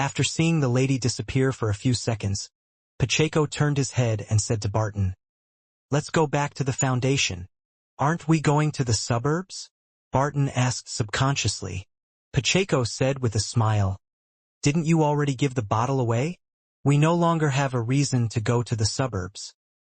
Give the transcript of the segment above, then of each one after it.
After seeing the lady disappear for a few seconds, Pacheco turned his head and said to Barton, "Let's go back to the Foundation. Aren't we going to the suburbs?" Barton asked subconsciously. Pacheco said with a smile, "Didn't you already give the bottle away? We no longer have a reason to go to the suburbs."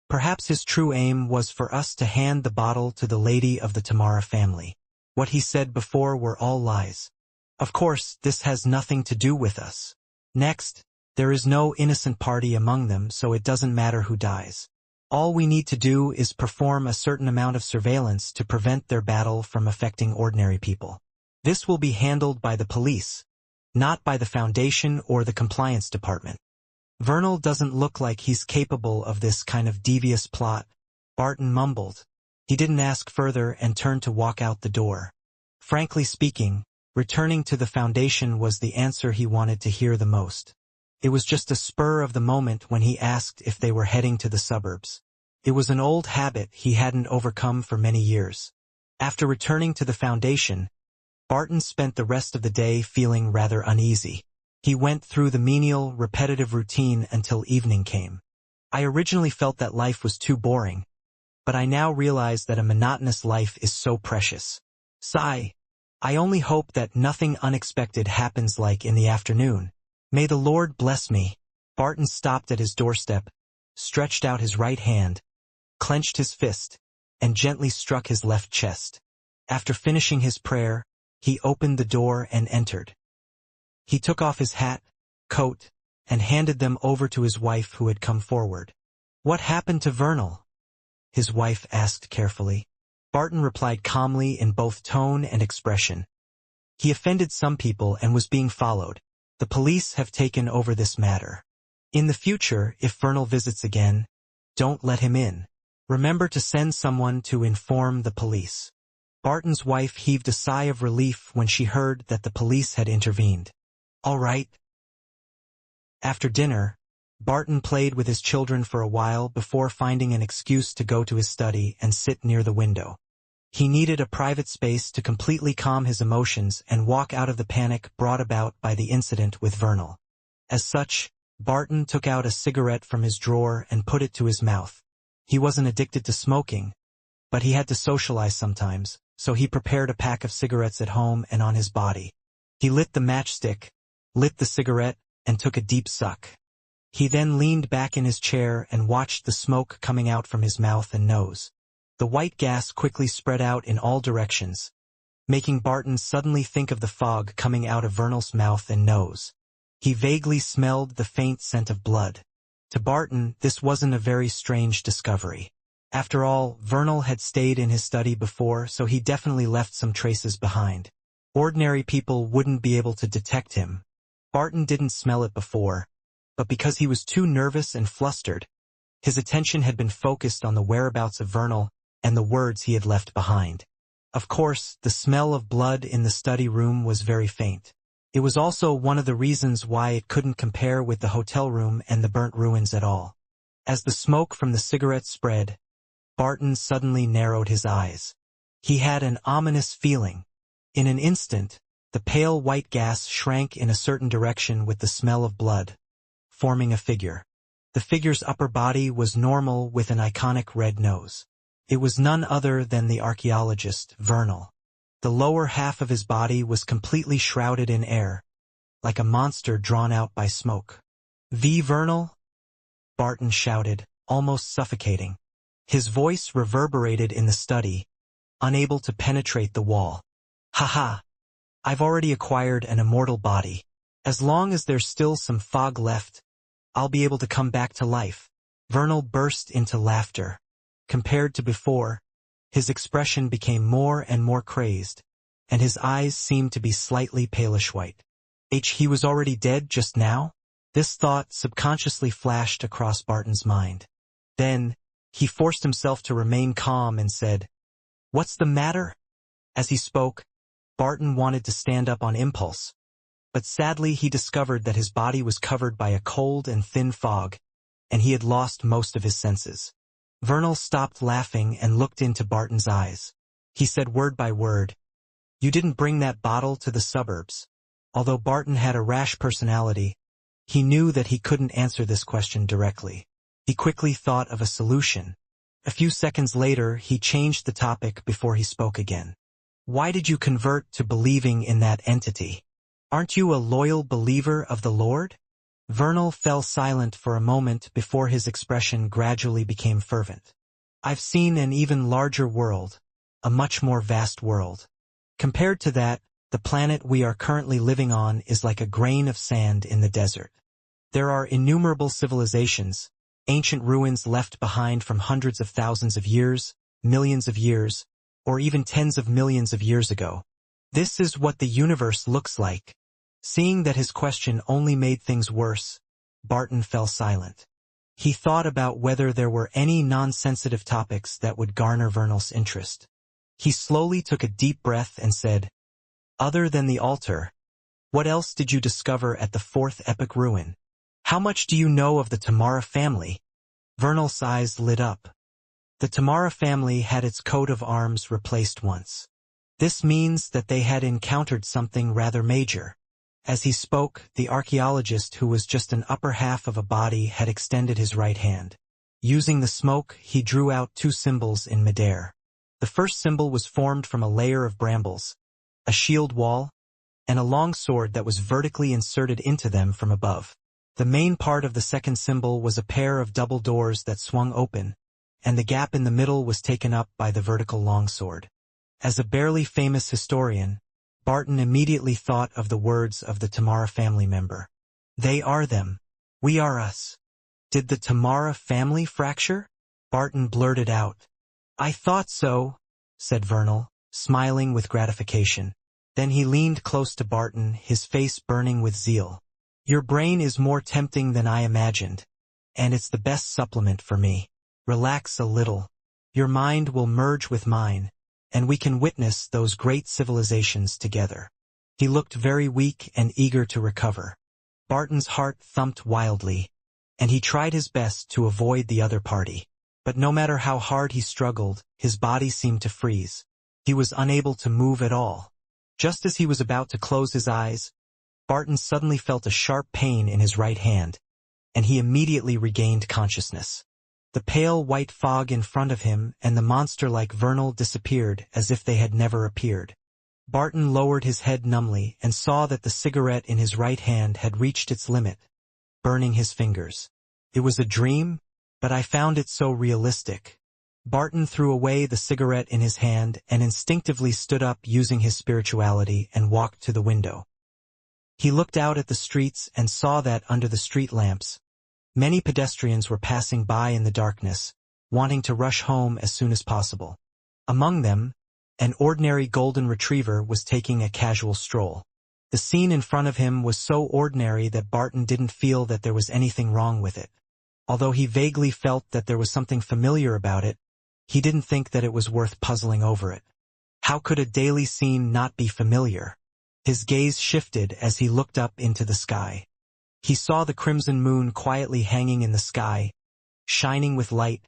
Perhaps his true aim was for us to hand the bottle to the lady of the Tamara family. What he said before were all lies. Of course, this has nothing to do with us. Next, there is no innocent party among them, so it doesn't matter who dies. All we need to do is perform a certain amount of surveillance to prevent their battle from affecting ordinary people. This will be handled by the police, not by the Foundation or the compliance department. Vernal doesn't look like he's capable of this kind of devious plot, Barton mumbled. He didn't ask further and turned to walk out the door. Frankly speaking, returning to the Foundation was the answer he wanted to hear the most. It was just a spur of the moment when he asked if they were heading to the suburbs. It was an old habit he hadn't overcome for many years. After returning to the Foundation, Barton spent the rest of the day feeling rather uneasy. He went through the menial, repetitive routine until evening came. "I originally felt that life was too boring, but I now realize that a monotonous life is so precious. Sigh. I only hope that nothing unexpected happens like in the afternoon. May the Lord bless me." Barton stopped at his doorstep, stretched out his right hand, clenched his fist, and gently struck his left chest. After finishing his prayer, he opened the door and entered. He took off his hat, coat, and handed them over to his wife who had come forward. "What happened to Vernal?" his wife asked carefully. Barton replied calmly in both tone and expression. "He offended some people and was being followed. The police have taken over this matter. In the future, if Vernal visits again, don't let him in. Remember to send someone to inform the police." Barton's wife heaved a sigh of relief when she heard that the police had intervened. "All right." After dinner, Barton played with his children for a while before finding an excuse to go to his study and sit near the window. He needed a private space to completely calm his emotions and walk out of the panic brought about by the incident with Vernal. As such, Barton took out a cigarette from his drawer and put it to his mouth. He wasn't addicted to smoking, but he had to socialize sometimes, so he prepared a pack of cigarettes at home and on his body. He lit the matchstick, lit the cigarette, and took a deep suck. He then leaned back in his chair and watched the smoke coming out from his mouth and nose. The white gas quickly spread out in all directions, making Barton suddenly think of the fog coming out of Vernal's mouth and nose. He vaguely smelled the faint scent of blood. To Barton, this wasn't a very strange discovery. After all, Vernal had stayed in his study before, so he definitely left some traces behind. Ordinary people wouldn't be able to detect him. Barton didn't smell it before, but because he was too nervous and flustered, his attention had been focused on the whereabouts of Vernal and the words he had left behind. Of course, the smell of blood in the study room was very faint. It was also one of the reasons why it couldn't compare with the hotel room and the burnt ruins at all. As the smoke from the cigarette spread, Barton suddenly narrowed his eyes. He had an ominous feeling. In an instant, the pale white gas shrank in a certain direction with the smell of blood, forming a figure. The figure's upper body was normal with an iconic red nose. It was none other than the archaeologist, Vernal. The lower half of his body was completely shrouded in air, like a monster drawn out by smoke. "V. Vernal?" Barton shouted, almost suffocating. His voice reverberated in the study, unable to penetrate the wall. "Haha! I've already acquired an immortal body. As long as there's still some fog left, I'll be able to come back to life." Vernal burst into laughter. Compared to before, his expression became more and more crazed, and his eyes seemed to be slightly palish white. He was already dead just now? This thought subconsciously flashed across Barton's mind. Then, he forced himself to remain calm and said, "What's the matter?" As he spoke, Barton wanted to stand up on impulse, but sadly he discovered that his body was covered by a cold and thin fog, and he had lost most of his senses. Vernal stopped laughing and looked into Barton's eyes. He said word by word, "You didn't bring that bottle to the suburbs." Although Barton had a rash personality, he knew that he couldn't answer this question directly. He quickly thought of a solution. A few seconds later, he changed the topic before he spoke again. Why did you convert to believing in that entity? Aren't you a loyal believer of the Lord? Vernal fell silent for a moment before his expression gradually became fervent. I've seen an even larger world, a much more vast world. Compared to that, the planet we are currently living on is like a grain of sand in the desert. There are innumerable civilizations, ancient ruins left behind from hundreds of thousands of years, millions of years, or even tens of millions of years ago. This is what the universe looks like. Seeing that his question only made things worse, Barton fell silent. He thought about whether there were any non-sensitive topics that would garner Vernal's interest. He slowly took a deep breath and said, "Other than the altar, what else did you discover at the fourth epic ruin? How much do you know of the Tamara family?" Vernal's eyes lit up. The Tamara family had its coat of arms replaced once. This means that they had encountered something rather major. As he spoke, the archaeologist, who was just an upper half of a body, had extended his right hand. Using the smoke, he drew out two symbols in midair. The first symbol was formed from a layer of brambles, a shield wall, and a long sword that was vertically inserted into them from above. The main part of the second symbol was a pair of double doors that swung open, and the gap in the middle was taken up by the vertical longsword. As a barely famous historian, Barton immediately thought of the words of the Tamara family member. They are them. We are us. Did the Tamara family fracture? Barton blurted out. I thought so, said Vernal, smiling with gratification. Then he leaned close to Barton, his face burning with zeal. Your brain is more tempting than I imagined, and it's the best supplement for me. Relax a little. Your mind will merge with mine, and we can witness those great civilizations together. He looked very weak and eager to recover. Barton's heart thumped wildly, and he tried his best to avoid the other party. But no matter how hard he struggled, his body seemed to freeze. He was unable to move at all. Just as he was about to close his eyes, Barton suddenly felt a sharp pain in his right hand, and he immediately regained consciousness. The pale white fog in front of him and the monster-like Vernal disappeared as if they had never appeared. Barton lowered his head numbly and saw that the cigarette in his right hand had reached its limit, burning his fingers. It was a dream, but I found it so realistic. Barton threw away the cigarette in his hand and instinctively stood up using his spirituality and walked to the window. He looked out at the streets and saw that under the street lamps, many pedestrians were passing by in the darkness, wanting to rush home as soon as possible. Among them, an ordinary golden retriever was taking a casual stroll. The scene in front of him was so ordinary that Barton didn't feel that there was anything wrong with it. Although he vaguely felt that there was something familiar about it, he didn't think that it was worth puzzling over it. How could a daily scene not be familiar? His gaze shifted as he looked up into the sky. He saw the crimson moon quietly hanging in the sky, shining with light,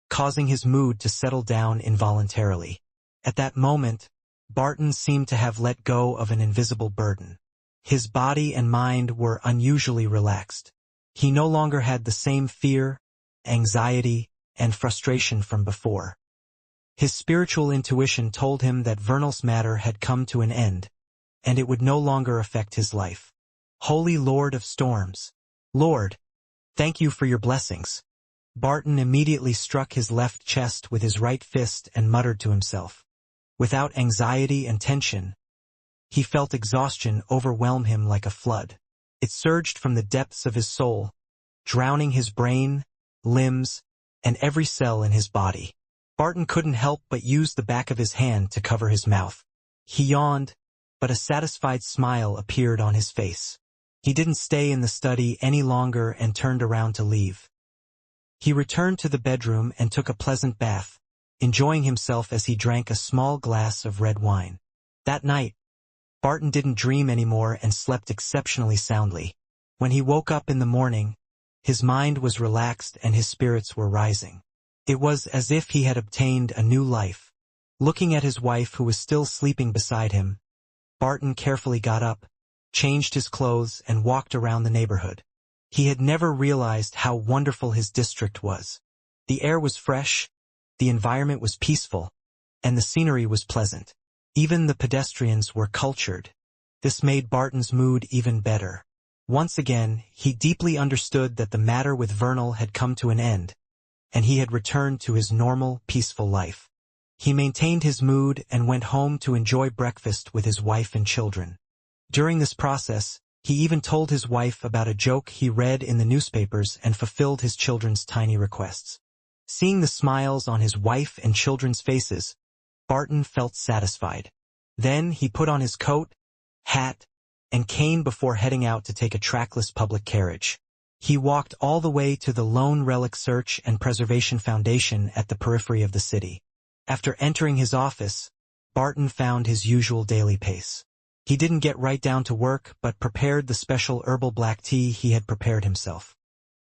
causing his mood to settle down involuntarily. At that moment, Barton seemed to have let go of an invisible burden. His body and mind were unusually relaxed. He no longer had the same fear, anxiety, and frustration from before. His spiritual intuition told him that Vernal's matter had come to an end, and it would no longer affect his life. Holy Lord of Storms, Lord, thank you for your blessings. Barton immediately struck his left chest with his right fist and muttered to himself. Without anxiety and tension, he felt exhaustion overwhelm him like a flood. It surged from the depths of his soul, drowning his brain, limbs, and every cell in his body. Barton couldn't help but use the back of his hand to cover his mouth. He yawned, but a satisfied smile appeared on his face. He didn't stay in the study any longer and turned around to leave. He returned to the bedroom and took a pleasant bath, enjoying himself as he drank a small glass of red wine. That night, Barton didn't dream anymore and slept exceptionally soundly. When he woke up in the morning, his mind was relaxed and his spirits were rising. It was as if he had obtained a new life. Looking at his wife, who was still sleeping beside him, Barton carefully got up, changed his clothes, and walked around the neighborhood. He had never realized how wonderful his district was. The air was fresh, the environment was peaceful, and the scenery was pleasant. Even the pedestrians were cultured. This made Barton's mood even better. Once again, he deeply understood that the matter with Vernal had come to an end, and he had returned to his normal, peaceful life. He maintained his mood and went home to enjoy breakfast with his wife and children. During this process, he even told his wife about a joke he read in the newspapers and fulfilled his children's tiny requests. Seeing the smiles on his wife and children's faces, Barton felt satisfied. Then he put on his coat, hat, and cane before heading out to take a trackless public carriage. He walked all the way to the Lone Relic Search and Preservation Foundation at the periphery of the city. After entering his office, Barton found his usual daily pace. He didn't get right down to work, but prepared the special herbal black tea he had prepared himself.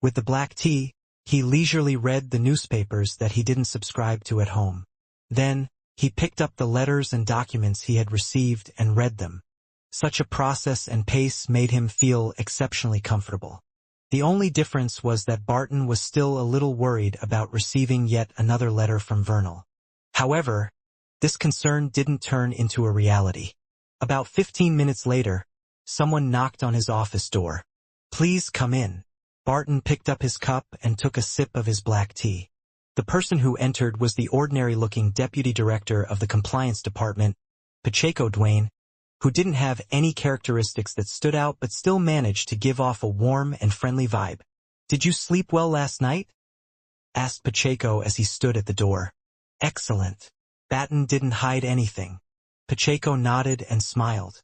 With the black tea, he leisurely read the newspapers that he didn't subscribe to at home. Then, he picked up the letters and documents he had received and read them. Such a process and pace made him feel exceptionally comfortable. The only difference was that Barton was still a little worried about receiving yet another letter from Vernal. However, this concern didn't turn into a reality. About 15 minutes later, someone knocked on his office door. "Please come in." Barton picked up his cup and took a sip of his black tea. The person who entered was the ordinary-looking deputy director of the compliance department, Pacheco Duane, who didn't have any characteristics that stood out but still managed to give off a warm and friendly vibe. "Did you sleep well last night?" asked Pacheco as he stood at the door. "Excellent." Barton didn't hide anything. Pacheco nodded and smiled.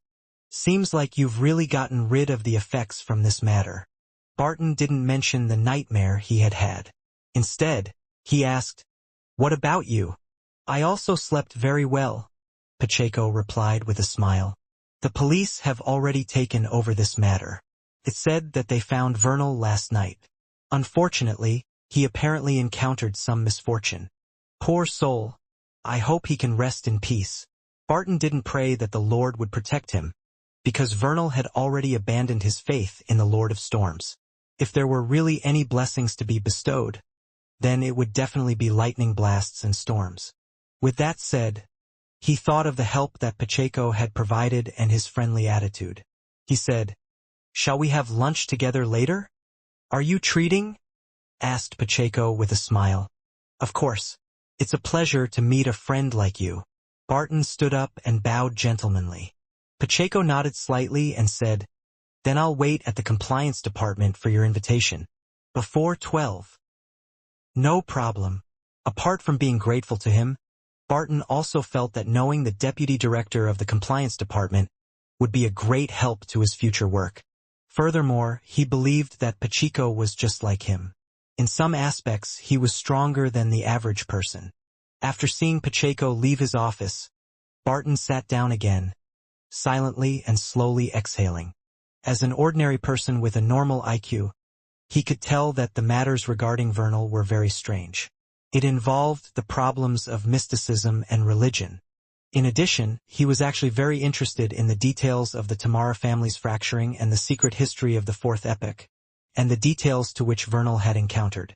"Seems like you've really gotten rid of the effects from this matter." Barton didn't mention the nightmare he had had. Instead, he asked, "What about you?" "I also slept very well," Pacheco replied with a smile. "The police have already taken over this matter. It said that they found Vernal last night. Unfortunately, he apparently encountered some misfortune. Poor soul. I hope he can rest in peace." Barton didn't pray that the Lord would protect him, because Vernal had already abandoned his faith in the Lord of Storms. If there were really any blessings to be bestowed, then it would definitely be lightning blasts and storms. With that said, he thought of the help that Pacheco had provided and his friendly attitude. He said, "Shall we have lunch together later?" "Are you treating?" asked Pacheco with a smile. "Of course. It's a pleasure to meet a friend like you." Barton stood up and bowed gentlemanly. Pacheco nodded slightly and said, "Then I'll wait at the compliance department for your invitation. Before 12. "No problem." Apart from being grateful to him, Barton also felt that knowing the deputy director of the compliance department would be a great help to his future work. Furthermore, he believed that Pacheco was just like him. In some aspects, he was stronger than the average person. After seeing Pacheco leave his office, Barton sat down again, silently and slowly exhaling. As an ordinary person with a normal IQ, he could tell that the matters regarding Vernal were very strange. It involved the problems of mysticism and religion. In addition, he was actually very interested in the details of the Tamara family's fracturing and the secret history of the Fourth Epoch, and the details to which Vernal had encountered.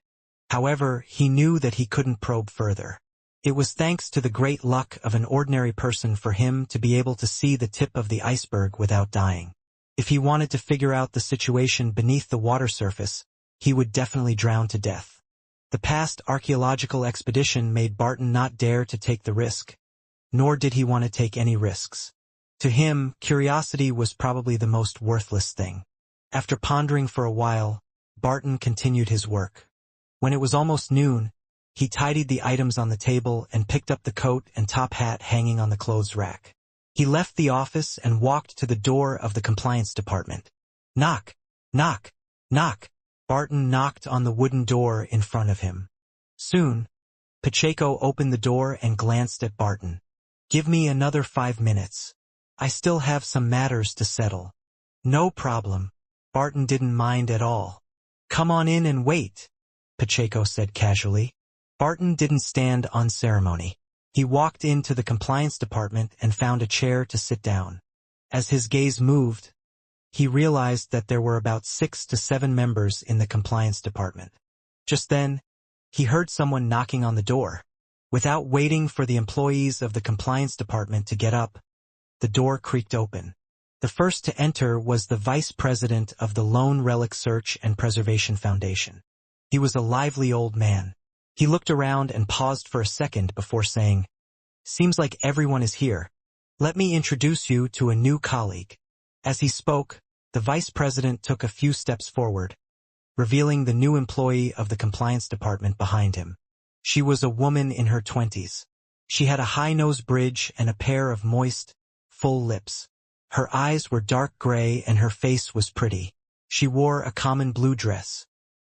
However, he knew that he couldn't probe further. It was thanks to the great luck of an ordinary person for him to be able to see the tip of the iceberg without dying. If he wanted to figure out the situation beneath the water surface, he would definitely drown to death. The past archaeological expedition made Barton not dare to take the risk, nor did he want to take any risks. To him, curiosity was probably the most worthless thing. After pondering for a while, Barton continued his work. When it was almost noon, he tidied the items on the table and picked up the coat and top hat hanging on the clothes rack. He left the office and walked to the door of the compliance department. Knock, knock, knock. Barton knocked on the wooden door in front of him. Soon, Pacheco opened the door and glanced at Barton. "Give me another 5 minutes. I still have some matters to settle." "No problem." Barton didn't mind at all. "Come on in and wait," Pacheco said casually. Barton didn't stand on ceremony. He walked into the compliance department and found a chair to sit down. As his gaze moved, he realized that there were about 6 to 7 members in the compliance department. Just then, he heard someone knocking on the door. Without waiting for the employees of the compliance department to get up, the door creaked open. The first to enter was the vice president of the Lone Relic Search and Preservation Foundation. He was a lively old man. He looked around and paused for a second before saying, "Seems like everyone is here. Let me introduce you to a new colleague." As he spoke, the vice president took a few steps forward, revealing the new employee of the compliance department behind him. She was a woman in her 20s. She had a high nose bridge and a pair of moist, full lips. Her eyes were dark gray and her face was pretty. She wore a common blue dress.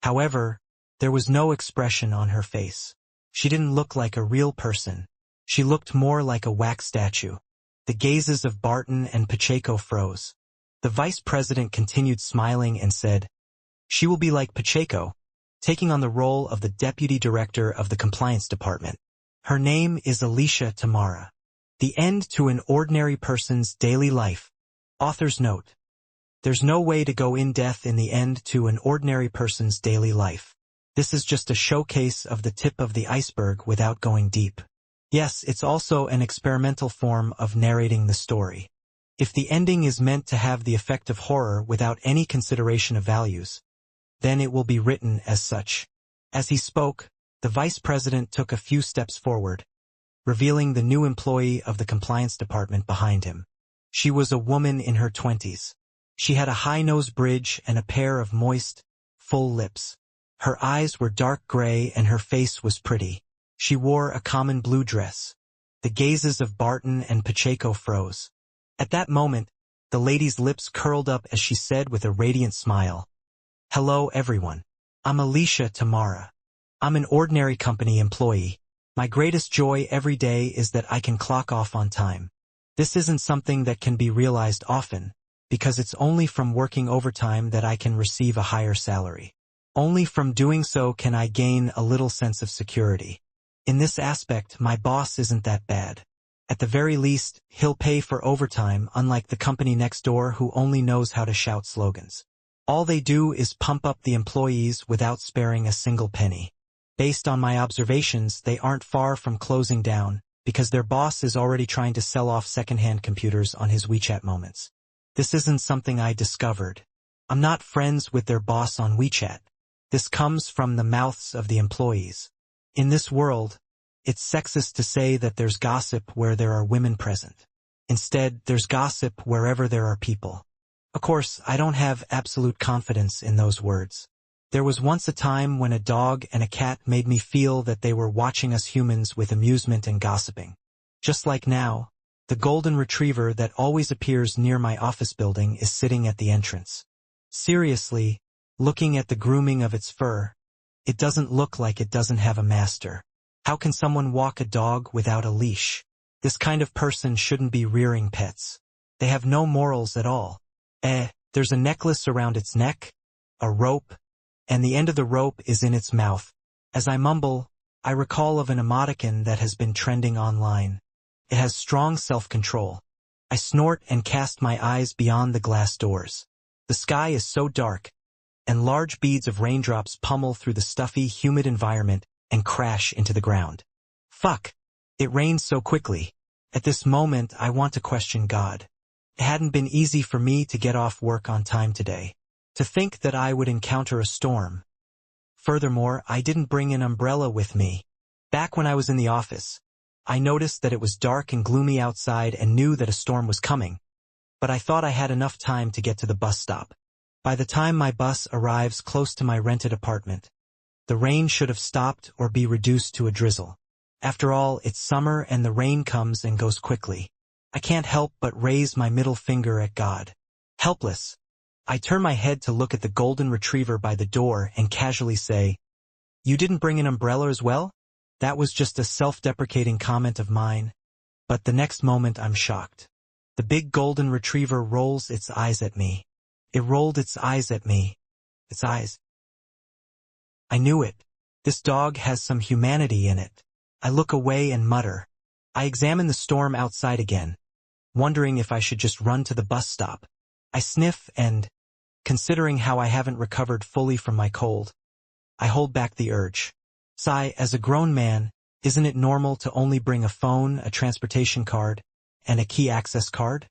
However, there was no expression on her face. She didn't look like a real person. She looked more like a wax statue. The gazes of Barton and Pacheco froze. The vice president continued smiling and said, "She will be like Pacheco, taking on the role of the deputy director of the compliance department. Her name is Alicia Tamara." The end to an ordinary person's daily life. Author's note. There's no way to go in depth in the end to an ordinary person's daily life. This is just a showcase of the tip of the iceberg without going deep. Yes, it's also an experimental form of narrating the story. If the ending is meant to have the effect of horror without any consideration of values, then it will be written as such. As he spoke, the vice president took a few steps forward, revealing the new employee of the compliance department behind him. She was a woman in her 20s. She had a high nose bridge and a pair of moist, full lips. Her eyes were dark gray and her face was pretty. She wore a common blue dress. The gazes of Barton and Pacheco froze. At that moment, the lady's lips curled up as she said with a radiant smile, "Hello everyone. I'm Alicia Tamara. I'm an ordinary company employee. My greatest joy every day is that I can clock off on time. This isn't something that can be realized often, because it's only from working overtime that I can receive a higher salary. Only from doing so can I gain a little sense of security. In this aspect, my boss isn't that bad. At the very least, he'll pay for overtime, unlike the company next door who only knows how to shout slogans. All they do is pump up the employees without sparing a single penny. Based on my observations, they aren't far from closing down, because their boss is already trying to sell off second-hand computers on his WeChat moments. This isn't something I discovered. I'm not friends with their boss on WeChat. This comes from the mouths of the employees. In this world, it's sexist to say that there's gossip where there are women present. Instead, there's gossip wherever there are people. Of course, I don't have absolute confidence in those words. There was once a time when a dog and a cat made me feel that they were watching us humans with amusement and gossiping. Just like now, the golden retriever that always appears near my office building is sitting at the entrance. Seriously, looking at the grooming of its fur, it doesn't look like it doesn't have a master. How can someone walk a dog without a leash? This kind of person shouldn't be rearing pets. They have no morals at all. There's a necklace around its neck, a rope, and the end of the rope is in its mouth. As I mumble, I recall of an emoticon that has been trending online. It has strong self-control. I snort and cast my eyes beyond the glass doors. The sky is so dark, and large beads of raindrops pummel through the stuffy, humid environment and crash into the ground. Fuck! It rains so quickly. At this moment, I want to question God. It hadn't been easy for me to get off work on time today. To think that I would encounter a storm. Furthermore, I didn't bring an umbrella with me. Back when I was in the office, I noticed that it was dark and gloomy outside and knew that a storm was coming. But I thought I had enough time to get to the bus stop. By the time my bus arrives close to my rented apartment, the rain should have stopped or be reduced to a drizzle. After all, it's summer and the rain comes and goes quickly. I can't help but raise my middle finger at God. Helpless, I turn my head to look at the golden retriever by the door and casually say, "You didn't bring an umbrella as well?" That was just a self-deprecating comment of mine, but the next moment I'm shocked. The big golden retriever rolls its eyes at me. It rolled its eyes at me. Its eyes. I knew it. This dog has some humanity in it. I look away and mutter. I examine the storm outside again, wondering if I should just run to the bus stop. I sniff and, considering how I haven't recovered fully from my cold, I hold back the urge. Sigh, as a grown man, isn't it normal to only bring a phone, a transportation card, and a key access card?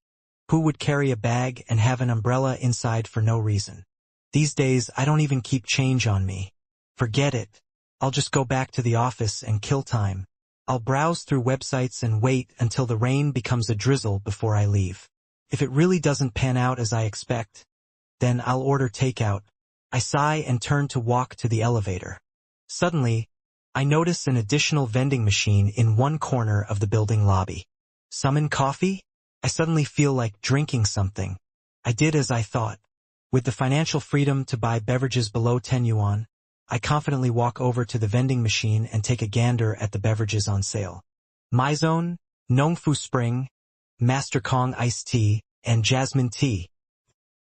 Who would carry a bag and have an umbrella inside for no reason? These days, I don't even keep change on me. Forget it. I'll just go back to the office and kill time. I'll browse through websites and wait until the rain becomes a drizzle before I leave. If it really doesn't pan out as I expect, then I'll order takeout. I sigh and turn to walk to the elevator. Suddenly, I notice an additional vending machine in one corner of the building lobby. Summon coffee? I suddenly feel like drinking something. I did as I thought. With the financial freedom to buy beverages below 10 yuan, I confidently walk over to the vending machine and take a gander at the beverages on sale. Maizone, Nongfu Spring, Master Kong Iced Tea, and Jasmine Tea.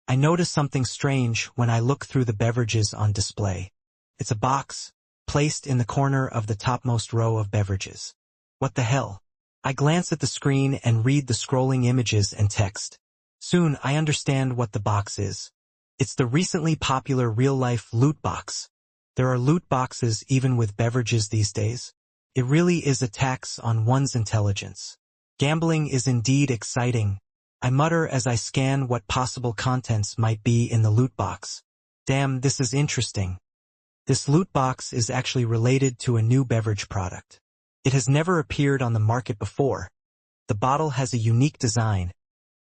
I notice something strange when I look through the beverages on display. It's a box, placed in the corner of the topmost row of beverages. What the hell? I glance at the screen and read the scrolling images and text. Soon I understand what the box is. It's the recently popular real-life loot box. There are loot boxes even with beverages these days. It really is a tax on one's intelligence. Gambling is indeed exciting. I mutter as I scan what possible contents might be in the loot box. Damn, this is interesting. This loot box is actually related to a new beverage product. It has never appeared on the market before. The bottle has a unique design,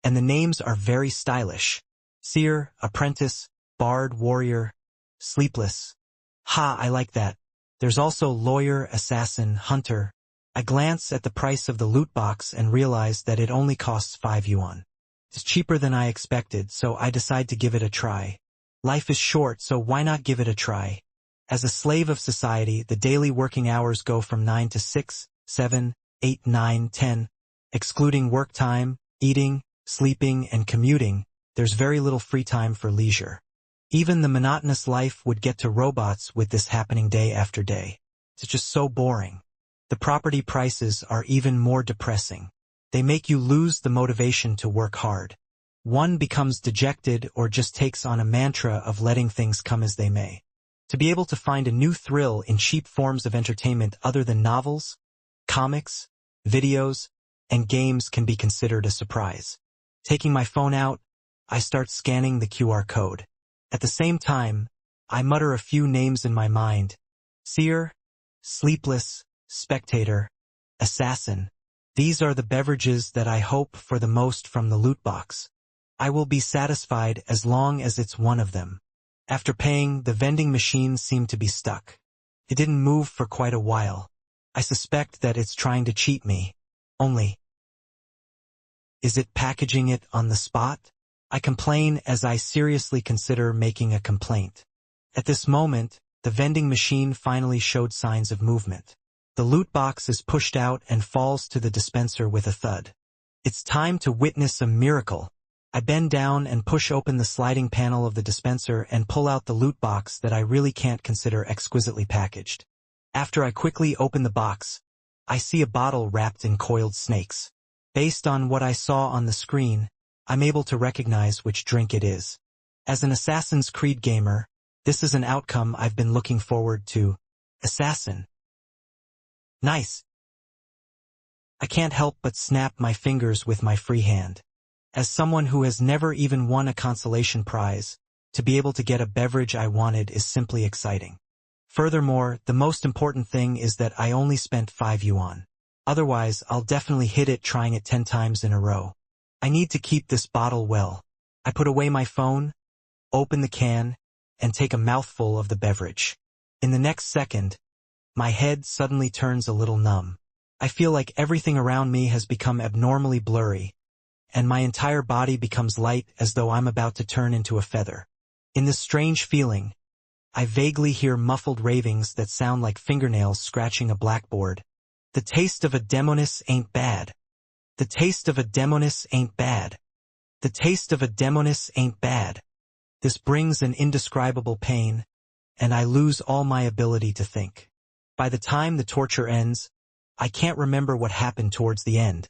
and the names are very stylish. Seer, Apprentice, Bard, Warrior, Sleepless. Ha, I like that. There's also Lawyer, Assassin, Hunter. I glance at the price of the loot box and realize that it only costs 5 yuan. It's cheaper than I expected, so I decide to give it a try. Life is short, so why not give it a try? As a slave of society, the daily working hours go from 9 to 6, 7, 8, 9, 10. Excluding work time, eating, sleeping, and commuting, there's very little free time for leisure. Even the monotonous life would get to robots with this happening day after day. It's just so boring. The property prices are even more depressing. They make you lose the motivation to work hard. One becomes dejected or just takes on a mantra of letting things come as they may. To be able to find a new thrill in cheap forms of entertainment other than novels, comics, videos, and games can be considered a surprise. Taking my phone out, I start scanning the QR code. At the same time, I mutter a few names in my mind. Seer, Sleepless, Spectator, Assassin. These are the beverages that I hope for the most from the loot box. I will be satisfied as long as it's one of them. After paying, the vending machine seemed to be stuck. It didn't move for quite a while. I suspect that it's trying to cheat me. Only, is it packaging it on the spot? I complain as I seriously consider making a complaint. At this moment, the vending machine finally showed signs of movement. The loot box is pushed out and falls to the dispenser with a thud. It's time to witness a miracle. I bend down and push open the sliding panel of the dispenser and pull out the loot box that I really can't consider exquisitely packaged. After I quickly open the box, I see a bottle wrapped in coiled snakes. Based on what I saw on the screen, I'm able to recognize which drink it is. As an Assassin's Creed gamer, this is an outcome I've been looking forward to. Assassin. Nice. I can't help but snap my fingers with my free hand. As someone who has never even won a consolation prize, to be able to get a beverage I wanted is simply exciting. Furthermore, the most important thing is that I only spent 5 yuan. Otherwise, I'll definitely hit it trying it 10 times in a row. I need to keep this bottle well. I put away my phone, open the can, and take a mouthful of the beverage. In the next second, my head suddenly turns a little numb. I feel like everything around me has become abnormally blurry, and my entire body becomes light as though I'm about to turn into a feather. In this strange feeling, I vaguely hear muffled ravings that sound like fingernails scratching a blackboard. The taste of a demoness ain't bad. The taste of a demoness ain't bad. The taste of a demoness ain't bad. This brings an indescribable pain, and I lose all my ability to think. By the time the torture ends, I can't remember what happened towards the end,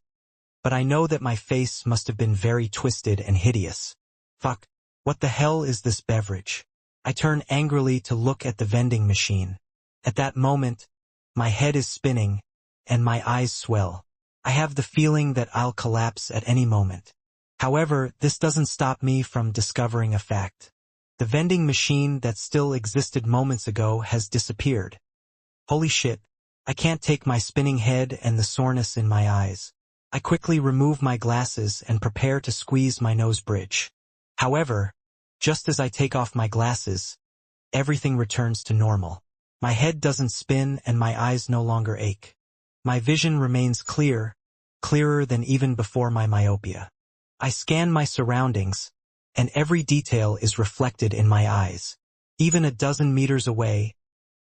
but I know that my face must have been very twisted and hideous. Fuck. What the hell is this beverage? I turn angrily to look at the vending machine. At that moment, my head is spinning, and my eyes swell. I have the feeling that I'll collapse at any moment. However, this doesn't stop me from discovering a fact. The vending machine that still existed moments ago has disappeared. Holy shit, I can't take my spinning head and the soreness in my eyes. I quickly remove my glasses and prepare to squeeze my nose bridge. However, just as I take off my glasses, everything returns to normal. My head doesn't spin and my eyes no longer ache. My vision remains clear, clearer than even before my myopia. I scan my surroundings, and every detail is reflected in my eyes. Even a dozen meters away,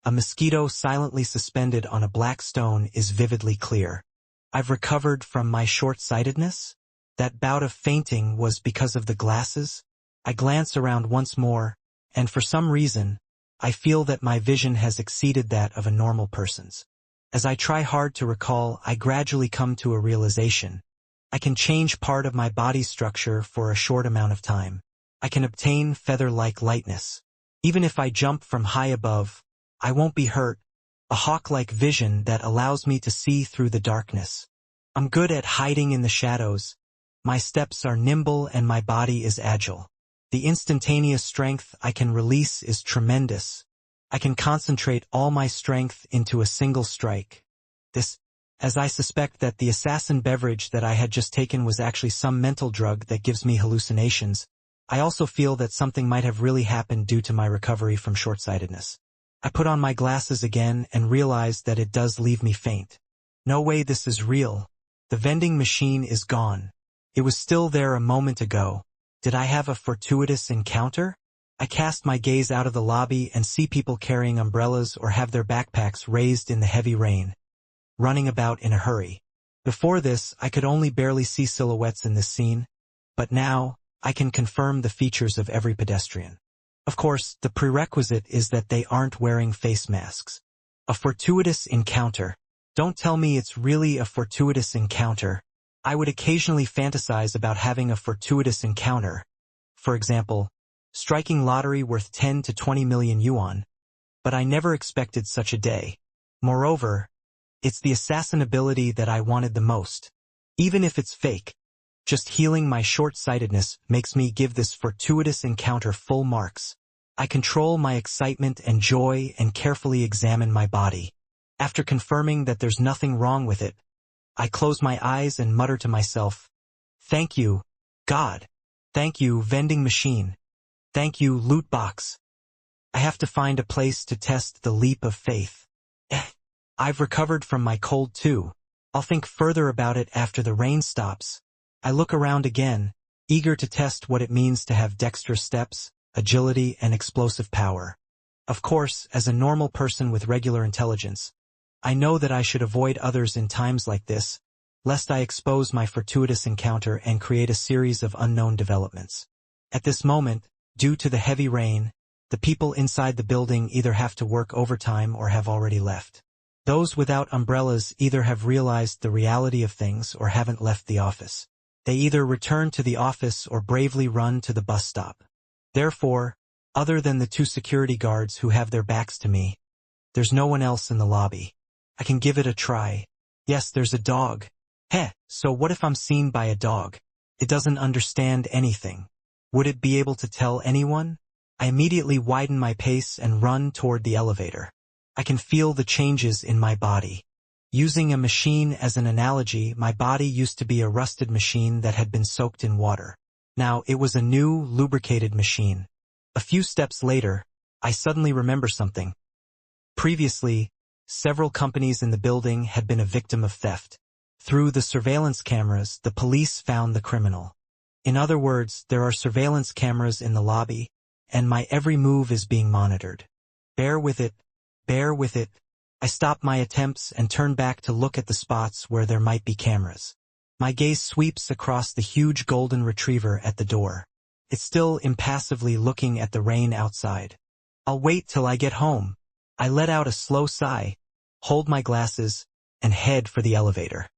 a mosquito silently suspended on a black stone is vividly clear. I've recovered from my short-sightedness? That bout of fainting was because of the glasses? I glance around once more, and for some reason, I feel that my vision has exceeded that of a normal person's. As I try hard to recall, I gradually come to a realization. I can change part of my body structure for a short amount of time. I can obtain feather-like lightness. Even if I jump from high above, I won't be hurt. A hawk-like vision that allows me to see through the darkness. I'm good at hiding in the shadows. My steps are nimble and my body is agile. The instantaneous strength I can release is tremendous. I can concentrate all my strength into a single strike. As I suspect that the assassin beverage that I had just taken was actually some mental drug that gives me hallucinations, I also feel that something might have really happened due to my recovery from short-sightedness. I put on my glasses again and realize that it does leave me faint. No way this is real. The vending machine is gone. It was still there a moment ago. Did I have a fortuitous encounter? I cast my gaze out of the lobby and see people carrying umbrellas or have their backpacks raised in the heavy rain, running about in a hurry. Before this, I could only barely see silhouettes in this scene, but now, I can confirm the features of every pedestrian. Of course, the prerequisite is that they aren't wearing face masks. A fortuitous encounter. Don't tell me it's really a fortuitous encounter. I would occasionally fantasize about having a fortuitous encounter. For example, striking lottery worth 10 to 20 million yuan. But I never expected such a day. Moreover, it's the assassin ability that I wanted the most. Even if it's fake, just healing my short-sightedness makes me give this fortuitous encounter full marks. I control my excitement and joy and carefully examine my body. After confirming that there's nothing wrong with it, I close my eyes and mutter to myself, "Thank you, God. Thank you, vending machine. Thank you, loot box." I have to find a place to test the leap of faith. I've recovered from my cold too. I'll think further about it after the rain stops. I look around again, eager to test what it means to have dexterous steps, agility, and explosive power. Of course, as a normal person with regular intelligence, I know that I should avoid others in times like this, lest I expose my fortuitous encounter and create a series of unknown developments. At this moment, due to the heavy rain, the people inside the building either have to work overtime or have already left. Those without umbrellas either have realized the reality of things or haven't left the office. They either return to the office or bravely run to the bus stop. Therefore, other than the two security guards who have their backs to me, there's no one else in the lobby. I can give it a try. Yes, there's a dog. So what if I'm seen by a dog? It doesn't understand anything. Would it be able to tell anyone? I immediately widen my pace and run toward the elevator. I can feel the changes in my body. Using a machine as an analogy, my body used to be a rusted machine that had been soaked in water. Now it was a new, lubricated machine. A few steps later, I suddenly remember something. Previously, several companies in the building had been a victim of theft. Through the surveillance cameras, the police found the criminal. In other words, there are surveillance cameras in the lobby, and my every move is being monitored. Bear with it. Bear with it. I stop my attempts and turn back to look at the spots where there might be cameras. My gaze sweeps across the huge golden retriever at the door. It's still impassively looking at the rain outside. I'll wait till I get home. I let out a slow sigh, hold my glasses, and head for the elevator.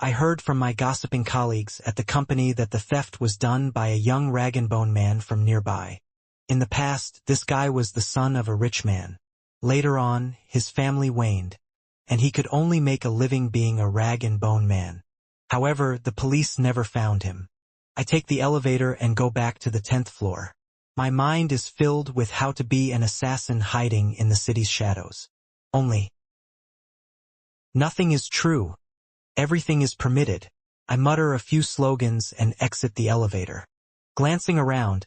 I heard from my gossiping colleagues at the company that the theft was done by a young rag-and-bone man from nearby. In the past, this guy was the son of a rich man. Later on, his family waned, and he could only make a living being a rag-and-bone man. However, the police never found him. I take the elevator and go back to the 10th floor. My mind is filled with how to be an assassin hiding in the city's shadows. Only nothing is true. Everything is permitted. I mutter a few slogans and exit the elevator. Glancing around,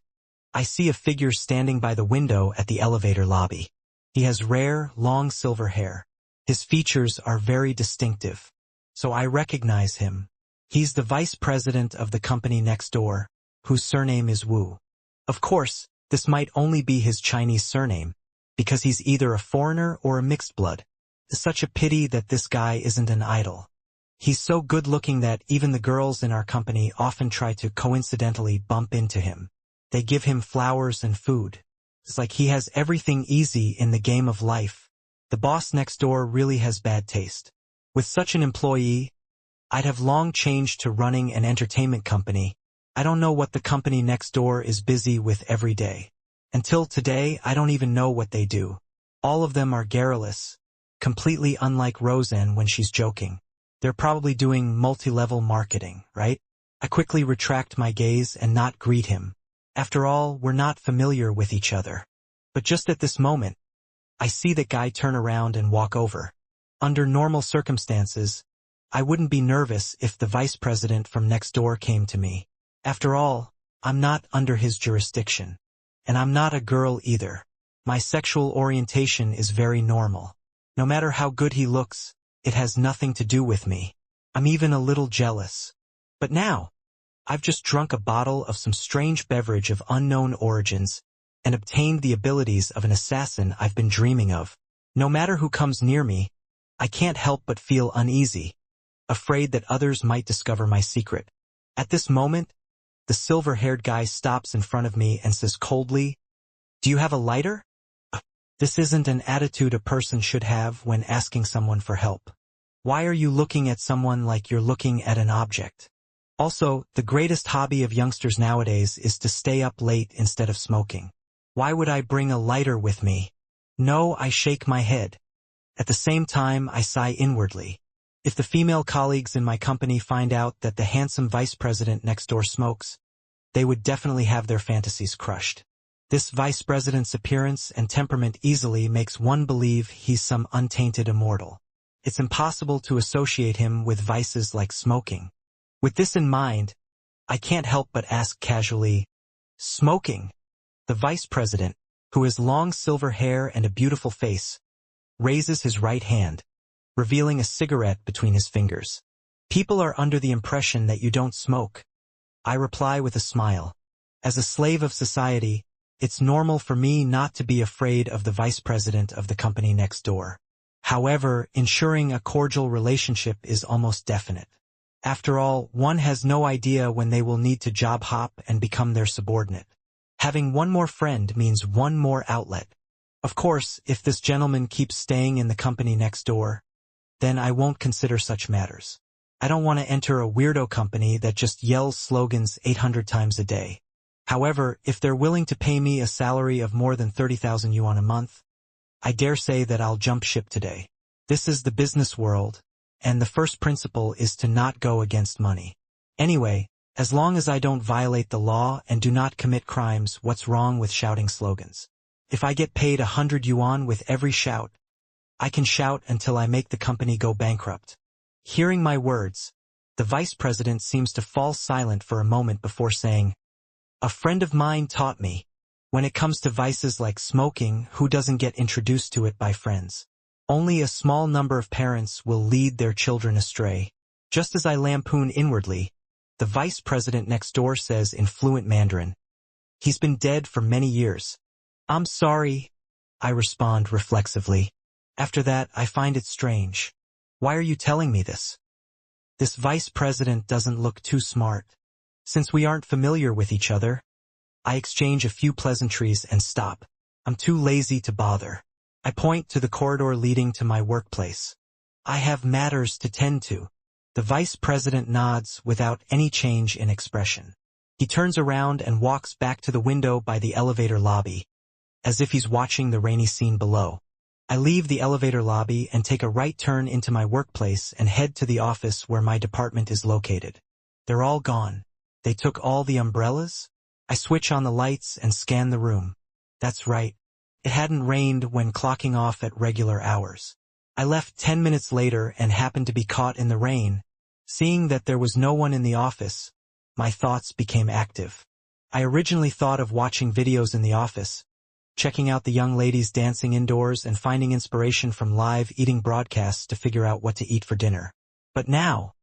I see a figure standing by the window at the elevator lobby. He has rare, long silver hair. His features are very distinctive, so I recognize him. He's the vice president of the company next door, whose surname is Wu. Of course, this might only be his Chinese surname, because he's either a foreigner or a mixed blood. It's such a pity that this guy isn't an idol. He's so good-looking that even the girls in our company often try to coincidentally bump into him. They give him flowers and food. It's like he has everything easy in the game of life. The boss next door really has bad taste. With such an employee, I'd have long changed to running an entertainment company. I don't know what the company next door is busy with every day. Until today, I don't even know what they do. All of them are garrulous, completely unlike Roseanne when she's joking. They're probably doing multi-level marketing, right? I quickly retract my gaze and not greet him. After all, we're not familiar with each other. But just at this moment, I see that guy turn around and walk over. Under normal circumstances, I wouldn't be nervous if the vice president from next door came to me. After all, I'm not under his jurisdiction. And I'm not a girl either. My sexual orientation is very normal. No matter how good he looks, it has nothing to do with me. I'm even a little jealous. But now, I've just drunk a bottle of some strange beverage of unknown origins and obtained the abilities of an assassin I've been dreaming of. No matter who comes near me, I can't help but feel uneasy, afraid that others might discover my secret. At this moment, the silver-haired guy stops in front of me and says coldly, "Do you have a lighter?" This isn't an attitude a person should have when asking someone for help. Why are you looking at someone like you're looking at an object? Also, the greatest hobby of youngsters nowadays is to stay up late instead of smoking. Why would I bring a lighter with me? No, I shake my head. At the same time, I sigh inwardly. If the female colleagues in my company find out that the handsome vice president next door smokes, they would definitely have their fantasies crushed. This vice president's appearance and temperament easily makes one believe he's some untainted immortal. It's impossible to associate him with vices like smoking. With this in mind, I can't help but ask casually, "Smoking?" The vice president, who has long silver hair and a beautiful face, raises his right hand, revealing a cigarette between his fingers. "People are under the impression that you don't smoke." I reply with a smile. As a slave of society, it's normal for me not to be afraid of the vice president of the company next door. However, ensuring a cordial relationship is almost definite. After all, one has no idea when they will need to job hop and become their subordinate. Having one more friend means one more outlet. Of course, if this gentleman keeps staying in the company next door, then I won't consider such matters. I don't want to enter a weirdo company that just yells slogans 800 times a day. However, if they're willing to pay me a salary of more than 30,000 yuan a month, I dare say that I'll jump ship today. This is the business world, and the first principle is to not go against money. Anyway, as long as I don't violate the law and do not commit crimes, what's wrong with shouting slogans? If I get paid 100 yuan with every shout, I can shout until I make the company go bankrupt. Hearing my words, the vice president seems to fall silent for a moment before saying, "A friend of mine taught me, when it comes to vices like smoking, who doesn't get introduced to it by friends? Only a small number of parents will lead their children astray." Just as I lampoon inwardly, the vice president next door says in fluent Mandarin, "He's been dead for many years." "I'm sorry," I respond reflexively. After that, I find it strange. Why are you telling me this? This vice president doesn't look too smart. Since we aren't familiar with each other, I exchange a few pleasantries and stop. I'm too lazy to bother. I point to the corridor leading to my workplace. I have matters to tend to. The vice president nods without any change in expression. He turns around and walks back to the window by the elevator lobby, as if he's watching the rainy scene below. I leave the elevator lobby and take a right turn into my workplace and head to the office where my department is located. They're all gone. They took all the umbrellas? I switch on the lights and scan the room. That's right. It hadn't rained when clocking off at regular hours. I left 10 minutes later and happened to be caught in the rain. Seeing that there was no one in the office, my thoughts became active. I originally thought of watching videos in the office, checking out the young ladies dancing indoors and finding inspiration from live eating broadcasts to figure out what to eat for dinner. But now,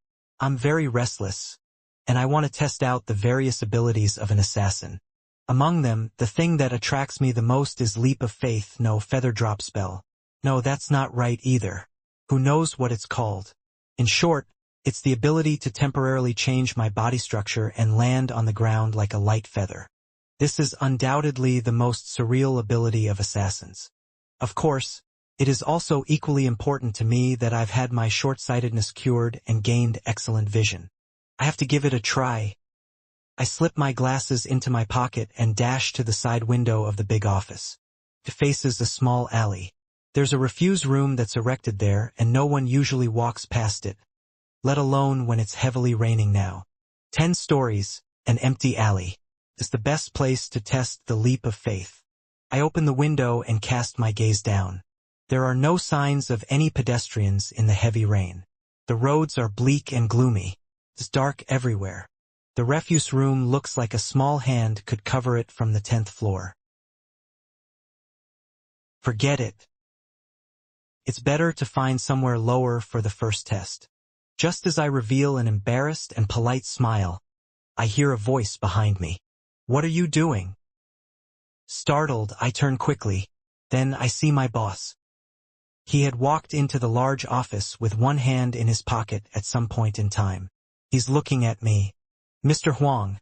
I'm very restless, and I want to test out the various abilities of an assassin. Among them, the thing that attracts me the most is leap of faith, no feather drop spell. No, that's not right either. Who knows what it's called? In short, it's the ability to temporarily change my body structure and land on the ground like a light feather. This is undoubtedly the most surreal ability of assassins. Of course, it is also equally important to me that I've had my short-sightedness cured and gained excellent vision. I have to give it a try. I slip my glasses into my pocket and dash to the side window of the big office. It faces a small alley. There's a refuse room that's erected there, and no one usually walks past it, let alone when it's heavily raining now. 10 stories, an empty alley. Is the best place to test the leap of faith. I open the window and cast my gaze down. There are no signs of any pedestrians in the heavy rain. The roads are bleak and gloomy. It's dark everywhere. The refuse room looks like a small hand could cover it from the 10th floor. Forget it. It's better to find somewhere lower for the first test. Just as I reveal an embarrassed and polite smile, I hear a voice behind me. What are you doing? Startled, I turn quickly. Then I see my boss. He had walked into the large office with one hand in his pocket at some point in time. He's looking at me. Mr. Huang,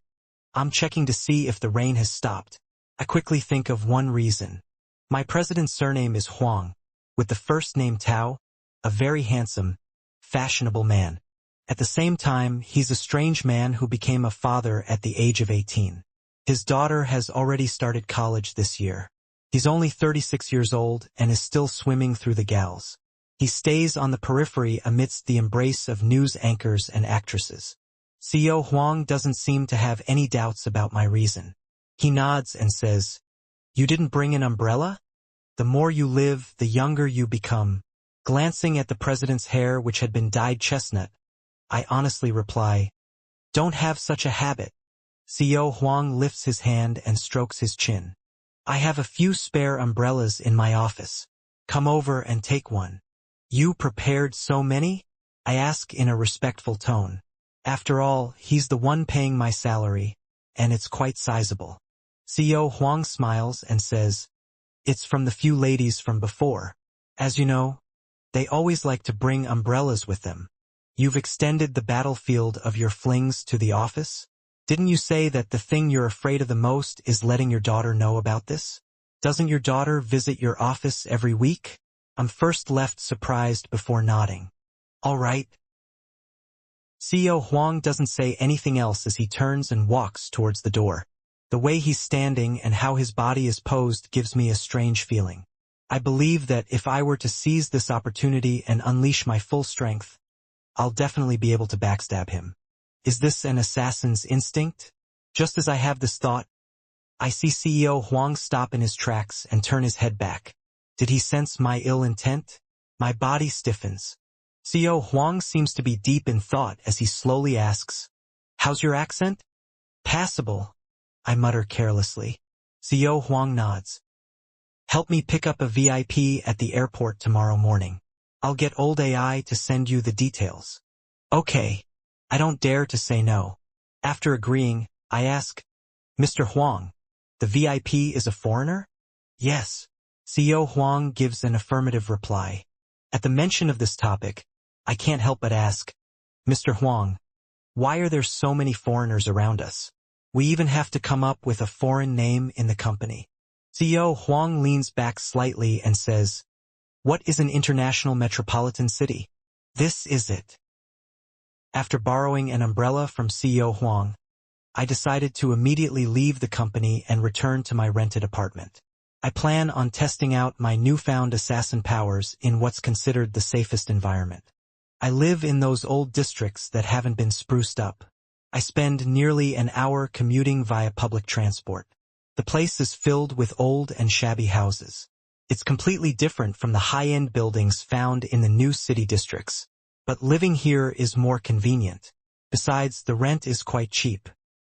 I'm checking to see if the rain has stopped. I quickly think of one reason. My president's surname is Huang, with the first name Tao, a very handsome, fashionable man. At the same time, he's a strange man who became a father at the age of 18. His daughter has already started college this year. He's only 36 years old and is still swimming through the gals. He stays on the periphery amidst the embrace of news anchors and actresses. CEO Huang doesn't seem to have any doubts about my reason. He nods and says, "You didn't bring an umbrella? The more you live, the younger you become." Glancing at the president's hair, which had been dyed chestnut, I honestly reply, "Don't have such a habit." CEO Huang lifts his hand and strokes his chin. "I have a few spare umbrellas in my office. Come over and take one." "You prepared so many?" I ask in a respectful tone. After all, he's the one paying my salary, and it's quite sizable. CEO Huang smiles and says, "It's from the few ladies from before. As you know, they always like to bring umbrellas with them. You've extended the battlefield of your flings to the office? Didn't you say that the thing you're afraid of the most is letting your daughter know about this? Doesn't your daughter visit your office every week?" I'm first left surprised before nodding. "All right." CEO Huang doesn't say anything else as he turns and walks towards the door. The way he's standing and how his body is posed gives me a strange feeling. I believe that if I were to seize this opportunity and unleash my full strength, I'll definitely be able to backstab him. Is this an assassin's instinct? Just as I have this thought, I see CEO Huang stop in his tracks and turn his head back. Did he sense my ill intent? My body stiffens. CEO Huang seems to be deep in thought as he slowly asks, "How's your accent?" "Passable," I mutter carelessly. CEO Huang nods. "Help me pick up a VIP at the airport tomorrow morning. I'll get old AI to send you the details." "Okay." I don't dare to say no. After agreeing, I ask, "Mr. Huang, the VIP is a foreigner?" "Yes." CEO Huang gives an affirmative reply. At the mention of this topic, I can't help but ask, "Mr. Huang, why are there so many foreigners around us? We even have to come up with a foreign name in the company." CEO Huang leans back slightly and says, "What is an international metropolitan city? This is it." After borrowing an umbrella from CEO Huang, I decided to immediately leave the company and return to my rented apartment. I plan on testing out my newfound assassin powers in what's considered the safest environment. I live in those old districts that haven't been spruced up. I spend nearly an hour commuting via public transport. The place is filled with old and shabby houses. It's completely different from the high-end buildings found in the new city districts. But living here is more convenient. Besides, the rent is quite cheap.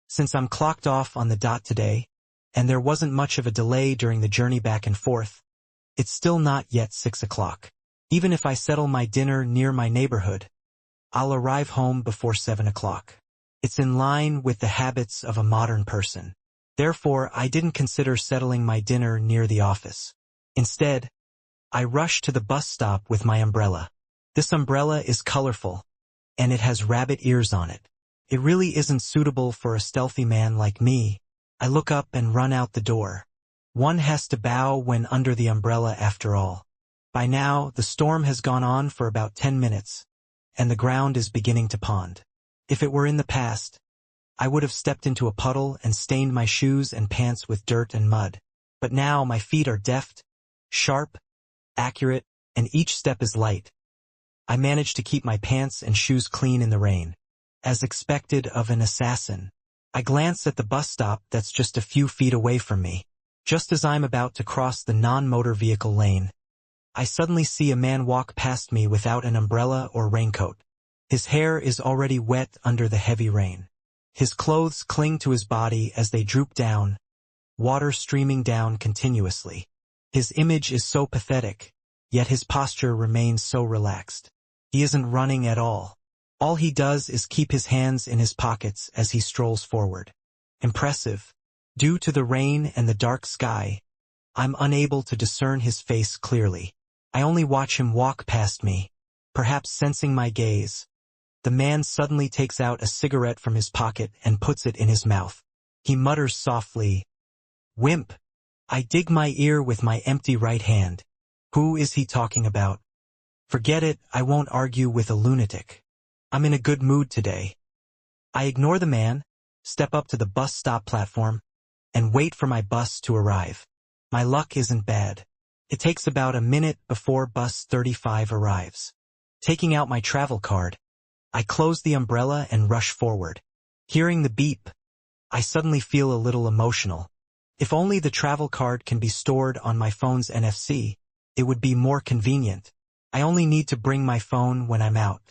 Since I'm clocked off on the dot today, and there wasn't much of a delay during the journey back and forth, it's still not yet 6 o'clock. Even if I settle my dinner near my neighborhood, I'll arrive home before 7 o'clock. It's in line with the habits of a modern person. Therefore, I didn't consider settling my dinner near the office. Instead, I rushed to the bus stop with my umbrella. This umbrella is colorful, and it has rabbit ears on it. It really isn't suitable for a stealthy man like me. I look up and run out the door. One has to bow when under the umbrella after all. By now, the storm has gone on for about 10 minutes, and the ground is beginning to pond. If it were in the past, I would have stepped into a puddle and stained my shoes and pants with dirt and mud. But now my feet are deft, sharp, accurate, and each step is light. I manage to keep my pants and shoes clean in the rain. As expected of an assassin, I glance at the bus stop that's just a few feet away from me. Just as I'm about to cross the non-motor vehicle lane, I suddenly see a man walk past me without an umbrella or raincoat. His hair is already wet under the heavy rain. His clothes cling to his body as they droop down, water streaming down continuously. His image is so pathetic, yet his posture remains so relaxed. He isn't running at all. All he does is keep his hands in his pockets as he strolls forward. Impressive. Due to the rain and the dark sky, I'm unable to discern his face clearly. I only watch him walk past me, perhaps sensing my gaze. The man suddenly takes out a cigarette from his pocket and puts it in his mouth. He mutters softly, "Wimp." I dig my ear with my empty right hand. Who is he talking about? Forget it, I won't argue with a lunatic. I'm in a good mood today. I ignore the man, step up to the bus stop platform, and wait for my bus to arrive. My luck isn't bad. It takes about a minute before bus 35 arrives. Taking out my travel card, I close the umbrella and rush forward. Hearing the beep, I suddenly feel a little emotional. If only the travel card can be stored on my phone's NFC, it would be more convenient. I only need to bring my phone when I'm out.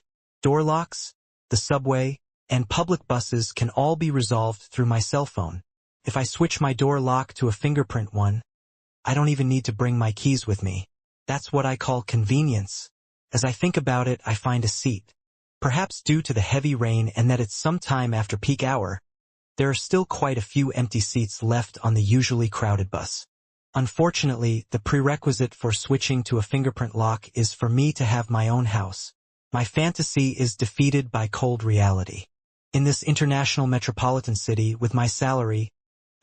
Door locks, the subway, and public buses can all be resolved through my cell phone. If I switch my door lock to a fingerprint one, I don't even need to bring my keys with me. That's what I call convenience. As I think about it, I find a seat. Perhaps due to the heavy rain and that it's sometime after peak hour, there are still quite a few empty seats left on the usually crowded bus. Unfortunately, the prerequisite for switching to a fingerprint lock is for me to have my own house. My fantasy is defeated by cold reality. In this international metropolitan city with my salary,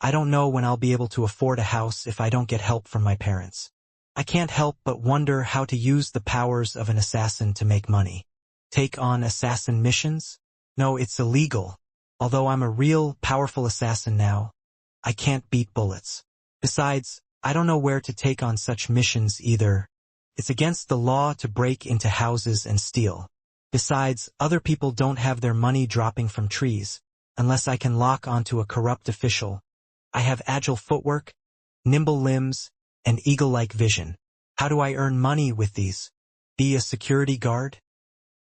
I don't know when I'll be able to afford a house if I don't get help from my parents. I can't help but wonder how to use the powers of an assassin to make money. Take on assassin missions? No, it's illegal. Although I'm a real, powerful assassin now, I can't beat bullets. Besides, I don't know where to take on such missions either. It's against the law to break into houses and steal. Besides, other people don't have their money dropping from trees, unless I can lock onto a corrupt official. I have agile footwork, nimble limbs, and eagle-like vision. How do I earn money with these? Be a security guard?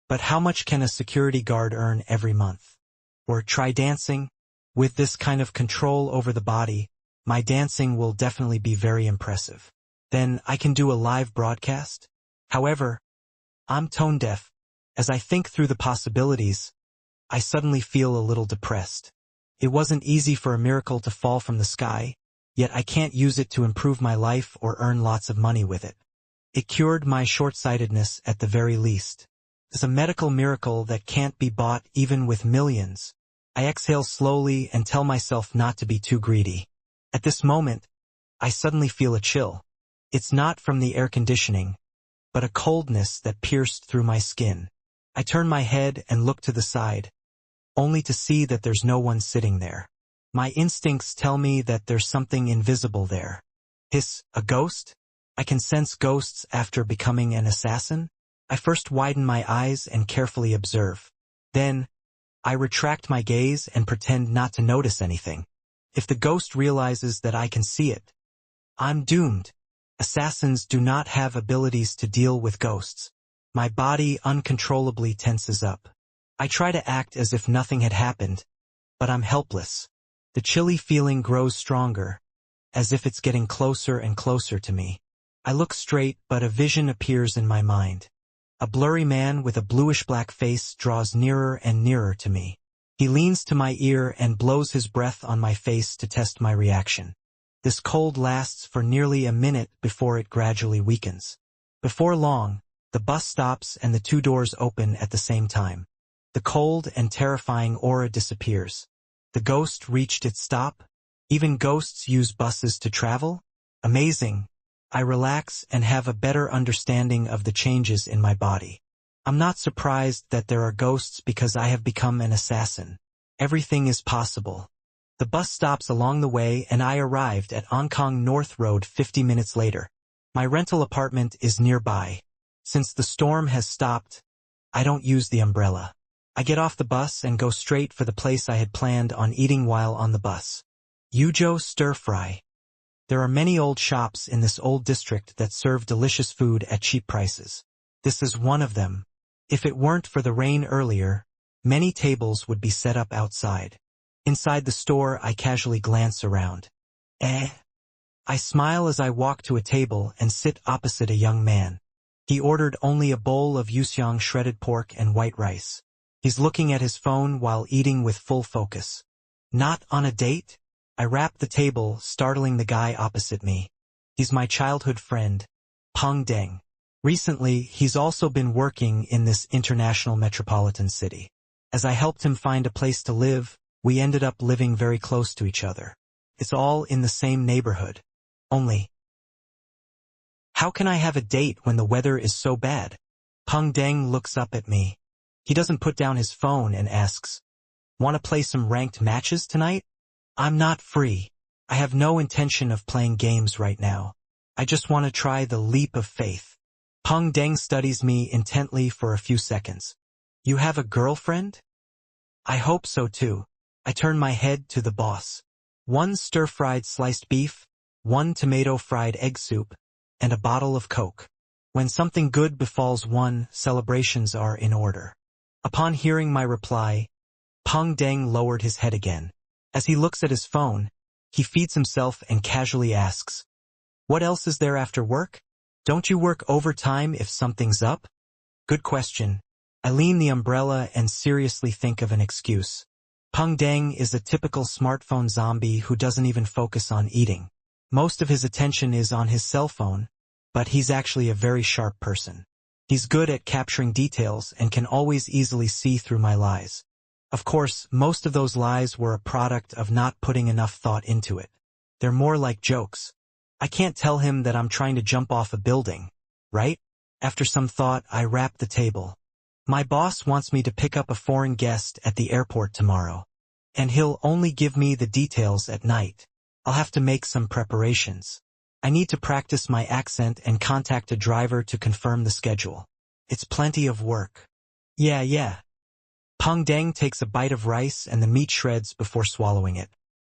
But how much can a security guard earn every month? Or try dancing? With this kind of control over the body, my dancing will definitely be very impressive. Then I can do a live broadcast? However, I'm tone deaf. As I think through the possibilities, I suddenly feel a little depressed. It wasn't easy for a miracle to fall from the sky, yet I can't use it to improve my life or earn lots of money with it. It cured my short-sightedness at the very least. It's a medical miracle that can't be bought even with millions. I exhale slowly and tell myself not to be too greedy. At this moment, I suddenly feel a chill. It's not from the air conditioning, but a coldness that pierced through my skin. I turn my head and look to the side, only to see that there's no one sitting there. My instincts tell me that there's something invisible there. Hiss, a ghost? I can sense ghosts after becoming an assassin? I first widen my eyes and carefully observe. Then, I retract my gaze and pretend not to notice anything. If the ghost realizes that I can see it, I'm doomed. Assassins do not have abilities to deal with ghosts. My body uncontrollably tenses up. I try to act as if nothing had happened, but I'm helpless. The chilly feeling grows stronger, as if it's getting closer and closer to me. I look straight, but a vision appears in my mind. A blurry man with a bluish-black face draws nearer and nearer to me. He leans to my ear and blows his breath on my face to test my reaction. This cold lasts for nearly a minute before it gradually weakens. Before long, the bus stops and the two doors open at the same time. The cold and terrifying aura disappears. The ghost reached its stop. Even ghosts use buses to travel? Amazing. I relax and have a better understanding of the changes in my body. I'm not surprised that there are ghosts because I have become an assassin. Everything is possible. The bus stops along the way and I arrived at Onkong North Road 50 minutes later. My rental apartment is nearby. Since the storm has stopped, I don't use the umbrella. I get off the bus and go straight for the place I had planned on eating while on the bus. Yuzhou Stir Fry. There are many old shops in this old district that serve delicious food at cheap prices. This is one of them. If it weren't for the rain earlier, many tables would be set up outside. Inside the store, I casually glance around. I smile as I walk to a table and sit opposite a young man. He ordered only a bowl of yusiang shredded pork and white rice. He's looking at his phone while eating with full focus. Not on a date? I rap the table, startling the guy opposite me. He's my childhood friend, Peng Deng. Recently, he's also been working in this international metropolitan city. As I helped him find a place to live, we ended up living very close to each other. It's all in the same neighborhood. Only, how can I have a date when the weather is so bad? Peng Deng looks up at me. He doesn't put down his phone and asks, "Want to play some ranked matches tonight?" I'm not free. I have no intention of playing games right now. I just want to try the leap of faith. Peng Deng studies me intently for a few seconds. You have a girlfriend? I hope so too. I turn my head to the boss. 1 stir-fried sliced beef, 1 tomato-fried egg soup, and a bottle of Coke. When something good befalls one, celebrations are in order. Upon hearing my reply, Peng Deng lowered his head again. As he looks at his phone, he feeds himself and casually asks, "What else is there after work? Don't you work overtime if something's up?" Good question. I lean the umbrella and seriously think of an excuse. Peng Deng is a typical smartphone zombie who doesn't even focus on eating. Most of his attention is on his cell phone, but he's actually a very sharp person. He's good at capturing details and can always easily see through my lies. Of course, most of those lies were a product of not putting enough thought into it. They're more like jokes. I can't tell him that I'm trying to jump off a building, right? After some thought, I wrap the table. My boss wants me to pick up a foreign guest at the airport tomorrow, and he'll only give me the details at night. I'll have to make some preparations. I need to practice my accent and contact a driver to confirm the schedule. It's plenty of work. Yeah. Peng Deng takes a bite of rice and the meat shreds before swallowing it.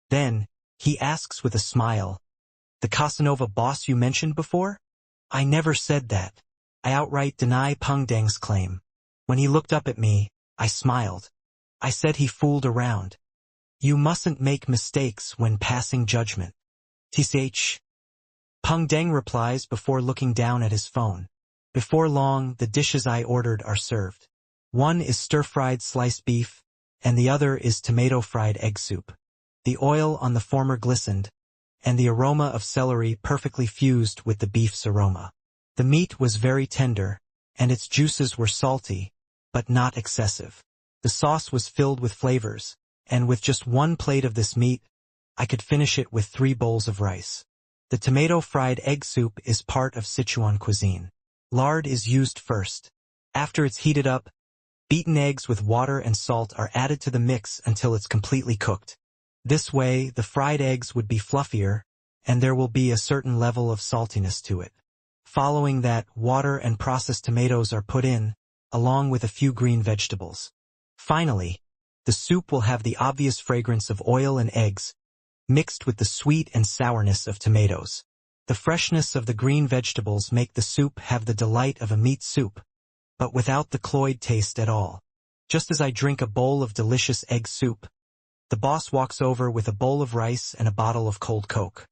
Then, he asks with a smile, "The Casanova boss you mentioned before?" I never said that. I outright deny Peng Deng's claim. When he looked up at me, I smiled. I said he fooled around. You mustn't make mistakes when passing judgment. TCH. Peng Deng replies before looking down at his phone. Before long, the dishes I ordered are served. One is stir-fried sliced beef, and the other is tomato-fried egg soup. The oil on the former glistened, and the aroma of celery perfectly fused with the beef's aroma. The meat was very tender, and its juices were salty, but not excessive. The sauce was filled with flavors, and with just one plate of this meat, I could finish it with 3 bowls of rice. The tomato-fried egg soup is part of Sichuan cuisine. Lard is used first. After it's heated up, Beaten eggs with water and salt are added to the mix until it's completely cooked. This way, the fried eggs would be fluffier, and there will be a certain level of saltiness to it. Following that, water and processed tomatoes are put in, along with a few green vegetables. Finally, the soup will have the obvious fragrance of oil and eggs, mixed with the sweet and sourness of tomatoes. The freshness of the green vegetables make the soup have the delight of a meat soup, but without the cloyed taste at all. Just as I drink a bowl of delicious egg soup, the boss walks over with a bowl of rice and a bottle of cold Coke.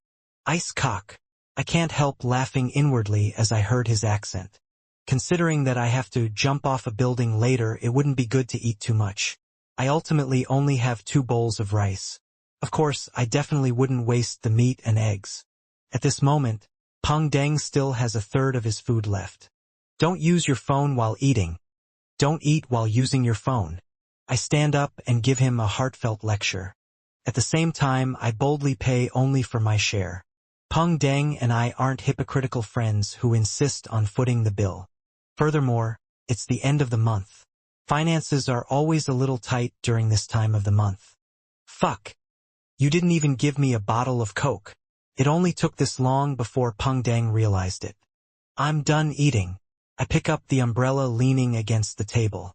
Ice cock. I can't help laughing inwardly as I heard his accent. Considering that I have to jump off a building later, it wouldn't be good to eat too much. I ultimately only have 2 bowls of rice. Of course, I definitely wouldn't waste the meat and eggs. At this moment, Peng Deng still has a third of his food left. Don't use your phone while eating. Don't eat while using your phone. I stand up and give him a heartfelt lecture. At the same time, I boldly pay only for my share. Peng Deng and I aren't hypocritical friends who insist on footing the bill. Furthermore, it's the end of the month. Finances are always a little tight during this time of the month. Fuck. You didn't even give me a bottle of Coke. It only took this long before Peng Deng realized it. I'm done eating. I pick up the umbrella leaning against the table.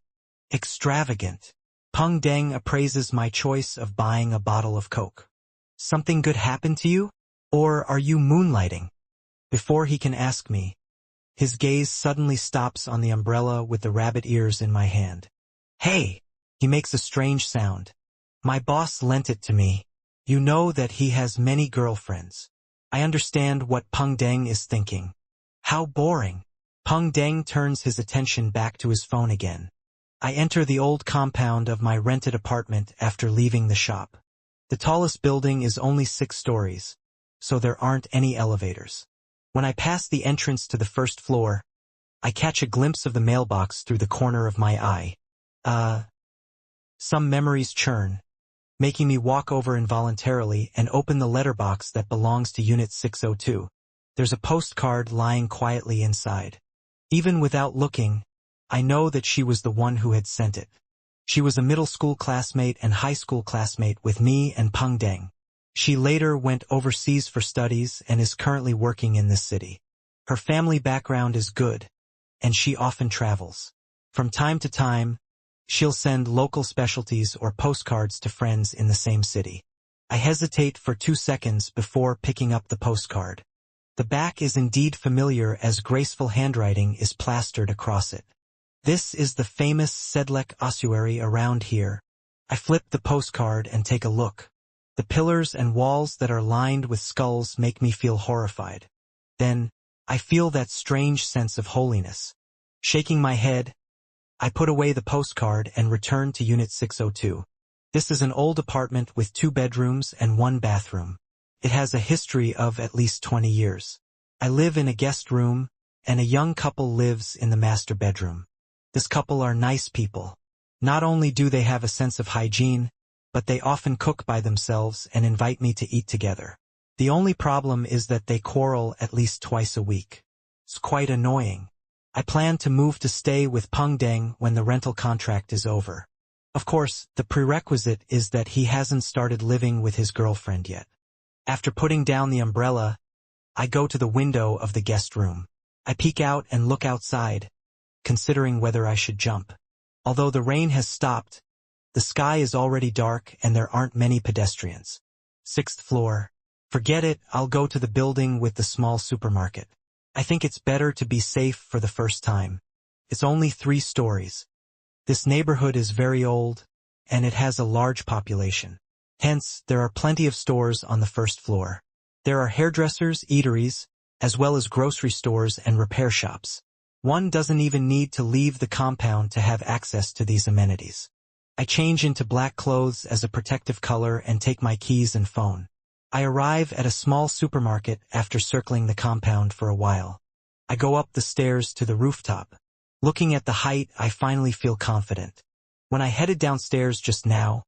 Extravagant. Peng Deng appraises my choice of buying a bottle of Coke. Something good happened to you? Or are you moonlighting? Before he can ask me, his gaze suddenly stops on the umbrella with the rabbit ears in my hand. Hey! He makes a strange sound. My boss lent it to me. You know that he has many girlfriends. I understand what Peng Deng is thinking. How boring. Peng Deng turns his attention back to his phone again. I enter the old compound of my rented apartment after leaving the shop. The tallest building is only 6 stories, so there aren't any elevators. When I pass the entrance to the first floor, I catch a glimpse of the mailbox through the corner of my eye. Some memories churn, making me walk over involuntarily and open the letterbox that belongs to Unit 602. There's a postcard lying quietly inside. Even without looking, I know that she was the one who had sent it. She was a middle school classmate and high school classmate with me and Peng Deng. She later went overseas for studies and is currently working in this city. Her family background is good, and she often travels. From time to time, she'll send local specialties or postcards to friends in the same city. I hesitate for 2 seconds before picking up the postcard. The back is indeed familiar as graceful handwriting is plastered across it. This is the famous Sedlec ossuary around here. I flip the postcard and take a look. The pillars and walls that are lined with skulls make me feel horrified. Then, I feel that strange sense of holiness. Shaking my head, I put away the postcard and return to Unit 602. This is an old apartment with 2 bedrooms and 1 bathroom. It has a history of at least 20 years. I live in a guest room, and a young couple lives in the master bedroom. This couple are nice people. Not only do they have a sense of hygiene, but they often cook by themselves and invite me to eat together. The only problem is that they quarrel at least twice a week. It's quite annoying. I plan to move to stay with Peng Deng when the rental contract is over. Of course, the prerequisite is that he hasn't started living with his girlfriend yet. After putting down the umbrella, I go to the window of the guest room. I peek out and look outside, considering whether I should jump. Although the rain has stopped, the sky is already dark and there aren't many pedestrians. 6th floor. Forget it, I'll go to the building with the small supermarket. I think it's better to be safe for the first time. It's only 3 stories. This neighborhood is very old, and it has a large population. Hence, there are plenty of stores on the 1st floor. There are hairdressers, eateries, as well as grocery stores and repair shops. One doesn't even need to leave the compound to have access to these amenities. I change into black clothes as a protective color and take my keys and phone. I arrive at a small supermarket after circling the compound for a while. I go up the stairs to the rooftop. Looking at the height, I finally feel confident. When I headed downstairs just now,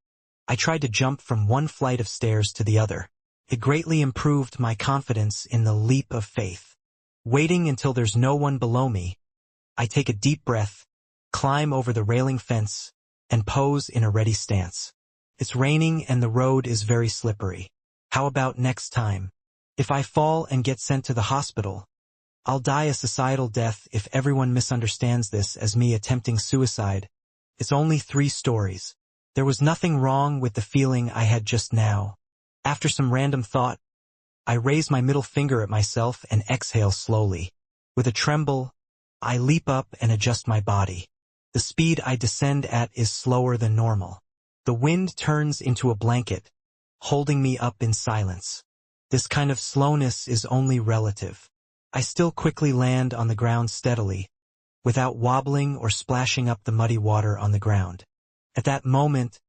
I tried to jump from one flight of stairs to the other. It greatly improved my confidence in the leap of faith. Waiting until there's no one below me, I take a deep breath, climb over the railing fence, and pose in a ready stance. It's raining and the road is very slippery. How about next time? If I fall and get sent to the hospital, I'll die a societal death if everyone misunderstands this as me attempting suicide. It's only 3 stories. There was nothing wrong with the feeling I had just now. After some random thought, I raise my middle finger at myself and exhale slowly. With a tremble, I leap up and adjust my body. The speed I descend at is slower than normal. The wind turns into a blanket, holding me up in silence. This kind of slowness is only relative. I still quickly land on the ground steadily, without wobbling or splashing up the muddy water on the ground. At that moment,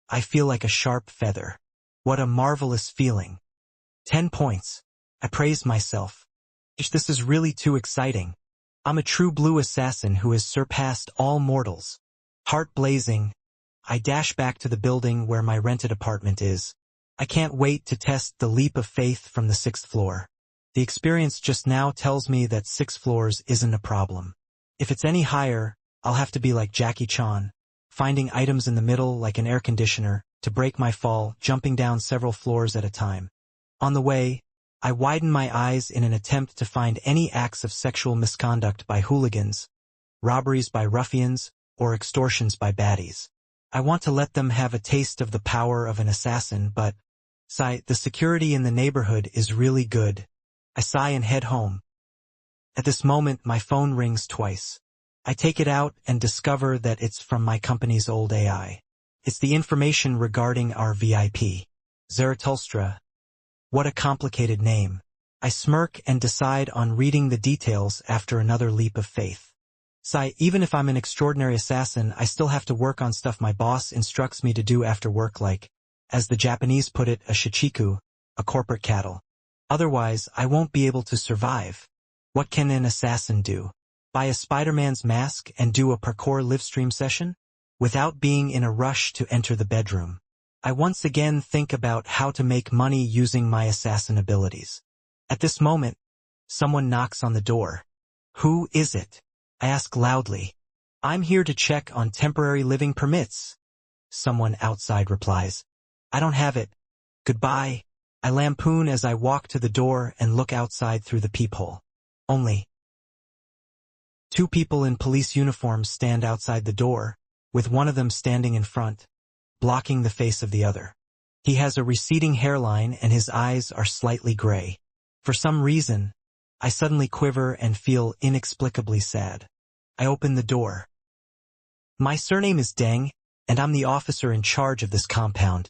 I feel like a sharp feather. What a marvelous feeling. 10 points. I praise myself. This is really too exciting. I'm a true blue assassin who has surpassed all mortals. Heart blazing, I dash back to the building where my rented apartment is. I can't wait to test the leap of faith from the 6th floor. The experience just now tells me that 6 floors isn't a problem. If it's any higher, I'll have to be like Jackie Chan, finding items in the middle like an air conditioner, to break my fall, jumping down several floors at a time. On the way, I widen my eyes in an attempt to find any acts of sexual misconduct by hooligans, robberies by ruffians, or extortions by baddies. I want to let them have a taste of the power of an assassin, but, the security in the neighborhood is really good. I sigh and head home. At this moment, my phone rings twice. I take it out and discover that it's from my company's old AI. It's the information regarding our VIP. Zarathustra. What a complicated name. I smirk and decide on reading the details after another leap of faith. Even if I'm an extraordinary assassin, I still have to work on stuff my boss instructs me to do after work like, as the Japanese put it, a shichiku, a corporate cattle. Otherwise, I won't be able to survive. What can an assassin do? Buy a Spider-Man's mask and do a parkour livestream session? Without being in a rush to enter the bedroom. I once again think about how to make money using my assassin abilities. At this moment, someone knocks on the door. Who is it? I ask loudly. I'm here to check on temporary living permits. Someone outside replies. I don't have it. Goodbye. I lampoon as I walk to the door and look outside through the peephole. Only 2 people in police uniforms stand outside the door, with one of them standing in front, blocking the face of the other. He has a receding hairline and his eyes are slightly gray. For some reason, I suddenly quiver and feel inexplicably sad. I open the door. My surname is Deng, and I'm the officer in charge of this compound.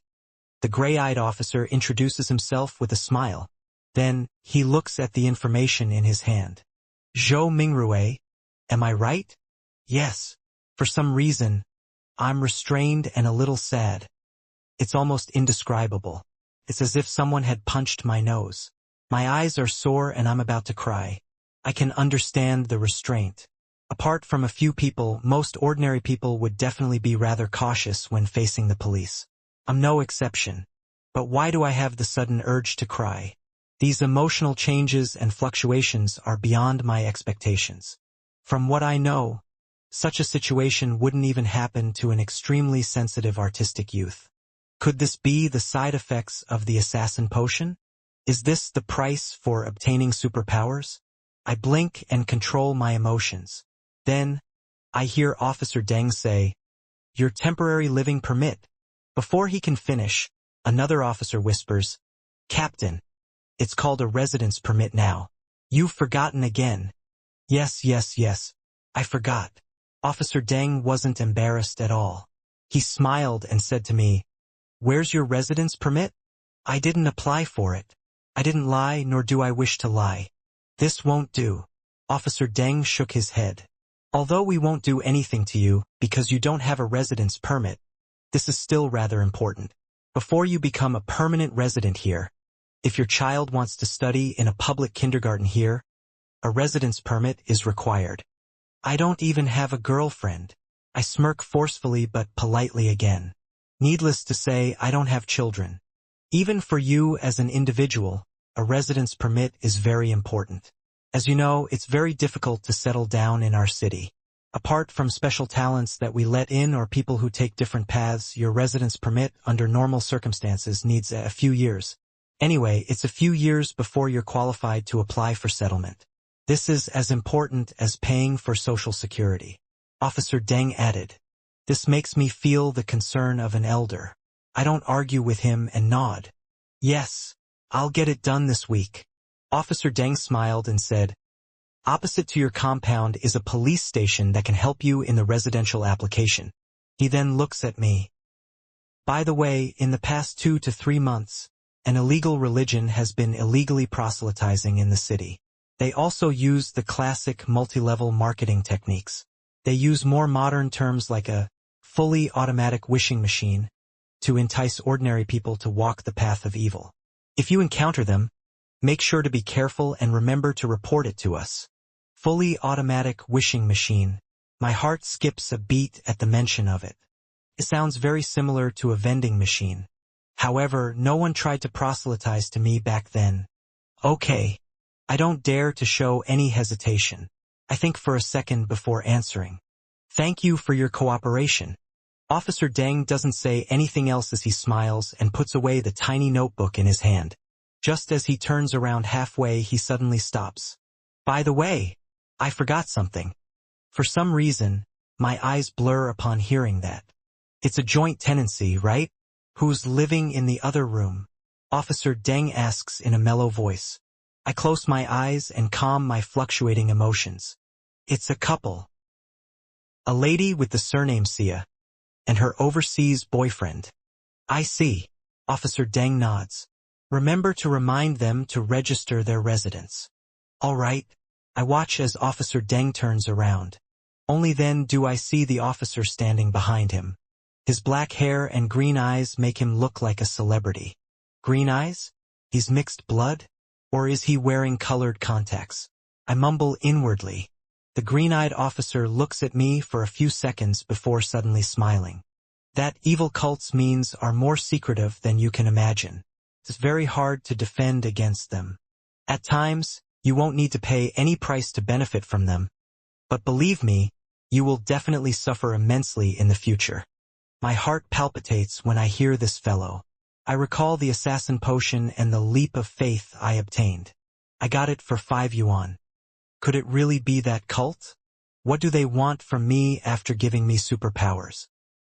The gray-eyed officer introduces himself with a smile. Then, he looks at the information in his hand. Zhou Mingrue, am I right? Yes. For some reason, I'm restrained and a little sad. It's almost indescribable. It's as if someone had punched my nose. My eyes are sore and I'm about to cry. I can understand the restraint. Apart from a few people, most ordinary people would definitely be rather cautious when facing the police. I'm no exception. But why do I have the sudden urge to cry? These emotional changes and fluctuations are beyond my expectations. From what I know, such a situation wouldn't even happen to an extremely sensitive artistic youth. Could this be the side effects of the assassin potion? Is this the price for obtaining superpowers? I blink and control my emotions. Then, I hear Officer Deng say, "Your temporary living permit." Before he can finish, another officer whispers, "Captain, it's called a residence permit now. You've forgotten again." Yes, I forgot. Officer Deng wasn't embarrassed at all. He smiled and said to me, "Where's your residence permit?" I didn't apply for it. I didn't lie, nor do I wish to lie. This won't do. Officer Deng shook his head. Although we won't do anything to you because you don't have a residence permit, this is still rather important. Before you become a permanent resident here, if your child wants to study in a public kindergarten here, a residence permit is required. I don't even have a girlfriend. I smirk forcefully but politely again. Needless to say, I don't have children. Even for you as an individual, a residence permit is very important. As you know, it's very difficult to settle down in our city. Apart from special talents that we let in or people who take different paths, your residence permit under normal circumstances needs a few years. Anyway, it's a few years before you're qualified to apply for settlement. This is as important as paying for Social Security. Officer Deng added. This makes me feel the concern of an elder. I don't argue with him and nod. Yes, I'll get it done this week. Officer Deng smiled and said, opposite to your compound is a police station that can help you in the residential application. He then looks at me. By the way, in the past 2 to 3 months, an illegal religion has been illegally proselytizing in the city. They also use the classic multi-level marketing techniques. They use more modern terms like a fully automatic wishing machine to entice ordinary people to walk the path of evil. If you encounter them, make sure to be careful and remember to report it to us. Fully automatic wishing machine. My heart skips a beat at the mention of it. It sounds very similar to a vending machine. However, no one tried to proselytize to me back then. Okay. I don't dare to show any hesitation. I think for a second before answering. Thank you for your cooperation. Officer Deng doesn't say anything else as he smiles and puts away the tiny notebook in his hand. Just as he turns around halfway, he suddenly stops. By the way, I forgot something. For some reason, my eyes blur upon hearing that. It's a joint tenancy, right? Who's living in the other room? Officer Deng asks in a mellow voice. I close my eyes and calm my fluctuating emotions. It's a couple. A lady with the surname Sia and her overseas boyfriend. I see. Officer Deng nods. Remember to remind them to register their residence. All right. I watch as Officer Deng turns around. Only then do I see the officer standing behind him. His black hair and green eyes make him look like a celebrity. Green eyes? He's mixed blood? Or is he wearing colored contacts? I mumble inwardly. The green-eyed officer looks at me for a few seconds before suddenly smiling. That evil cult's means are more secretive than you can imagine. It's very hard to defend against them. At times, you won't need to pay any price to benefit from them. But believe me, you will definitely suffer immensely in the future. My heart palpitates when I hear this fellow. I recall the assassin potion and the leap of faith I obtained. I got it for 5 yuan. Could it really be that cult? What do they want from me after giving me superpowers?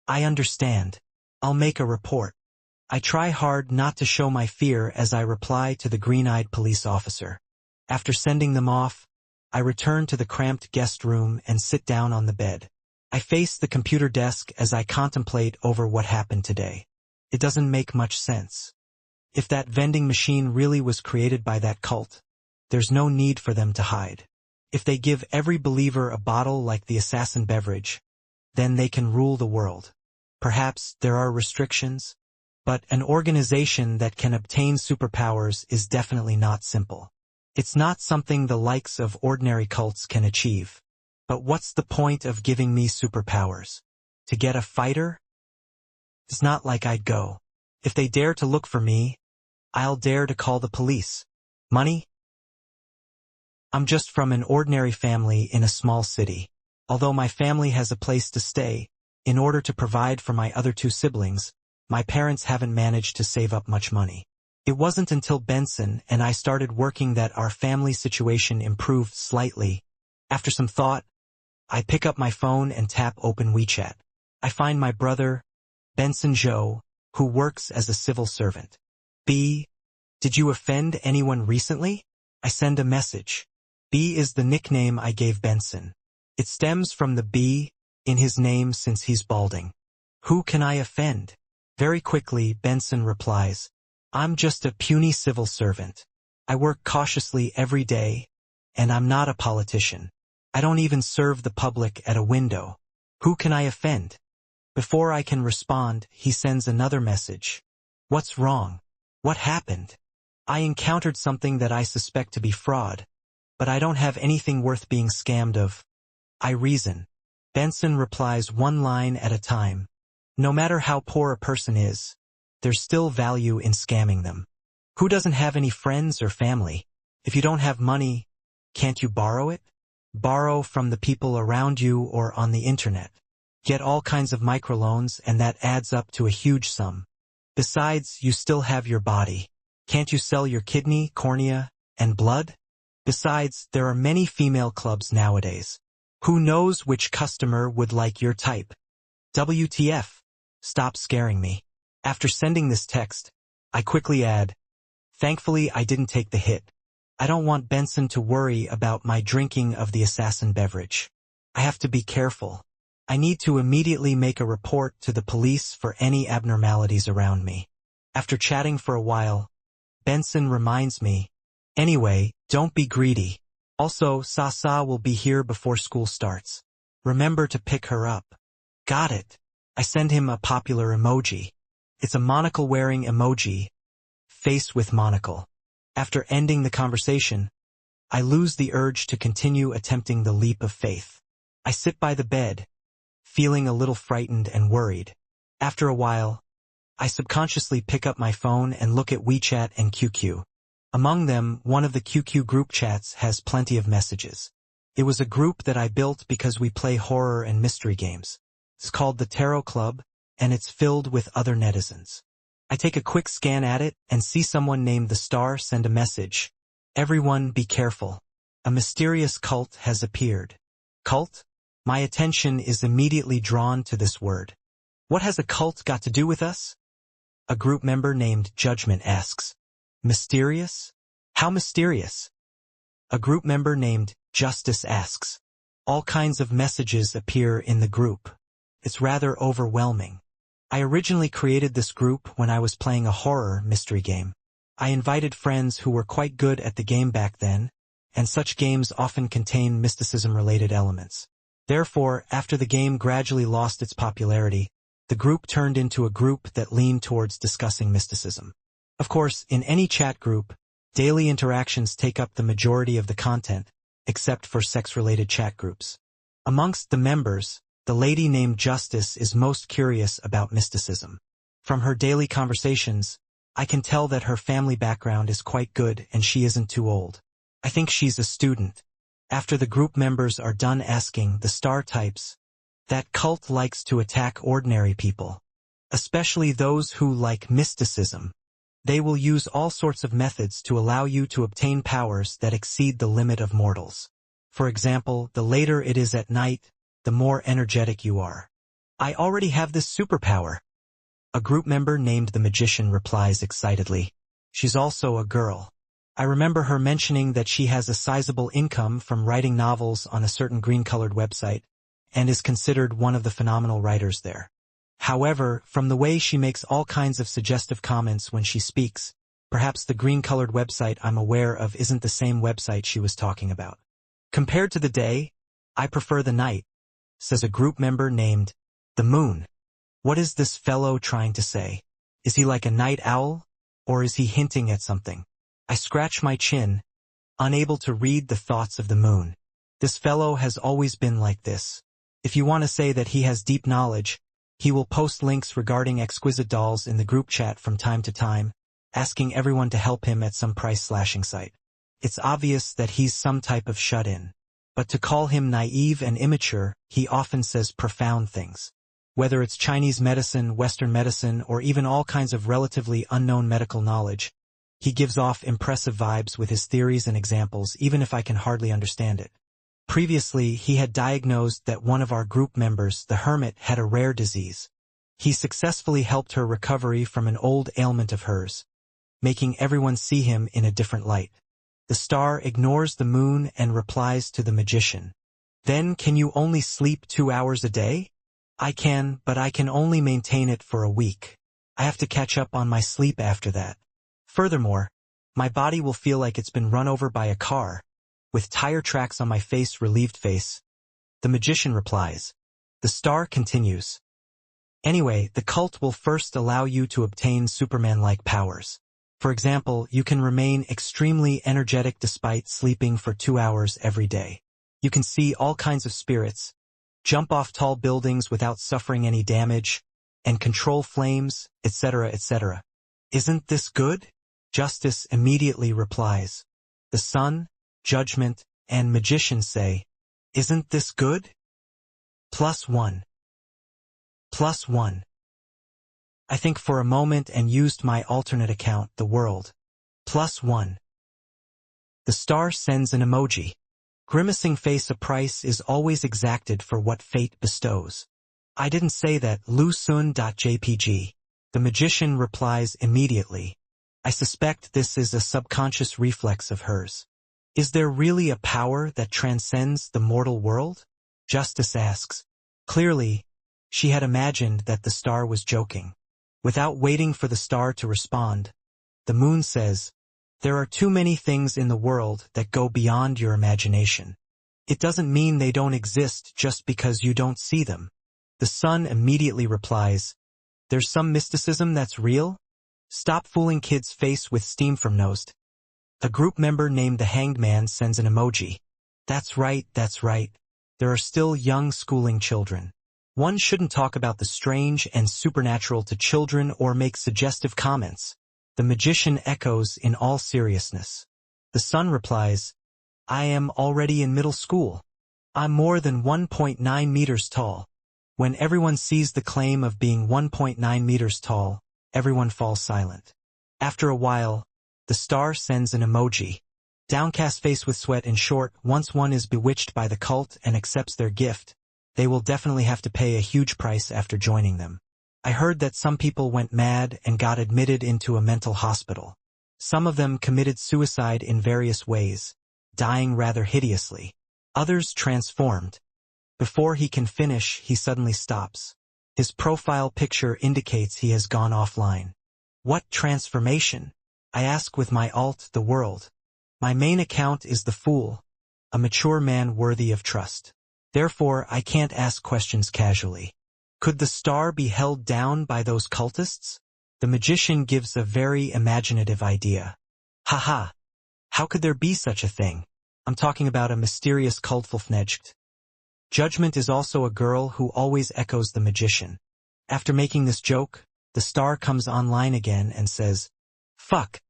I understand. I'll make a report. I try hard not to show my fear as I reply to the green-eyed police officer. After sending them off, I return to the cramped guest room and sit down on the bed. I face the computer desk as I contemplate over what happened today. It doesn't make much sense. If that vending machine really was created by that cult, there's no need for them to hide. If they give every believer a bottle like the assassin beverage, then they can rule the world. Perhaps there are restrictions, but an organization that can obtain superpowers is definitely not simple. It's not something the likes of ordinary cults can achieve. But what's the point of giving me superpowers? To get a fighter? It's not like I'd go. If they dare to look for me, I'll dare to call the police. Money? I'm just from an ordinary family in a small city. Although my family has a place to stay, in order to provide for my other 2 siblings, my parents haven't managed to save up much money. It wasn't until Benson and I started working that our family situation improved slightly. After some thought, I pick up my phone and tap open WeChat. I find my brother, Benson Zhou, who works as a civil servant. B, did you offend anyone recently? I send a message. B is the nickname I gave Benson. It stems from the B in his name since he's balding. Who can I offend? Very quickly, Benson replies, I'm just a puny civil servant. I work cautiously every day, and I'm not a politician. I don't even serve the public at a window. Who can I offend? Before I can respond, he sends another message. What's wrong? What happened? I encountered something that I suspect to be fraud, but I don't have anything worth being scammed of. I reason. Benson replies one line at a time. No matter how poor a person is, there's still value in scamming them. Who doesn't have any friends or family? If you don't have money, can't you borrow it? Borrow from the people around you or on the internet. Get all kinds of microloans and that adds up to a huge sum. Besides, you still have your body. Can't you sell your kidney, cornea, and blood? Besides, there are many female clubs nowadays. Who knows which customer would like your type? WTF? Stop scaring me. After sending this text, I quickly add, thankfully I didn't take the hit. I don't want Benson to worry about my drinking of the assassin beverage. I have to be careful. I need to immediately make a report to the police for any abnormalities around me. After chatting for a while, Benson reminds me, anyway, don't be greedy. Also, Sasa will be here before school starts. Remember to pick her up. Got it. I send him a popular emoji. It's a monocle-wearing emoji, face with monocle. After ending the conversation, I lose the urge to continue attempting the leap of faith. I sit by the bed, feeling a little frightened and worried. After a while, I subconsciously pick up my phone and look at WeChat and QQ. Among them, one of the QQ group chats has plenty of messages. It was a group that I built because we play horror and mystery games. It's called the Tarot Club, and it's filled with other netizens. I take a quick scan at it and see someone named the Star send a message. Everyone be careful. A mysterious cult has appeared. Cult? My attention is immediately drawn to this word. What has a cult got to do with us? A group member named Judgment asks. Mysterious? How mysterious? A group member named Justice asks. All kinds of messages appear in the group. It's rather overwhelming. I originally created this group when I was playing a horror mystery game. I invited friends who were quite good at the game back then, and such games often contain mysticism-related elements. Therefore, after the game gradually lost its popularity, the group turned into a group that leaned towards discussing mysticism. Of course, in any chat group, daily interactions take up the majority of the content, except for sex-related chat groups. Amongst the members, the lady named Justice is most curious about mysticism. From her daily conversations, I can tell that her family background is quite good and she isn't too old. I think she's a student. After the group members are done asking, the Star types, that cult likes to attack ordinary people, especially those who like mysticism. They will use all sorts of methods to allow you to obtain powers that exceed the limit of mortals. For example, the later it is at night, the more energetic you are. I already have this superpower. A group member named the Magician replies excitedly. She's also a girl. I remember her mentioning that she has a sizable income from writing novels on a certain green-colored website, and is considered one of the phenomenal writers there. However, from the way she makes all kinds of suggestive comments when she speaks, perhaps the green-colored website I'm aware of isn't the same website she was talking about. Compared to the day, I prefer the night, says a group member named the Moon. What is this fellow trying to say? Is he like a night owl? Or is he hinting at something? I scratch my chin, unable to read the thoughts of the Moon. This fellow has always been like this. If you want to say that he has deep knowledge, he will post links regarding exquisite dolls in the group chat from time to time, asking everyone to help him at some price-slashing site. It's obvious that he's some type of shut-in. But to call him naive and immature, he often says profound things. Whether it's Chinese medicine, Western medicine, or even all kinds of relatively unknown medical knowledge, he gives off impressive vibes with his theories and examples, even if I can hardly understand it. Previously, he had diagnosed that one of our group members, the Hermit, had a rare disease. He successfully helped her recovery from an old ailment of hers, making everyone see him in a different light. The Star ignores the Moon and replies to the Magician. Then can you only sleep 2 hours a day? I can, but I can only maintain it for a week. I have to catch up on my sleep after that. Furthermore, my body will feel like it's been run over by a car, with tire tracks on my face, relieved face. The Magician replies. The Star continues. Anyway, the cult will first allow you to obtain Superman-like powers. For example, you can remain extremely energetic despite sleeping for 2 hours every day. You can see all kinds of spirits, jump off tall buildings without suffering any damage, and control flames, etc., etc. Isn't this good? Justice immediately replies. The Sun, Judgment, and Magician say, Isn't this good? +1. +1. I think for a moment and used my alternate account, the world. +1. The star sends an emoji. Grimacing face. A price is always exacted for what fate bestows. I didn't say that. Lusun.jpg. The magician replies immediately. I suspect this is a subconscious reflex of hers. Is there really a power that transcends the mortal world? Justice asks. Clearly, she had imagined that the star was joking. Without waiting for the star to respond, the moon says, there are too many things in the world that go beyond your imagination. It doesn't mean they don't exist just because you don't see them. The sun immediately replies, there's some mysticism that's real? Stop fooling kids. Face with steam from nose. A group member named the Hanged Man sends an emoji. That's right, that's right. There are still young schooling children. One shouldn't talk about the strange and supernatural to children or make suggestive comments. The magician echoes in all seriousness. The sun replies, I am already in middle school. I'm more than 1.9 meters tall. When everyone sees the claim of being 1.9 meters tall, everyone falls silent. After a while, the star sends an emoji. Downcast face with sweat. In short, once one is bewitched by the cult and accepts their gift, they will definitely have to pay a huge price after joining them. I heard that some people went mad and got admitted into a mental hospital. Some of them committed suicide in various ways, dying rather hideously. Others transformed. Before he can finish, he suddenly stops. His profile picture indicates he has gone offline. What transformation? I ask with my alt, the world. My main account is the Fool, a mature man worthy of trust. Therefore, I can't ask questions casually. Could the star be held down by those cultists? The magician gives a very imaginative idea. Haha. How could there be such a thing? I'm talking about a mysterious cultfulfnejkt. Judgment is also a girl who always echoes the magician. After making this joke, the star comes online again and says, fuck.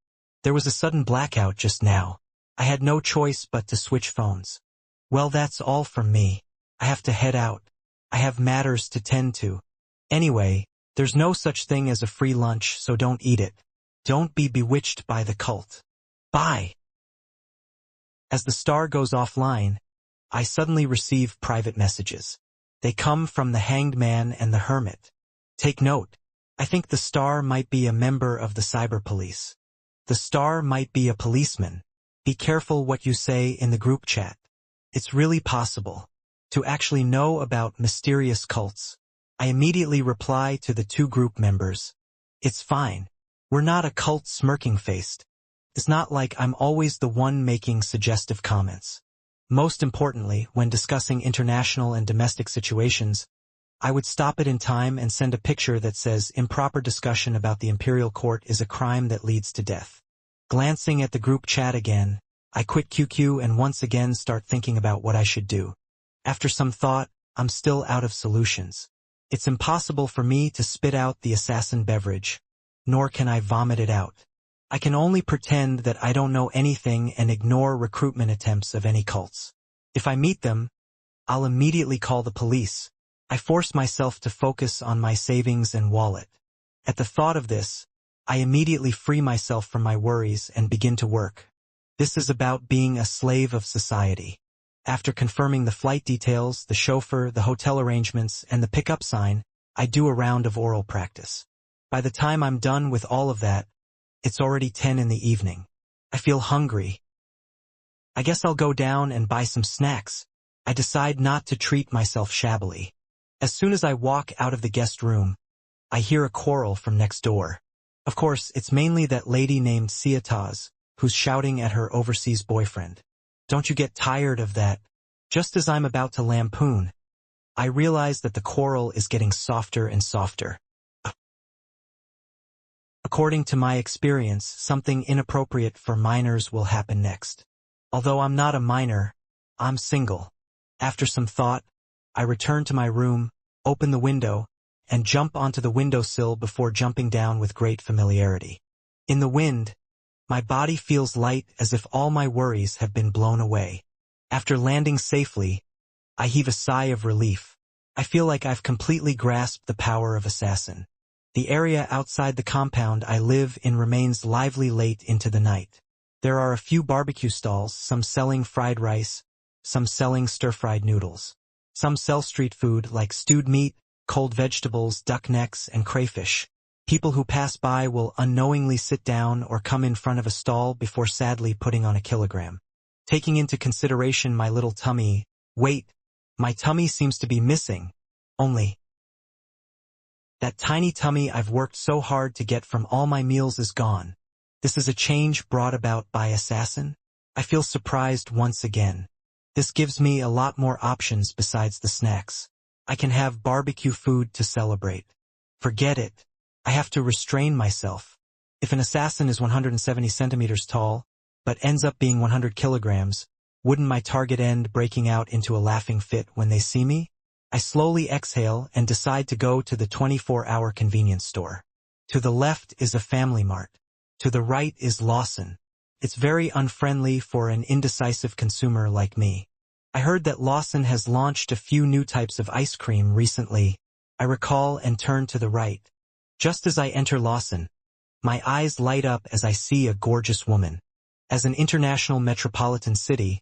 There was a sudden blackout just now. I had no choice but to switch phones. Well, that's all from me. I have to head out. I have matters to tend to. Anyway, there's no such thing as a free lunch, so don't eat it. Don't be bewitched by the cult. Bye. As the star goes offline, I suddenly receive private messages. They come from the Hanged Man and the Hermit. Take note. I think the star might be a member of the cyber police. The star might be a policeman. Be careful what you say in the group chat. It's really possible to actually know about mysterious cults. I immediately reply to the two group members. It's fine. We're not a cult smirking-faced. It's not like I'm always the one making suggestive comments. Most importantly, when discussing international and domestic situations, I would stop it in time and send a picture that says improper discussion about the imperial court is a crime that leads to death. Glancing at the group chat again, I quit QQ and once again start thinking about what I should do. After some thought, I'm still out of solutions. It's impossible for me to spit out the assassin beverage, nor can I vomit it out. I can only pretend that I don't know anything and ignore recruitment attempts of any cults. If I meet them, I'll immediately call the police. I force myself to focus on my savings and wallet. At the thought of this, I immediately free myself from my worries and begin to work. This is about being a slave of society. After confirming the flight details, the chauffeur, the hotel arrangements, and the pickup sign, I do a round of oral practice. By the time I'm done with all of that, it's already 10 in the evening. I feel hungry. I guess I'll go down and buy some snacks. I decide not to treat myself shabbily. As soon as I walk out of the guest room, I hear a quarrel from next door. Of course, it's mainly that lady named Siataz, who's shouting at her overseas boyfriend. Don't you get tired of that? Just as I'm about to lampoon, I realize that the quarrel is getting softer and softer. According to my experience, something inappropriate for minors will happen next. Although I'm not a minor, I'm single. After some thought, I return to my room, open the window, and jump onto the windowsill before jumping down with great familiarity. In the wind, my body feels light as if all my worries have been blown away. After landing safely, I heave a sigh of relief. I feel like I've completely grasped the power of assassin. The area outside the compound I live in remains lively late into the night. There are a few barbecue stalls, some selling fried rice, some selling stir-fried noodles. Some sell street food like stewed meat, cold vegetables, duck necks, and crayfish. People who pass by will unknowingly sit down or come in front of a stall before sadly putting on a kilogram. Taking into consideration my little tummy, wait, my tummy seems to be missing. Only that tiny tummy I've worked so hard to get from all my meals is gone. This is a change brought about by assassin? I feel surprised once again. This gives me a lot more options besides the snacks. I can have barbecue food to celebrate. Forget it. I have to restrain myself. If an assassin is 170 centimeters tall, but ends up being 100 kilograms, wouldn't my target end breaking out into a laughing fit when they see me? I slowly exhale and decide to go to the 24-hour convenience store. To the left is a Family Mart. To the right is Lawson. It's very unfriendly for an indecisive consumer like me. I heard that Lawson has launched a few new types of ice cream recently. I recall and turn to the right. Just as I enter Lawson, my eyes light up as I see a gorgeous woman. As an international metropolitan city,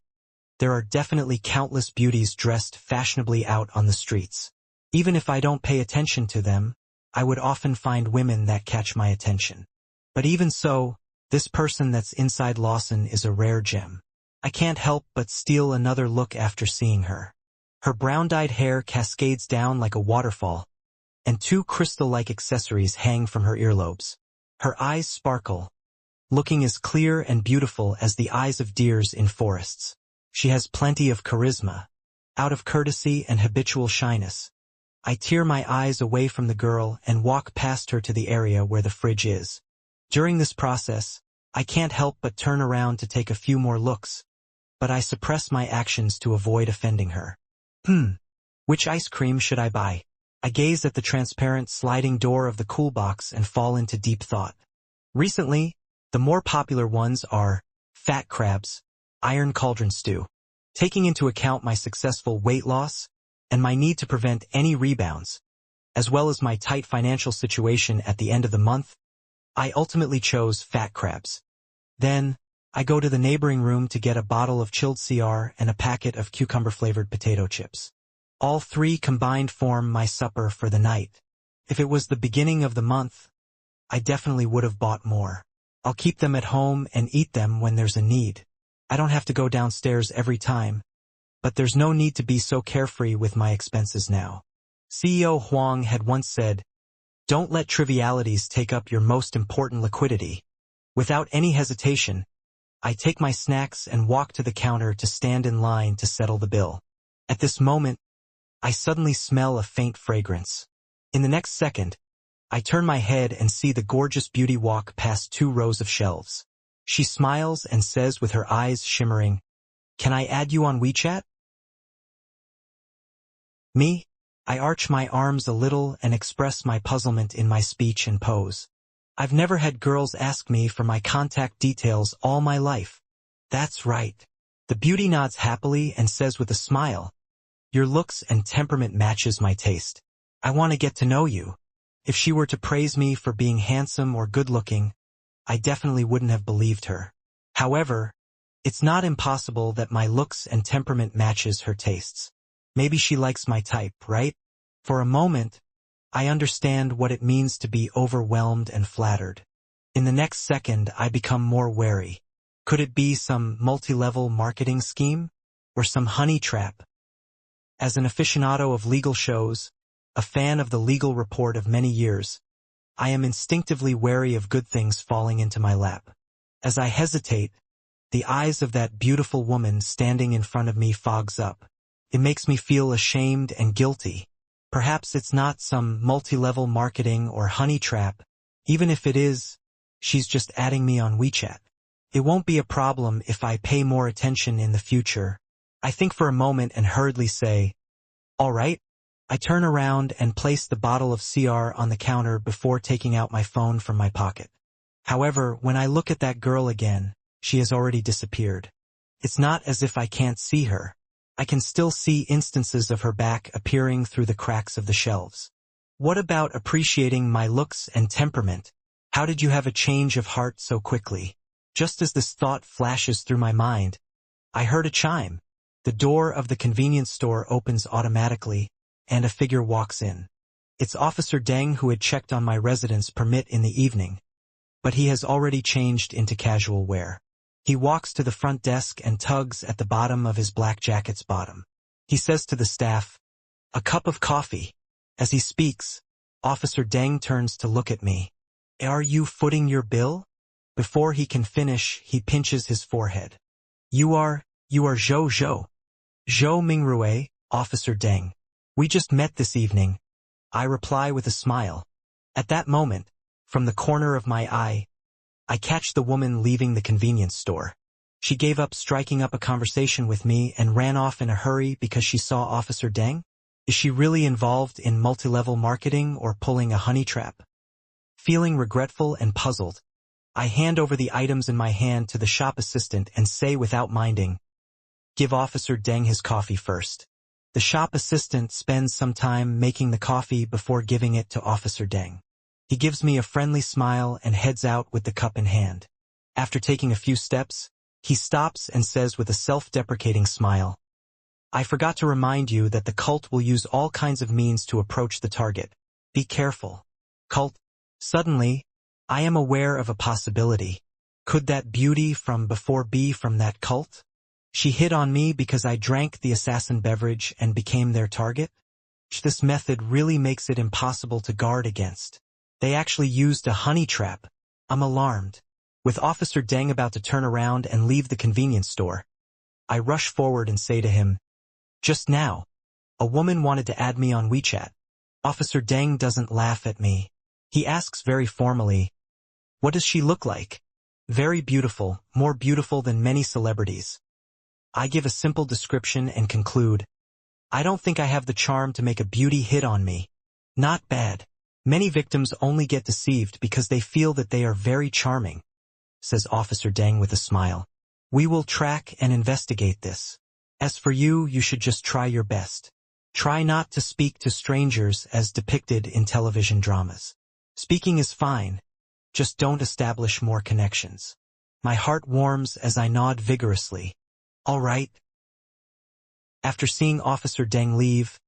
there are definitely countless beauties dressed fashionably out on the streets. Even if I don't pay attention to them, I would often find women that catch my attention. But even so, this person that's inside Lawson is a rare gem. I can't help but steal another look after seeing her. Her brown-dyed hair cascades down like a waterfall, and two crystal-like accessories hang from her earlobes. Her eyes sparkle, looking as clear and beautiful as the eyes of deers in forests. She has plenty of charisma. Out of courtesy and habitual shyness, I tear my eyes away from the girl and walk past her to the area where the fridge is. During this process, I can't help but turn around to take a few more looks, but I suppress my actions to avoid offending her. Which ice cream should I buy? I gaze at the transparent sliding door of the cool box and fall into deep thought. Recently, the more popular ones are fat crabs, iron cauldron stew. Taking into account my successful weight loss and my need to prevent any rebounds, as well as my tight financial situation at the end of the month, I ultimately chose fat crabs. Then, I go to the neighboring room to get a bottle of chilled CR and a packet of cucumber-flavored potato chips. All three combined form my supper for the night. If it was the beginning of the month, I definitely would have bought more. I'll keep them at home and eat them when there's a need. I don't have to go downstairs every time, but there's no need to be so carefree with my expenses now. CEO Huang had once said, "Don't let trivialities take up your most important liquidity." Without any hesitation, I take my snacks and walk to the counter to stand in line to settle the bill. At this moment, I suddenly smell a faint fragrance. In the next second, I turn my head and see the gorgeous beauty walk past 2 rows of shelves. She smiles and says with her eyes shimmering, "Can I add you on WeChat?" Me? I arch my arms a little and express my puzzlement in my speech and pose. I've never had girls ask me for my contact details all my life. That's right. The beauty nods happily and says with a smile, "Your looks and temperament matches my taste. I want to get to know you." If she were to praise me for being handsome or good-looking, I definitely wouldn't have believed her. However, it's not impossible that my looks and temperament matches her tastes. Maybe she likes my type, right? For a moment, I understand what it means to be overwhelmed and flattered. In the next second, I become more wary. Could it be some multi-level marketing scheme? Or some honey trap? As an aficionado of legal shows, a fan of the legal report of many years, I am instinctively wary of good things falling into my lap. As I hesitate, the eyes of that beautiful woman standing in front of me fogs up. It makes me feel ashamed and guilty. Perhaps it's not some multi-level marketing or honey trap. Even if it is, she's just adding me on WeChat. It won't be a problem if I pay more attention in the future. I think for a moment and hurriedly say, "All right." I turn around and place the bottle of CR on the counter before taking out my phone from my pocket. However, when I look at that girl again, she has already disappeared. It's not as if I can't see her. I can still see instances of her back appearing through the cracks of the shelves. What about appreciating my looks and temperament? How did you have a change of heart so quickly? Just as this thought flashes through my mind, I heard a chime. The door of the convenience store opens automatically, and a figure walks in. It's Officer Deng, who had checked on my residence permit in the evening, but he has already changed into casual wear. He walks to the front desk and tugs at the bottom of his black jacket's bottom. He says to the staff, "A cup of coffee." As he speaks, Officer Deng turns to look at me. "Are you footing your bill?" Before he can finish, he pinches his forehead. You are Zhou Zhou. Zhou Mingrue, Officer Deng. We just met this evening. I reply with a smile. At that moment, from the corner of my eye, I catch the woman leaving the convenience store. She gave up striking up a conversation with me and ran off in a hurry because she saw Officer Deng? Is she really involved in multi-level marketing or pulling a honey trap? Feeling regretful and puzzled, I hand over the items in my hand to the shop assistant and say without minding, "Give Officer Deng his coffee first." The shop assistant spends some time making the coffee before giving it to Officer Deng. He gives me a friendly smile and heads out with the cup in hand. After taking a few steps, he stops and says with a self-deprecating smile, "I forgot to remind you that the cult will use all kinds of means to approach the target. Be careful." Cult. Suddenly, I am aware of a possibility. Could that beauty from before be from that cult? She hit on me because I drank the assassin beverage and became their target? This method really makes it impossible to guard against. They actually used a honey trap. I'm alarmed. With Officer Deng about to turn around and leave the convenience store, I rush forward and say to him, "Just now, a woman wanted to add me on WeChat." Officer Deng doesn't laugh at me. He asks very formally, "What does she look like?" "Very beautiful, more beautiful than many celebrities." I give a simple description and conclude, "I don't think I have the charm to make a beauty hit on me." Not bad. Many victims only get deceived because they feel that they are very charming, says Officer Deng with a smile. We will track and investigate this. As for you, you should just try your best. Try not to speak to strangers as depicted in television dramas. Speaking is fine. Just don't establish more connections. My heart warms as I nod vigorously. All right. After seeing Officer Deng leave,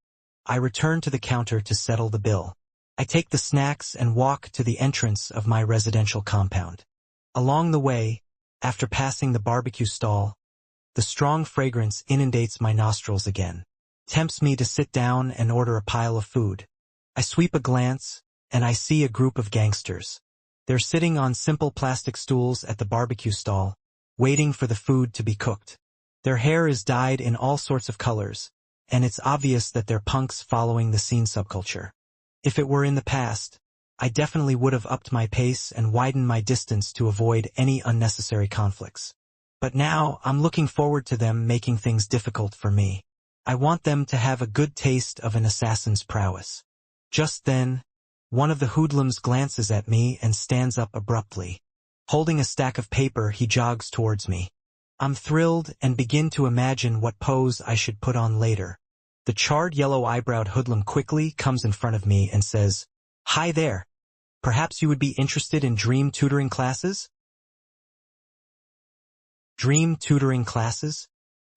I return to the counter to settle the bill. I take the snacks and walk to the entrance of my residential compound. Along the way, after passing the barbecue stall, the strong fragrance inundates my nostrils again, tempts me to sit down and order a pile of food. I sweep a glance, and I see a group of gangsters. They're sitting on simple plastic stools at the barbecue stall, waiting for the food to be cooked. Their hair is dyed in all sorts of colors, and it's obvious that they're punks following the scene subculture. If it were in the past, I definitely would have upped my pace and widened my distance to avoid any unnecessary conflicts. But now, I'm looking forward to them making things difficult for me. I want them to have a good taste of an assassin's prowess. Just then, one of the hoodlums glances at me and stands up abruptly. Holding a stack of paper, he jogs towards me. I'm thrilled and begin to imagine what pose I should put on later. The charred yellow-eybrowed hoodlum quickly comes in front of me and says, "Hi there. Perhaps you would be interested in dream tutoring classes?" Dream tutoring classes?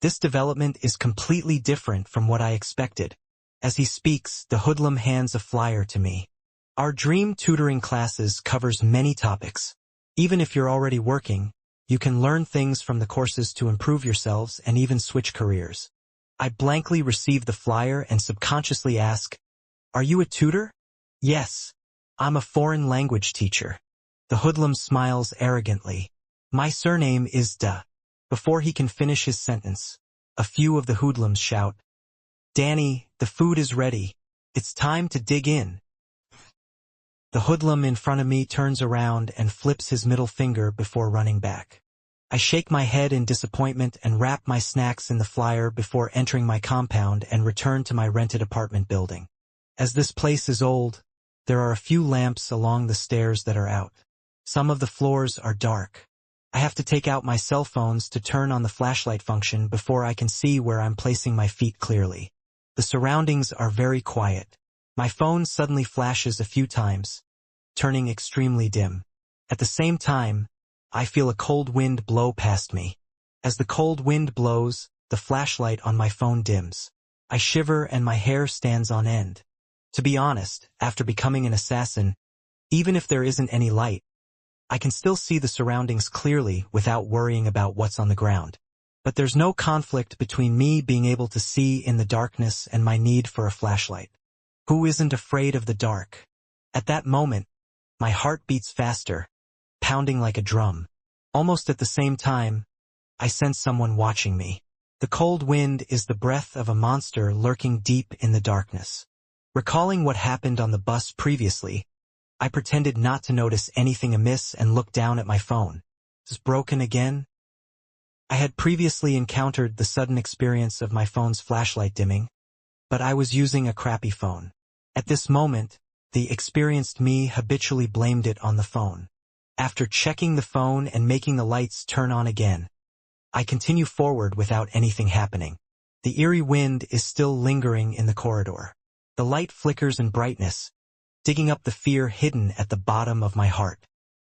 This development is completely different from what I expected. As he speaks, the hoodlum hands a flyer to me. Our dream tutoring classes covers many topics. Even if you're already working, you can learn things from the courses to improve yourselves and even switch careers. I blankly receive the flyer and subconsciously ask, "Are you a tutor?" "Yes. I'm a foreign language teacher." The hoodlum smiles arrogantly. "My surname is Da." Before he can finish his sentence, a few of the hoodlums shout, "Danny, the food is ready. It's time to dig in." The hoodlum in front of me turns around and flips his middle finger before running back. I shake my head in disappointment and wrap my snacks in the flyer before entering my compound and return to my rented apartment building. As this place is old, there are a few lamps along the stairs that are out. Some of the floors are dark. I have to take out my cell phones to turn on the flashlight function before I can see where I'm placing my feet clearly. The surroundings are very quiet. My phone suddenly flashes a few times, turning extremely dim. At the same time, I feel a cold wind blow past me. As the cold wind blows, the flashlight on my phone dims. I shiver and my hair stands on end. To be honest, after becoming an assassin, even if there isn't any light, I can still see the surroundings clearly without worrying about what's on the ground. But there's no conflict between me being able to see in the darkness and my need for a flashlight. Who isn't afraid of the dark? At that moment, my heart beats faster, pounding like a drum. Almost at the same time, I sense someone watching me. The cold wind is the breath of a monster lurking deep in the darkness. Recalling what happened on the bus previously, I pretended not to notice anything amiss and looked down at my phone. Is it broken again? I had previously encountered the sudden experience of my phone's flashlight dimming, but I was using a crappy phone. At this moment, the experienced me habitually blamed it on the phone. After checking the phone and making the lights turn on again, I continue forward without anything happening. The eerie wind is still lingering in the corridor. The light flickers in brightness, digging up the fear hidden at the bottom of my heart.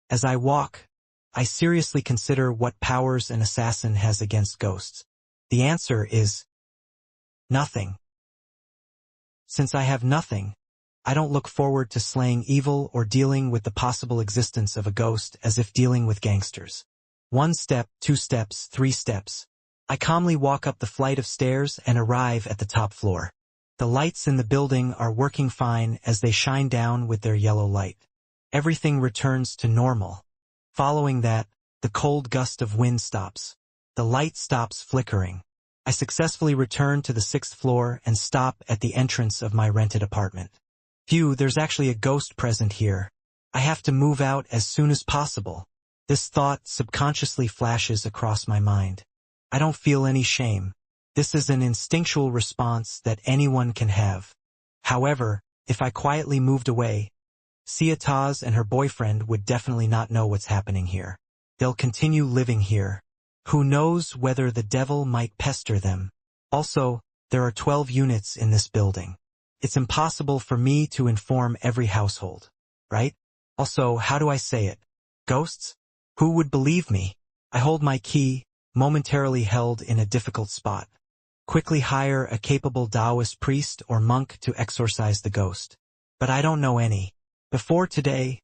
As I walk, I seriously consider what powers an assassin has against ghosts. The answer is nothing. Since I have nothing, I don't look forward to slaying evil or dealing with the possible existence of a ghost as if dealing with gangsters. 1 step, 2 steps, 3 steps. I calmly walk up the flight of stairs and arrive at the top floor. The lights in the building are working fine as they shine down with their yellow light. Everything returns to normal. Following that, the cold gust of wind stops. The light stops flickering. I successfully return to the 6th floor and stop at the entrance of my rented apartment. Phew, there's actually a ghost present here. I have to move out as soon as possible. This thought subconsciously flashes across my mind. I don't feel any shame. This is an instinctual response that anyone can have. However, if I quietly moved away, Siataz and her boyfriend would definitely not know what's happening here. They'll continue living here. Who knows whether the devil might pester them. Also, there are 12 units in this building. It's impossible for me to inform every household, right? Also, how do I say it? Ghosts? Who would believe me? I hold my key, momentarily held in a difficult spot. Quickly hire a capable Taoist priest or monk to exorcise the ghost. But I don't know any. Before today,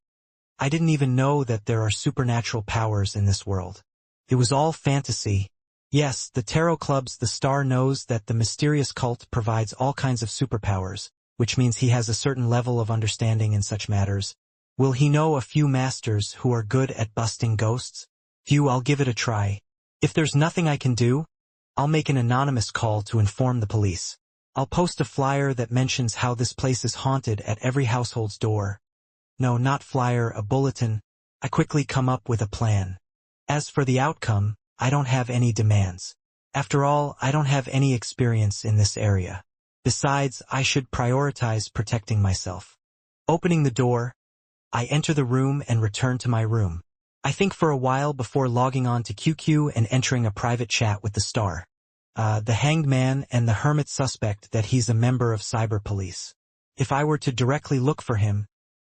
I didn't even know that there are supernatural powers in this world. It was all fantasy. Yes, the tarot club's The Star knows that the mysterious cult provides all kinds of superpowers, which means he has a certain level of understanding in such matters. Will he know a few masters who are good at busting ghosts? Few, I'll give it a try. If there's nothing I can do, I'll make an anonymous call to inform the police. I'll post a flyer that mentions how this place is haunted at every household's door. No, not flyer, a bulletin. I quickly come up with a plan. As for the outcome, I don't have any demands. After all, I don't have any experience in this area. Besides, I should prioritize protecting myself. Opening the door, I enter the room and return to my room. I think for a while before logging on to QQ and entering a private chat with the Star. The hanged man and the hermit suspect that he's a member of cyber police. If I were to directly look for him,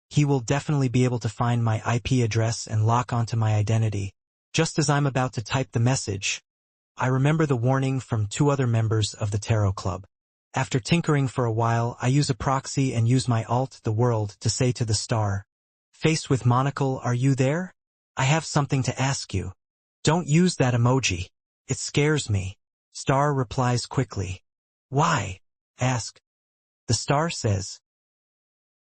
he will definitely be able to find my IP address and lock onto my identity. Just as I'm about to type the message, I remember the warning from 2 other members of the Tarot Club. After tinkering for a while, I use a proxy and use my alt, the world, to say to the Star, "Face with monocle, are you there? I have something to ask you. Don't use that emoji. It scares me." Star replies quickly. "Why?" Ask. The Star says,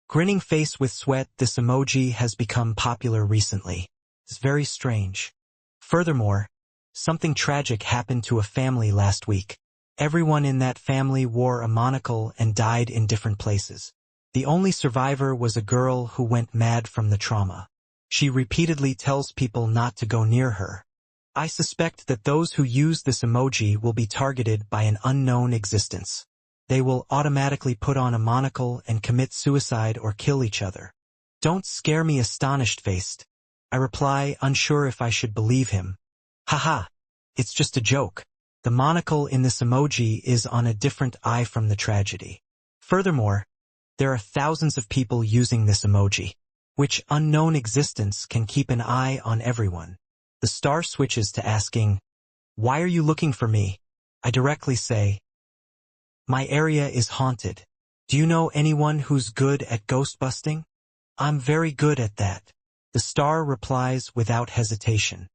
"Grinning face with sweat, this emoji has become popular recently. It's very strange. Furthermore, something tragic happened to a family last week. Everyone in that family wore a monocle and died in different places. The only survivor was a girl who went mad from the trauma. She repeatedly tells people not to go near her. I suspect that those who use this emoji will be targeted by an unknown existence. They will automatically put on a monocle and commit suicide or kill each other. Don't scare me, astonished-faced." I reply, unsure if I should believe him. Haha, it's just a joke. The monocle in this emoji is on a different eye from the tragedy. Furthermore, there are thousands of people using this emoji, which unknown existence can keep an eye on everyone. The star switches to asking, "Why are you looking for me?" I directly say, "My area is haunted. Do you know anyone who's good at ghost busting?" "I'm very good at that." The star replies without hesitation.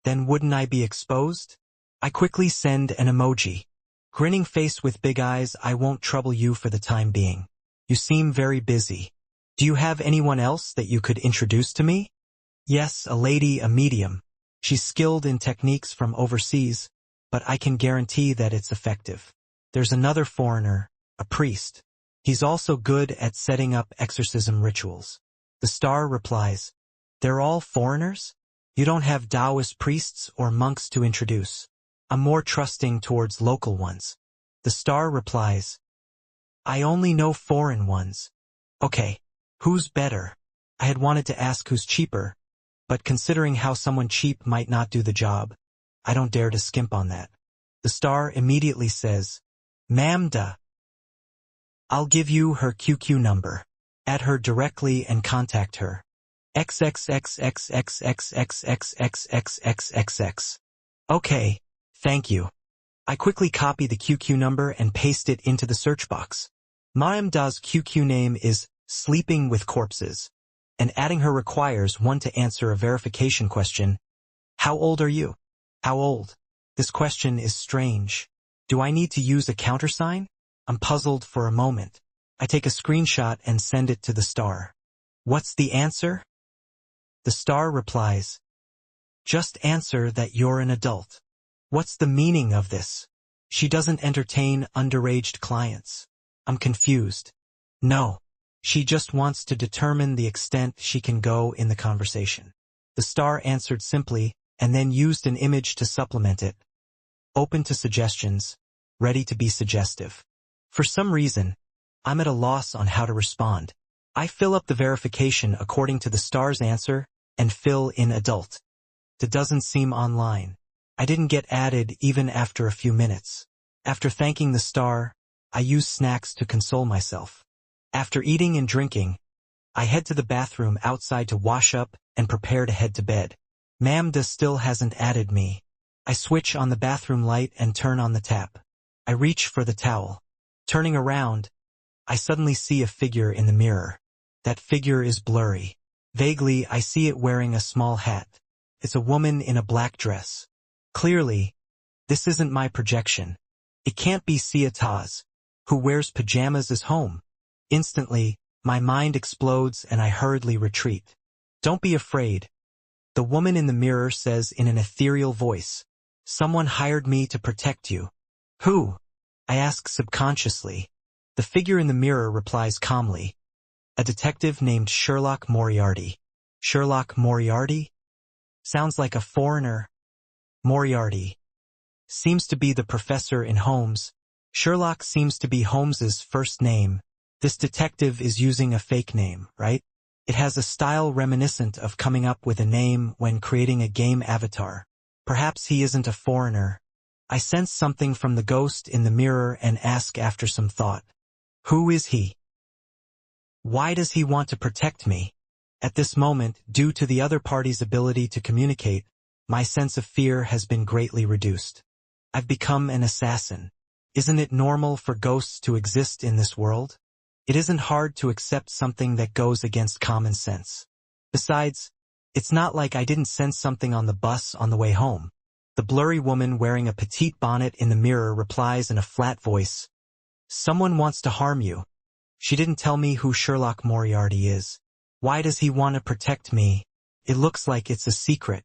"Then wouldn't I be exposed?" I quickly send an emoji. "Grinning face with big eyes, I won't trouble you for the time being. You seem very busy. Do you have anyone else that you could introduce to me?" "Yes, a lady, a medium. She's skilled in techniques from overseas, but I can guarantee that it's effective. There's another foreigner, a priest. He's also good at setting up exorcism rituals." The star replies, "They're all foreigners? You don't have Taoist priests or monks to introduce?" I'm more trusting towards local ones. The star replies, "I only know foreign ones." "Okay, who's better?" I had wanted to ask who's cheaper, but considering how someone cheap might not do the job, I don't dare to skimp on that. The star immediately says, "Ma'am duh. I'll give you her QQ number. Add her directly and contact her. XXXXXXXXXXXXXXX. Okay, thank you." I quickly copy the QQ number and paste it into the search box. Ma'am duh's QQ name is Sleeping with Corpses, and adding her requires one to answer a verification question. "How old are you?" "How old?" This question is strange. Do I need to use a countersign? I'm puzzled for a moment. I take a screenshot and send it to the star. "What's the answer?" The star replies, "Just answer that you're an adult." What's the meaning of this? She doesn't entertain underage clients. I'm confused. No. She just wants to determine the extent she can go in the conversation. The star answered simply, and then used an image to supplement it. Open to suggestions, ready to be suggestive. For some reason, I'm at a loss on how to respond. I fill up the verification according to the star's answer and fill in adult. That doesn't seem online. I didn't get added even after a few minutes. After thanking the star, I use snacks to console myself. After eating and drinking, I head to the bathroom outside to wash up and prepare to head to bed. Ma'am duh still hasn't added me. I switch on the bathroom light and turn on the tap. I reach for the towel. Turning around, I suddenly see a figure in the mirror. That figure is blurry. Vaguely, I see it wearing a small hat. It's a woman in a black dress. Clearly, this isn't my projection. It can't be Sia Taz, who wears pajamas as home. Instantly, my mind explodes and I hurriedly retreat. "Don't be afraid." The woman in the mirror says in an ethereal voice, "Someone hired me to protect you." "Who?" I ask subconsciously. The figure in the mirror replies calmly, "A detective named Sherlock Moriarty." Sherlock Moriarty? Sounds like a foreigner. Moriarty seems to be the professor in Holmes. Sherlock seems to be Holmes's first name. This detective is using a fake name, right? It has a style reminiscent of coming up with a name when creating a game avatar. Perhaps he isn't a foreigner. I sense something from the ghost in the mirror and ask after some thought. Who is he? Why does he want to protect me? At this moment, due to the other party's ability to communicate, my sense of fear has been greatly reduced. I've become an assassin. Isn't it normal for ghosts to exist in this world? It isn't hard to accept something that goes against common sense. Besides, it's not like I didn't sense something on the bus on the way home. The blurry woman wearing a petite bonnet in the mirror replies in a flat voice, "Someone wants to harm you." She didn't tell me who Sherlock Moriarty is. Why does he want to protect me? It looks like it's a secret.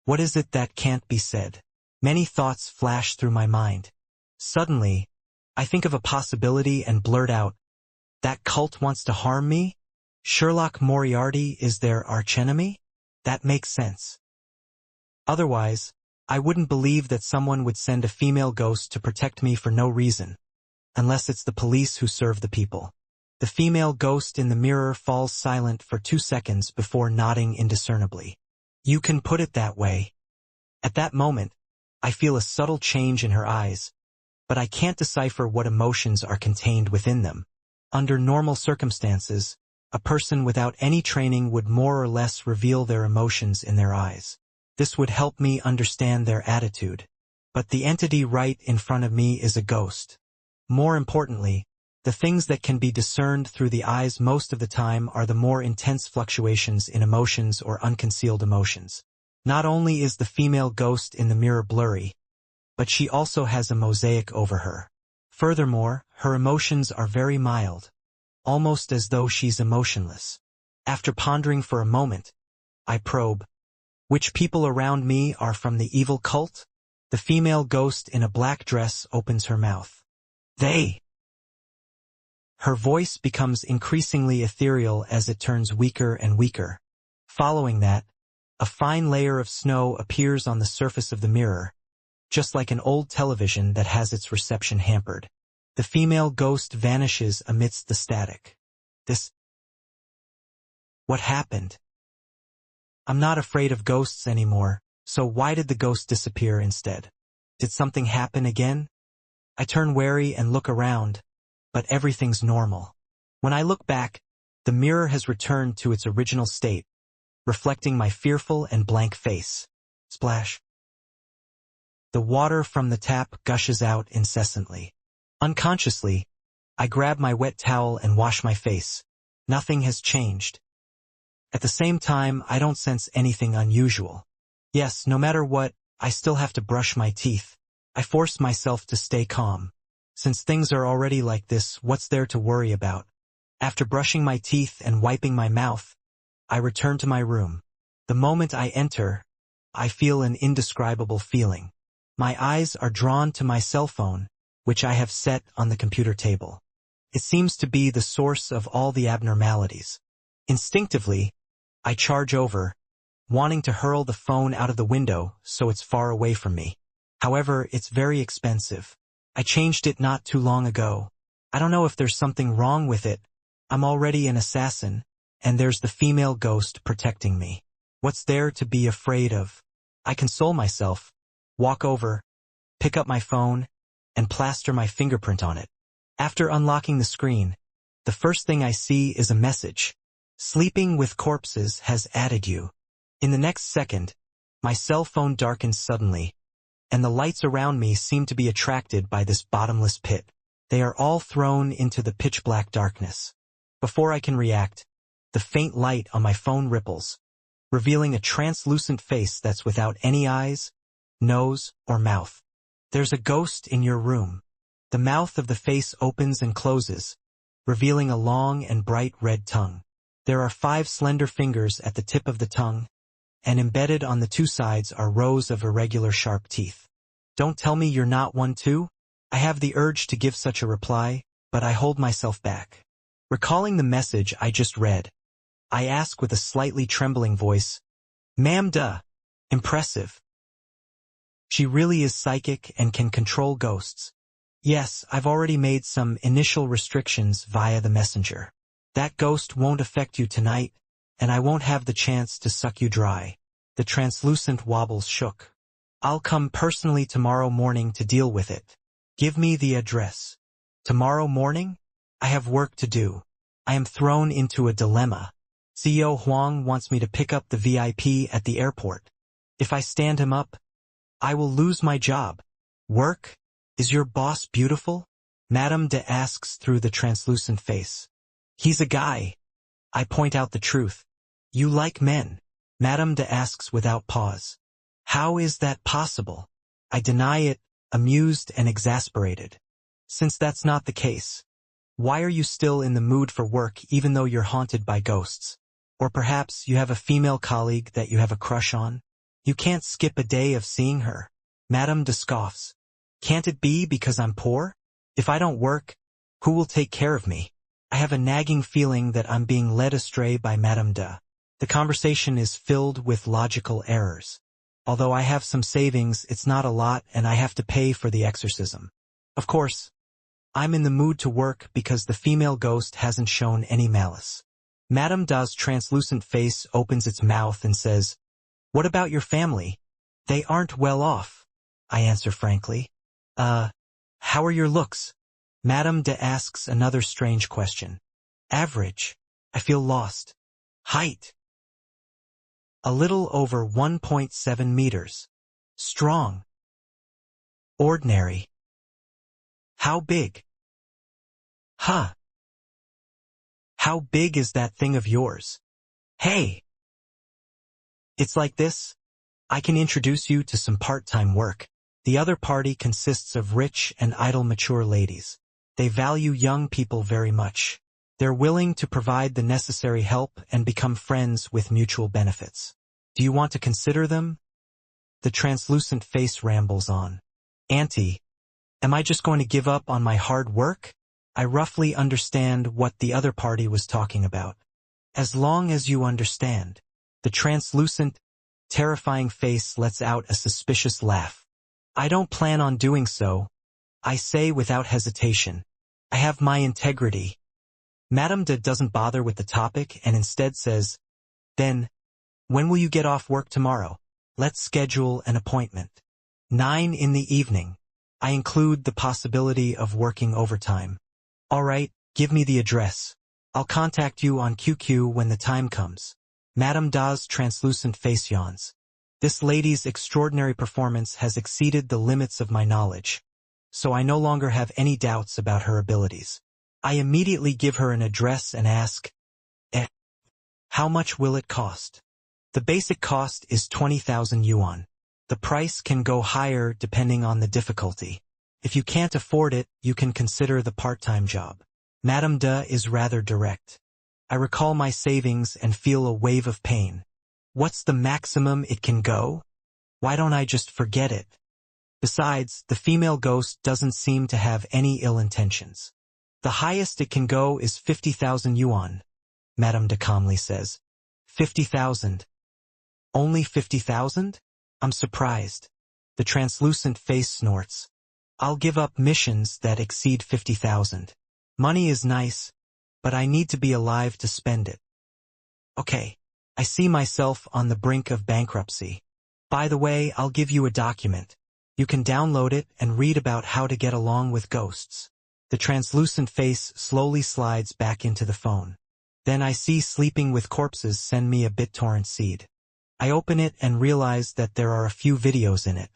What is it that can't be said? Many thoughts flash through my mind. Suddenly, I think of a possibility and blurt out, "That cult wants to harm me? Sherlock Moriarty is their archenemy? That makes sense." Otherwise, I wouldn't believe that someone would send a female ghost to protect me for no reason, unless it's the police who serve the people. The female ghost in the mirror falls silent for 2 seconds before nodding indiscernibly. "You can put it that way." At that moment, I feel a subtle change in her eyes, but I can't decipher what emotions are contained within them. Under normal circumstances, a person without any training would more or less reveal their emotions in their eyes. This would help me understand their attitude. But the entity right in front of me is a ghost. More importantly, the things that can be discerned through the eyes most of the time are the more intense fluctuations in emotions or unconcealed emotions. Not only is the female ghost in the mirror blurry, but she also has a mosaic over her. Furthermore, her emotions are very mild, almost as though she's emotionless. After pondering for a moment, I probe. Which people around me are from the evil cult? The female ghost in a black dress opens her mouth. They. Her voice becomes increasingly ethereal as it turns weaker and weaker. Following that, a fine layer of snow appears on the surface of the mirror, just like an old television that has its reception hampered. The female ghost vanishes amidst the static. What happened? I'm not afraid of ghosts anymore, so why did the ghost disappear instead? Did something happen again? I turn wary and look around, but everything's normal. When I look back, the mirror has returned to its original state, reflecting my fearful and blank face. Splash. The water from the tap gushes out incessantly. Unconsciously, I grab my wet towel and wash my face. Nothing has changed. At the same time, I don't sense anything unusual. Yes, no matter what, I still have to brush my teeth. I force myself to stay calm. Since things are already like this, what's there to worry about? After brushing my teeth and wiping my mouth, I return to my room. The moment I enter, I feel an indescribable feeling. My eyes are drawn to my cell phone, which I have set on the computer table. It seems to be the source of all the abnormalities. Instinctively, I charge over, wanting to hurl the phone out of the window so it's far away from me. However, it's very expensive. I changed it not too long ago. I don't know if there's something wrong with it. I'm already an assassin, and there's the female ghost protecting me. What's there to be afraid of? I console myself, walk over, pick up my phone, and plaster my fingerprint on it. After unlocking the screen, the first thing I see is a message. Sleeping with corpses has added you. In the next second, my cell phone darkens suddenly, and the lights around me seem to be attracted by this bottomless pit. They are all thrown into the pitch-black darkness. Before I can react, the faint light on my phone ripples, revealing a translucent face that's without any eyes, nose, or mouth. There's a ghost in your room. The mouth of the face opens and closes, revealing a long and bright red tongue. There are 5 slender fingers at the tip of the tongue, and embedded on the 2 sides are rows of irregular sharp teeth. Don't tell me you're not one too? I have the urge to give such a reply, but I hold myself back. Recalling the message I just read, I ask with a slightly trembling voice, "Ma'am, duh. Impressive. She really is psychic and can control ghosts." Yes, I've already made some initial restrictions via the messenger. That ghost won't affect you tonight, and I won't have the chance to suck you dry. The translucent wobbles shook. I'll come personally tomorrow morning to deal with it. Give me the address. Tomorrow morning? I have work to do. I am thrown into a dilemma. CEO Huang wants me to pick up the VIP at the airport. If I stand him up, I will lose my job. Work? Is your boss beautiful? Madame de asks through the translucent face. He's a guy. I point out the truth. You like men. Madame de asks without pause. How is that possible? I deny it, amused and exasperated. Since that's not the case, why are you still in the mood for work even though you're haunted by ghosts? Or perhaps you have a female colleague that you have a crush on? You can't skip a day of seeing her. Madame de scoffs. Can't it be because I'm poor? If I don't work, who will take care of me? I have a nagging feeling that I'm being led astray by Madame de. The conversation is filled with logical errors. Although I have some savings, it's not a lot and I have to pay for the exorcism. Of course, I'm in the mood to work because the female ghost hasn't shown any malice. Madame de's translucent face opens its mouth and says, "What about your family? They aren't well off." I answer frankly. How are your looks? Madame de asks another strange question. Average. I feel lost. Height. A little over 1.7 meters. Strong. Ordinary. How big? Huh. How big is that thing of yours? Hey. It's like this. I can introduce you to some part-time work. The other party consists of rich and idle mature ladies. They value young people very much. They're willing to provide the necessary help and become friends with mutual benefits. Do you want to consider them? The translucent face rambles on. Auntie, am I just going to give up on my hard work? I roughly understand what the other party was talking about. As long as you understand. The translucent, terrifying face lets out a suspicious laugh. I don't plan on doing so, I say without hesitation. I have my integrity. Madame de doesn't bother with the topic and instead says, Then, when will you get off work tomorrow? Let's schedule an appointment. 9 in the evening. I include the possibility of working overtime. All right, give me the address. I'll contact you on QQ when the time comes. Madame Da's translucent face yawns. This lady's extraordinary performance has exceeded the limits of my knowledge, so I no longer have any doubts about her abilities. I immediately give her an address and ask, how much will it cost? The basic cost is 20,000 yuan. The price can go higher depending on the difficulty. If you can't afford it, you can consider the part-time job. Madame De is rather direct. I recall my savings and feel a wave of pain. What's the maximum it can go? Why don't I just forget it? Besides, the female ghost doesn't seem to have any ill intentions. The highest it can go is 50,000 yuan, Madame De calmly says. 50,000. Only 50,000? I'm surprised. The translucent face snorts. I'll give up missions that exceed 50,000. Money is nice, but I need to be alive to spend it. Okay, I see myself on the brink of bankruptcy. By the way, I'll give you a document. You can download it and read about how to get along with ghosts. The translucent face slowly slides back into the phone. Then I see Sleeping with Corpses send me a BitTorrent seed. I open it and realize that there are a few videos in it.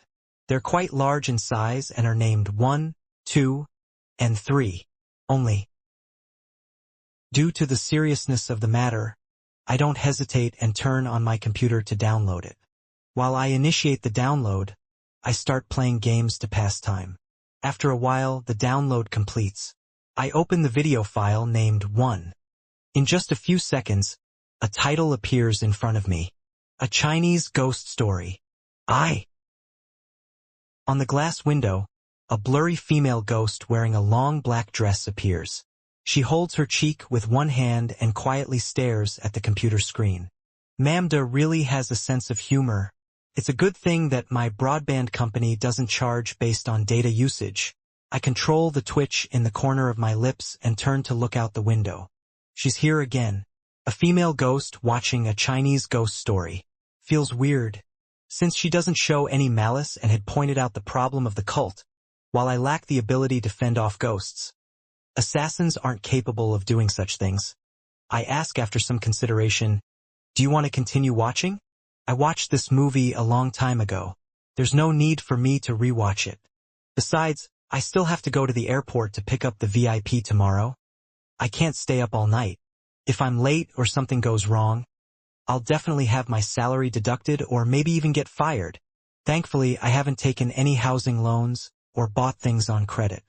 They're quite large in size and are named 1, 2, and 3. Only. Due to the seriousness of the matter, I don't hesitate and turn on my computer to download it. While I initiate the download, I start playing games to pass time. After a while, the download completes. I open the video file named 1. In just a few seconds, a title appears in front of me. A Chinese ghost story. On the glass window, a blurry female ghost wearing a long black dress appears. She holds her cheek with one hand and quietly stares at the computer screen. Mamda really has a sense of humor. It's a good thing that my broadband company doesn't charge based on data usage. I control the twitch in the corner of my lips and turn to look out the window. She's here again. A female ghost watching a Chinese ghost story. Feels weird. Since she doesn't show any malice and had pointed out the problem of the cult, while I lack the ability to fend off ghosts. Assassins aren't capable of doing such things. I ask after some consideration, do you want to continue watching? I watched this movie a long time ago. There's no need for me to rewatch it. Besides, I still have to go to the airport to pick up the VIP tomorrow. I can't stay up all night. If I'm late or something goes wrong, I'll definitely have my salary deducted or maybe even get fired. Thankfully, I haven't taken any housing loans or bought things on credit.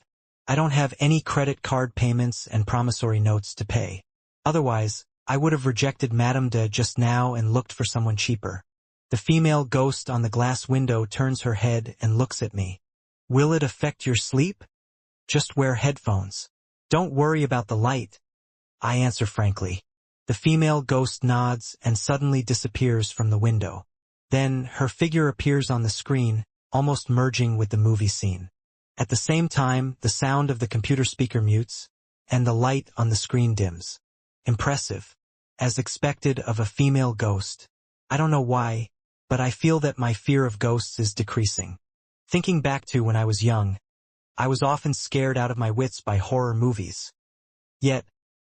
I don't have any credit card payments and promissory notes to pay. Otherwise, I would have rejected Madame De just now and looked for someone cheaper. The female ghost on the glass window turns her head and looks at me. Will it affect your sleep? Just wear headphones. Don't worry about the light. I answer frankly. The female ghost nods and suddenly disappears from the window. Then her figure appears on the screen, almost merging with the movie scene. At the same time, the sound of the computer speaker mutes, and the light on the screen dims. Impressive. As expected of a female ghost. I don't know why, but I feel that my fear of ghosts is decreasing. Thinking back to when I was young, I was often scared out of my wits by horror movies. Yet,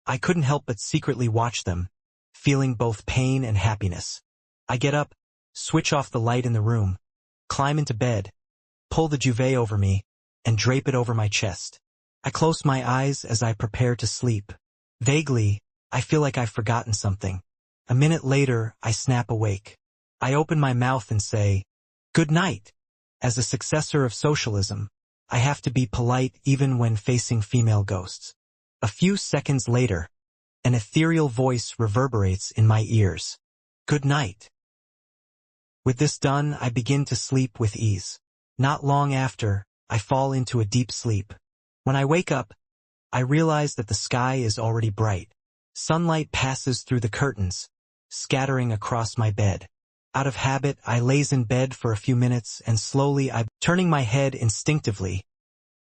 I couldn't help but secretly watch them, feeling both pain and happiness. I get up, switch off the light in the room, climb into bed, pull the duvet over me, and drape it over my chest. I close my eyes as I prepare to sleep. Vaguely, I feel like I've forgotten something. A minute later, I snap awake. I open my mouth and say, "Good night." As a successor of socialism, I have to be polite even when facing female ghosts. A few seconds later, an ethereal voice reverberates in my ears. "Good night." With this done, I begin to sleep with ease. Not long after, I fall into a deep sleep. When I wake up, I realize that the sky is already bright. Sunlight passes through the curtains, scattering across my bed. Out of habit, I laze in bed for a few minutes and slowly turning my head instinctively,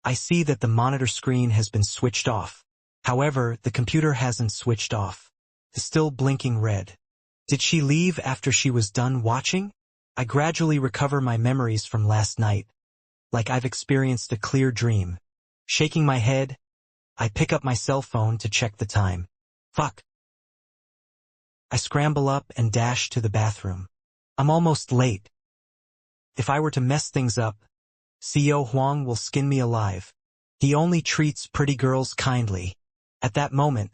I see that the monitor screen has been switched off. However, the computer hasn't switched off. It's still blinking red. Did she leave after she was done watching? I gradually recover my memories from last night, like I've experienced a clear dream. Shaking my head, I pick up my cell phone to check the time. Fuck. I scramble up and dash to the bathroom. I'm almost late. If I were to mess things up, CEO Huang will skin me alive. He only treats pretty girls kindly. At that moment,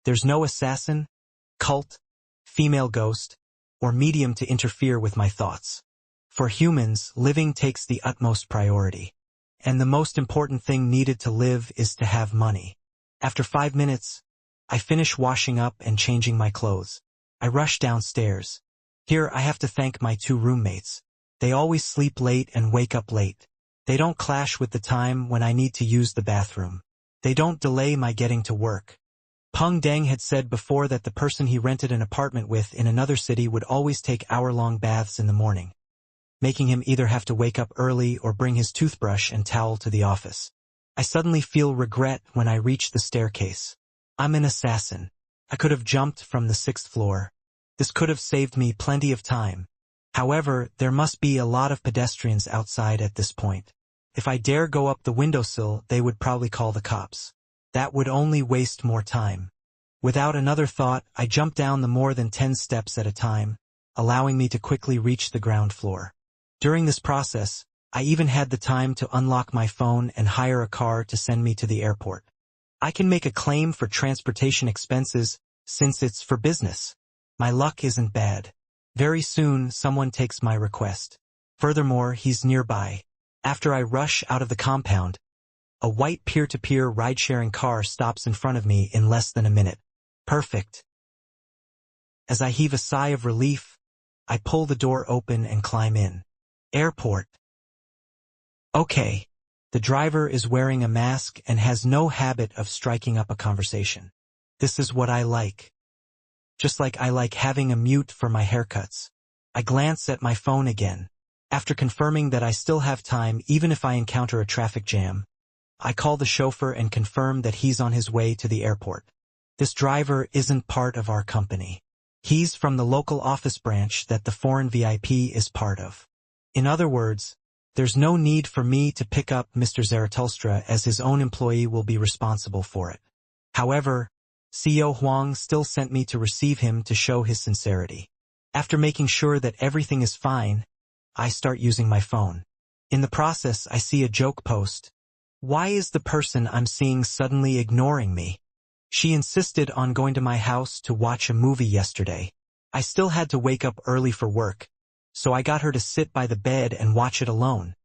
there's no assassin, cult, female ghost, or medium to interfere with my thoughts. For humans, living takes the utmost priority. And the most important thing needed to live is to have money. After 5 minutes, I finish washing up and changing my clothes. I rush downstairs. Here I have to thank my 2 roommates. They always sleep late and wake up late. They don't clash with the time when I need to use the bathroom. They don't delay my getting to work. Peng Deng had said before that the person he rented an apartment with in another city would always take hour-long baths in the morning, making him either have to wake up early or bring his toothbrush and towel to the office. I suddenly feel regret when I reach the staircase. I'm an assassin. I could have jumped from the 6th floor. This could have saved me plenty of time. However, there must be a lot of pedestrians outside at this point. If I dare go up the windowsill, they would probably call the cops. That would only waste more time. Without another thought, I jump down the more than 10 steps at a time, allowing me to quickly reach the ground floor. During this process, I even had the time to unlock my phone and hire a car to send me to the airport. I can make a claim for transportation expenses since it's for business. My luck isn't bad. Very soon, someone takes my request. Furthermore, he's nearby. After I rush out of the compound, a white peer-to-peer ride-sharing car stops in front of me in less than a minute. Perfect. As I heave a sigh of relief, I pull the door open and climb in. Airport. Okay. The driver is wearing a mask and has no habit of striking up a conversation. This is what I like. Just like I like having a mute for my haircuts. I glance at my phone again. After confirming that I still have time even if I encounter a traffic jam, I call the chauffeur and confirm that he's on his way to the airport. This driver isn't part of our company. He's from the local office branch that the foreign VIP is part of. In other words, there's no need for me to pick up Mr. Zarathustra as his own employee will be responsible for it. However, CEO Huang still sent me to receive him to show his sincerity. After making sure that everything is fine, I start using my phone. In the process, I see a joke post. Why is the person I'm seeing suddenly ignoring me? She insisted on going to my house to watch a movie yesterday. I still had to wake up early for work, so I got her to sit by the bed and watch it alone.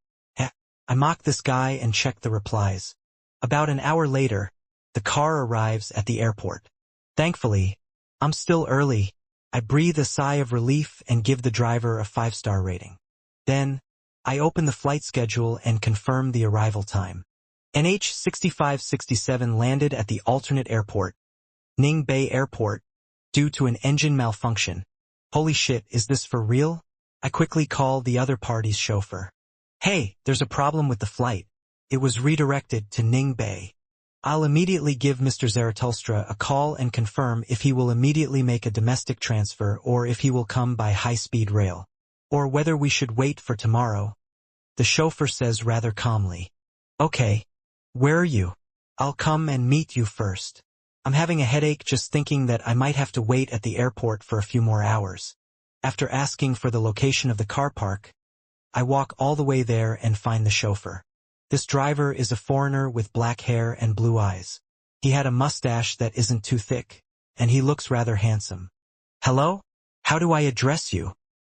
I mock this guy and check the replies. About an hour later, the car arrives at the airport. Thankfully, I'm still early. I breathe a sigh of relief and give the driver a 5-star rating. Then, I open the flight schedule and confirm the arrival time. NH6567 landed at the alternate airport, Ningbei Airport, due to an engine malfunction. Holy shit, is this for real? I quickly call the other party's chauffeur. Hey, there's a problem with the flight. It was redirected to Ningbei. I'll immediately give Mr. Zarathustra a call and confirm if he will immediately make a domestic transfer or if he will come by high-speed rail. Or whether we should wait for tomorrow. The chauffeur says rather calmly. Okay. Where are you? I'll come and meet you first. I'm having a headache just thinking that I might have to wait at the airport for a few more hours. After asking for the location of the car park, I walk all the way there and find the chauffeur. This driver is a foreigner with black hair and blue eyes. He had a mustache that isn't too thick, and he looks rather handsome. Hello? How do I address you?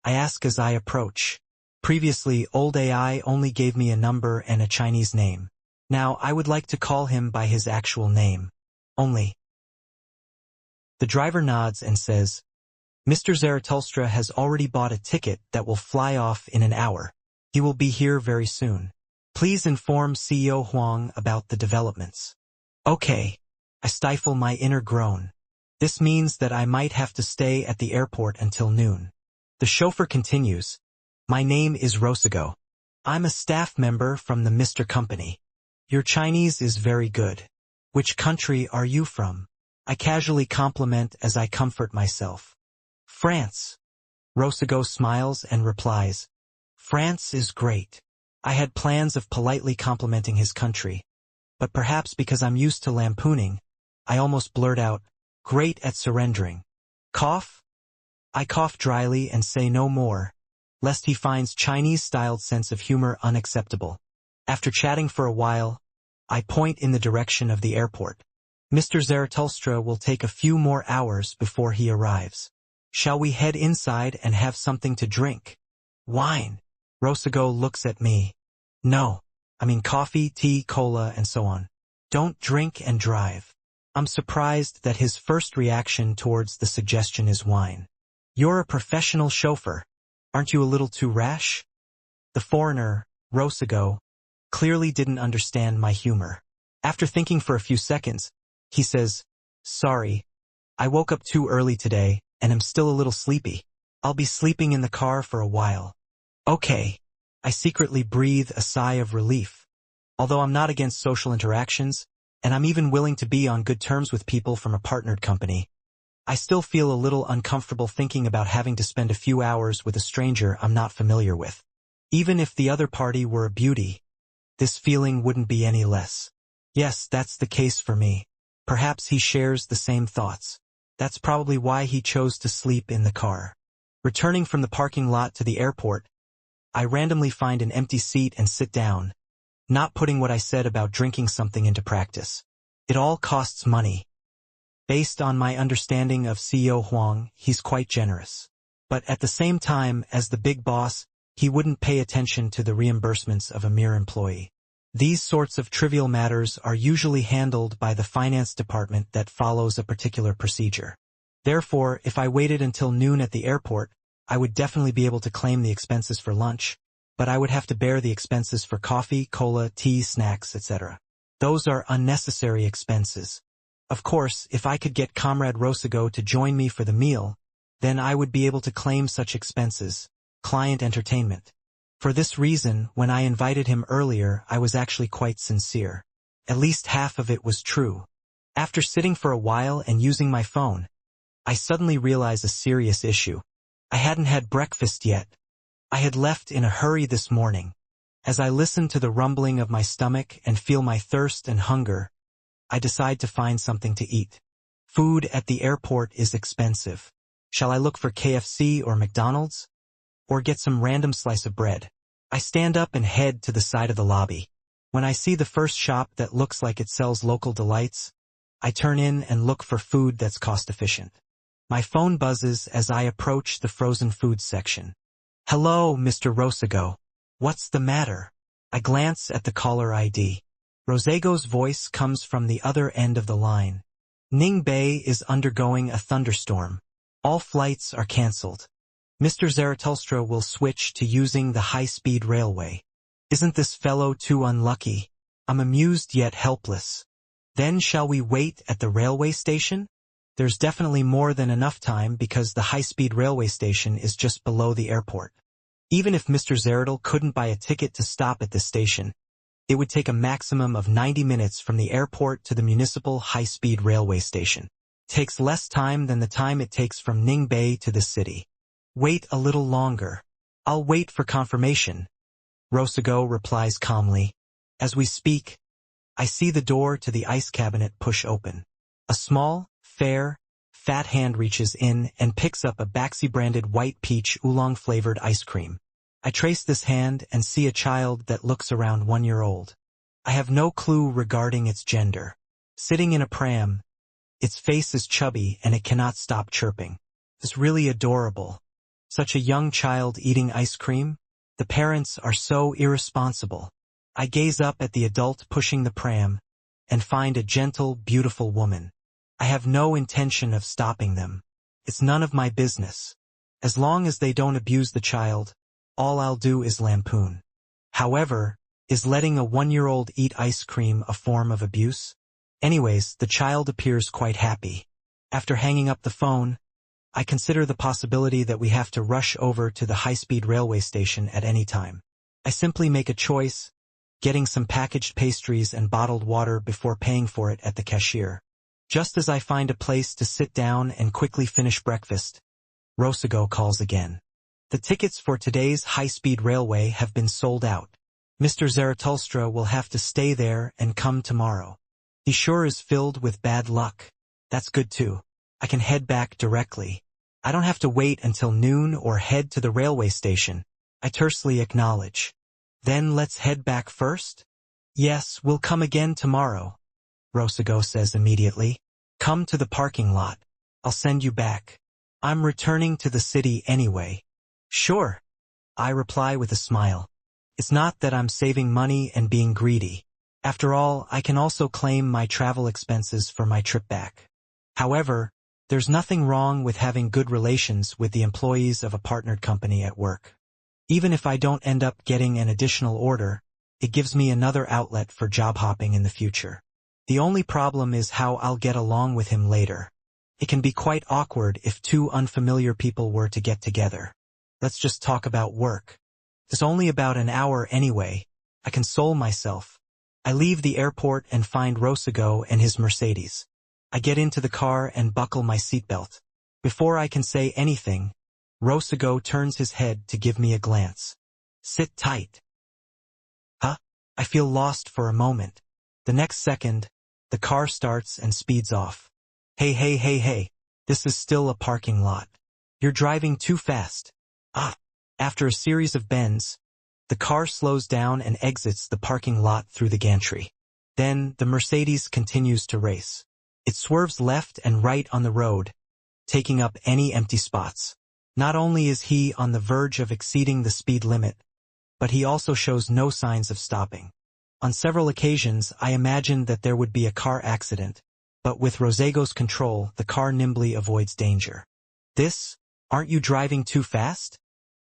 I ask as I approach. Previously, old AI only gave me a number and a Chinese name. Now, I would like to call him by his actual name. Only. The driver nods and says, Mr. Zarathustra has already bought a ticket that will fly off in an hour. He will be here very soon. Please inform CEO Huang about the developments. Okay. I stifle my inner groan. This means that I might have to stay at the airport until noon. The chauffeur continues. My name is Rosago. I'm a staff member from the Mr. Company. Your Chinese is very good. Which country are you from? I casually compliment as I comfort myself. France. Rosago smiles and replies. France is great. I had plans of politely complimenting his country. But perhaps because I'm used to lampooning, I almost blurt out, great at surrendering. Cough? I cough dryly and say no more, lest he finds Chinese-styled sense of humor unacceptable. After chatting for a while, I point in the direction of the airport. Mr. Zarathustra will take a few more hours before he arrives. Shall we head inside and have something to drink? Wine. Rosago looks at me. No. I mean coffee, tea, cola, and so on. Don't drink and drive. I'm surprised that his first reaction towards the suggestion is wine. You're a professional chauffeur. Aren't you a little too rash? The foreigner, Rosago, clearly didn't understand my humor. After thinking for a few seconds, he says, Sorry, I woke up too early today and am still a little sleepy. I'll be sleeping in the car for a while. Okay. I secretly breathe a sigh of relief. Although I'm not against social interactions, and I'm even willing to be on good terms with people from a partnered company, I still feel a little uncomfortable thinking about having to spend a few hours with a stranger I'm not familiar with. Even if the other party were a beauty, this feeling wouldn't be any less. Yes, that's the case for me. Perhaps he shares the same thoughts. That's probably why he chose to sleep in the car. Returning from the parking lot to the airport, I randomly find an empty seat and sit down, not putting what I said about drinking something into practice. It all costs money. Based on my understanding of CEO Huang, he's quite generous. But at the same time, as the big boss, he wouldn't pay attention to the reimbursements of a mere employee. These sorts of trivial matters are usually handled by the finance department that follows a particular procedure. Therefore, if I waited until noon at the airport, I would definitely be able to claim the expenses for lunch, but I would have to bear the expenses for coffee, cola, tea, snacks, etc. Those are unnecessary expenses. Of course, if I could get Comrade Rosago to join me for the meal, then I would be able to claim such expenses, client entertainment. For this reason, when I invited him earlier, I was actually quite sincere. At least half of it was true. After sitting for a while and using my phone, I suddenly realized a serious issue. I hadn't had breakfast yet. I had left in a hurry this morning. As I listen to the rumbling of my stomach and feel my thirst and hunger, I decide to find something to eat. Food at the airport is expensive. Shall I look for KFC or McDonald's? Or get some random slice of bread? I stand up and head to the side of the lobby. When I see the first shop that looks like it sells local delights, I turn in and look for food that's cost-efficient. My phone buzzes as I approach the frozen foods section. Hello, Mr. Rosago. What's the matter? I glance at the caller ID. Rosago's voice comes from the other end of the line. Ningbei is undergoing a thunderstorm. All flights are cancelled. Mr. Zarathustra will switch to using the high-speed railway. Isn't this fellow too unlucky? I'm amused yet helpless. Then shall we wait at the railway station? There's definitely more than enough time because the high-speed railway station is just below the airport. Even if Mr. Zarathustra couldn't buy a ticket to stop at this station, it would take a maximum of 90 minutes from the airport to the municipal high-speed railway station. It takes less time than the time it takes from Ningbei to the city. Wait a little longer. I'll wait for confirmation. Rosago replies calmly. As we speak, I see the door to the ice cabinet push open. A small, fair, fat hand reaches in and picks up a Baxi-branded white peach oolong-flavored ice cream. I trace this hand and see a child that looks around 1 year old. I have no clue regarding its gender. Sitting in a pram, its face is chubby and it cannot stop chirping. It's really adorable. Such a young child eating ice cream? The parents are so irresponsible. I gaze up at the adult pushing the pram and find a gentle, beautiful woman. I have no intention of stopping them. It's none of my business. As long as they don't abuse the child, all I'll do is lampoon. However, is letting a 1 year old eat ice cream a form of abuse? Anyways, the child appears quite happy. After hanging up the phone, I consider the possibility that we have to rush over to the high-speed railway station at any time. I simply make a choice, getting some packaged pastries and bottled water before paying for it at the cashier. Just as I find a place to sit down and quickly finish breakfast, Rosago calls again. The tickets for today's high-speed railway have been sold out. Mr. Zaratulstra will have to stay there and come tomorrow. He sure is filled with bad luck. That's good too. I can head back directly. I don't have to wait until noon or head to the railway station. I tersely acknowledge. Then let's head back first? Yes, we'll come again tomorrow, Rosago says immediately. Come to the parking lot. I'll send you back. I'm returning to the city anyway. Sure, I reply with a smile. It's not that I'm saving money and being greedy. After all, I can also claim my travel expenses for my trip back. However, there's nothing wrong with having good relations with the employees of a partnered company at work. Even if I don't end up getting an additional order, it gives me another outlet for job hopping in the future. The only problem is how I'll get along with him later. It can be quite awkward if two unfamiliar people were to get together. Let's just talk about work. It's only about an hour anyway. I console myself. I leave the airport and find Rosago and his Mercedes. I get into the car and buckle my seatbelt. Before I can say anything, Rosago turns his head to give me a glance. Sit tight. Huh? I feel lost for a moment. The next second, the car starts and speeds off. Hey, this is still a parking lot. You're driving too fast. After a series of bends, the car slows down and exits the parking lot through the gantry. Then the Mercedes continues to race. It swerves left and right on the road, taking up any empty spots. Not only is he on the verge of exceeding the speed limit, but he also shows no signs of stopping. On several occasions, I imagined that there would be a car accident, but with Rosago's control, the car nimbly avoids danger. Aren't you driving too fast?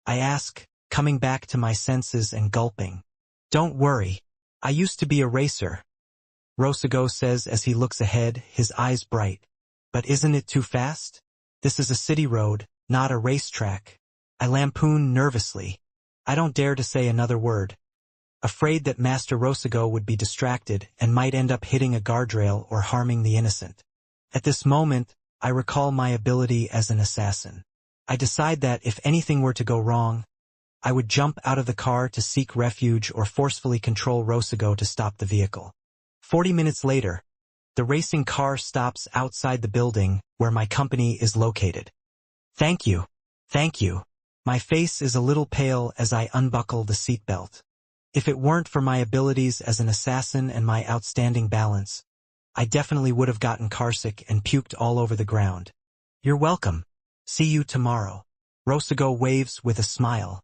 I ask, coming back to my senses and gulping. Don't worry, I used to be a racer, Rosago says as he looks ahead, his eyes bright. But isn't it too fast? This is a city road, not a racetrack. I lampoon nervously. I don't dare to say another word, afraid that Master Rosago would be distracted and might end up hitting a guardrail or harming the innocent. At this moment, I recall my ability as an assassin. I decide that if anything were to go wrong, I would jump out of the car to seek refuge or forcefully control Rosago to stop the vehicle. 40 minutes later, the racing car stops outside the building where my company is located. Thank you. My face is a little pale as I unbuckle the seatbelt. If it weren't for my abilities as an assassin and my outstanding balance, I definitely would have gotten carsick and puked all over the ground. You're welcome. See you tomorrow. Rosago waves with a smile.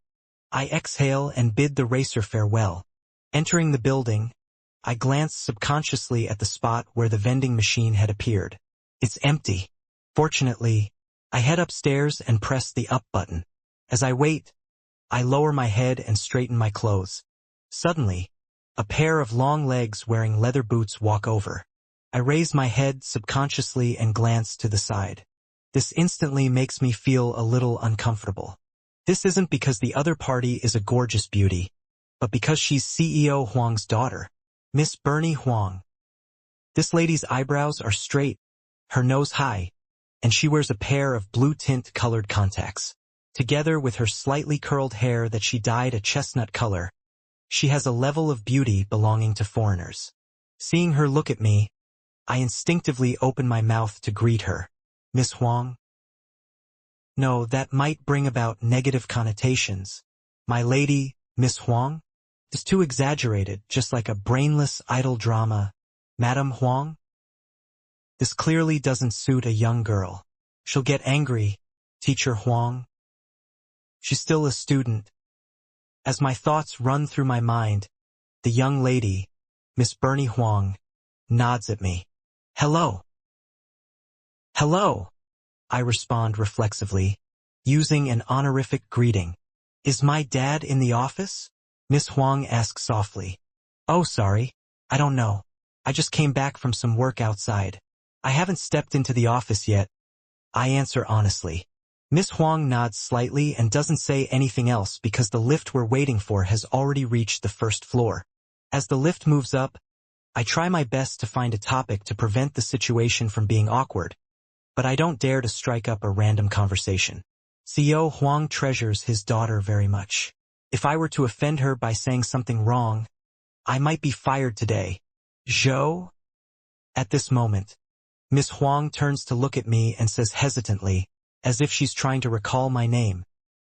I exhale and bid the racer farewell. Entering the building, I glance subconsciously at the spot where the vending machine had appeared. It's empty. Fortunately, I head upstairs and press the up button. As I wait, I lower my head and straighten my clothes. Suddenly, a pair of long legs wearing leather boots walk over. I raise my head subconsciously and glance to the side. This instantly makes me feel a little uncomfortable. This isn't because the other party is a gorgeous beauty, but because she's CEO Huang's daughter, Miss Bernie Huang. This lady's eyebrows are straight, her nose high, and she wears a pair of blue tint-colored contacts. Together with her slightly curled hair that she dyed a chestnut color, She has a level of beauty belonging to foreigners. Seeing her look at me, I instinctively open my mouth to greet her. Miss Huang? No, that might bring about negative connotations. My lady, Miss Huang? Is too exaggerated, just like a brainless idle drama. Madam Huang? This clearly doesn't suit a young girl. She'll get angry. Teacher Huang? She's still a student. As my thoughts run through my mind, the young lady, Miss Bernie Huang, nods at me. Hello. Hello, I respond reflexively, using an honorific greeting. Is my dad in the office? Miss Huang asks softly. Oh, sorry. I don't know. I just came back from some work outside. I haven't stepped into the office yet. I answer honestly. Miss Huang nods slightly and doesn't say anything else because the lift we're waiting for has already reached the first floor. As the lift moves up, I try my best to find a topic to prevent the situation from being awkward, but I don't dare to strike up a random conversation. CEO Huang treasures his daughter very much. If I were to offend her by saying something wrong, I might be fired today. Zhou? At this moment, Miss Huang turns to look at me and says hesitantly, as if she's trying to recall my name.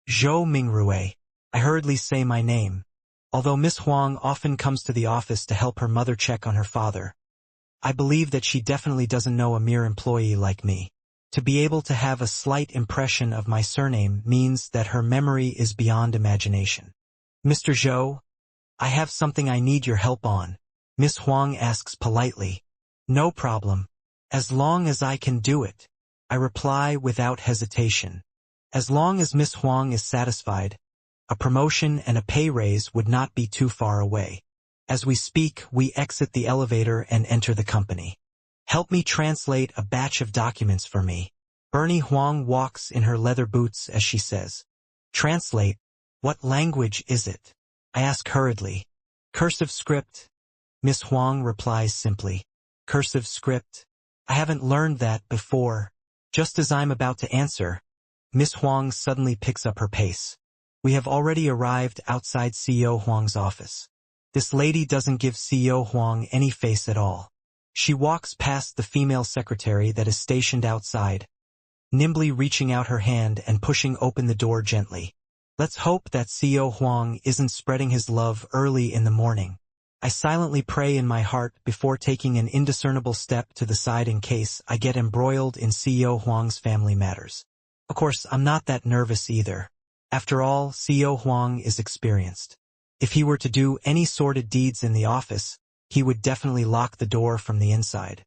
Zhou Mingrue. I hurriedly say my name. Although Miss Huang often comes to the office to help her mother check on her father, I believe that she definitely doesn't know a mere employee like me. To be able to have a slight impression of my surname means that her memory is beyond imagination. Mr. Zhou, I have something I need your help on. Miss Huang asks politely. No problem. As long as I can do it, I reply without hesitation. As long as Miss Huang is satisfied, a promotion and a pay raise would not be too far away. As we speak, we exit the elevator and enter the company. Help me translate a batch of documents for me. Bernie Huang walks in her leather boots as she says. Translate? What language is it? I ask hurriedly. Cursive script. Miss Huang replies simply. Cursive script? I haven't learned that before. Just as I'm about to answer, Miss Huang suddenly picks up her pace. We have already arrived outside CEO Huang's office. This lady doesn't give CEO Huang any face at all. She walks past the female secretary that is stationed outside, nimbly reaching out her hand and pushing open the door gently. Let's hope that CEO Huang isn't spreading his love early in the morning. I silently pray in my heart before taking an indiscernible step to the side in case I get embroiled in CEO Huang's family matters. Of course, I'm not that nervous either. After all, CEO Huang is experienced. If he were to do any sordid deeds in the office, he would definitely lock the door from the inside.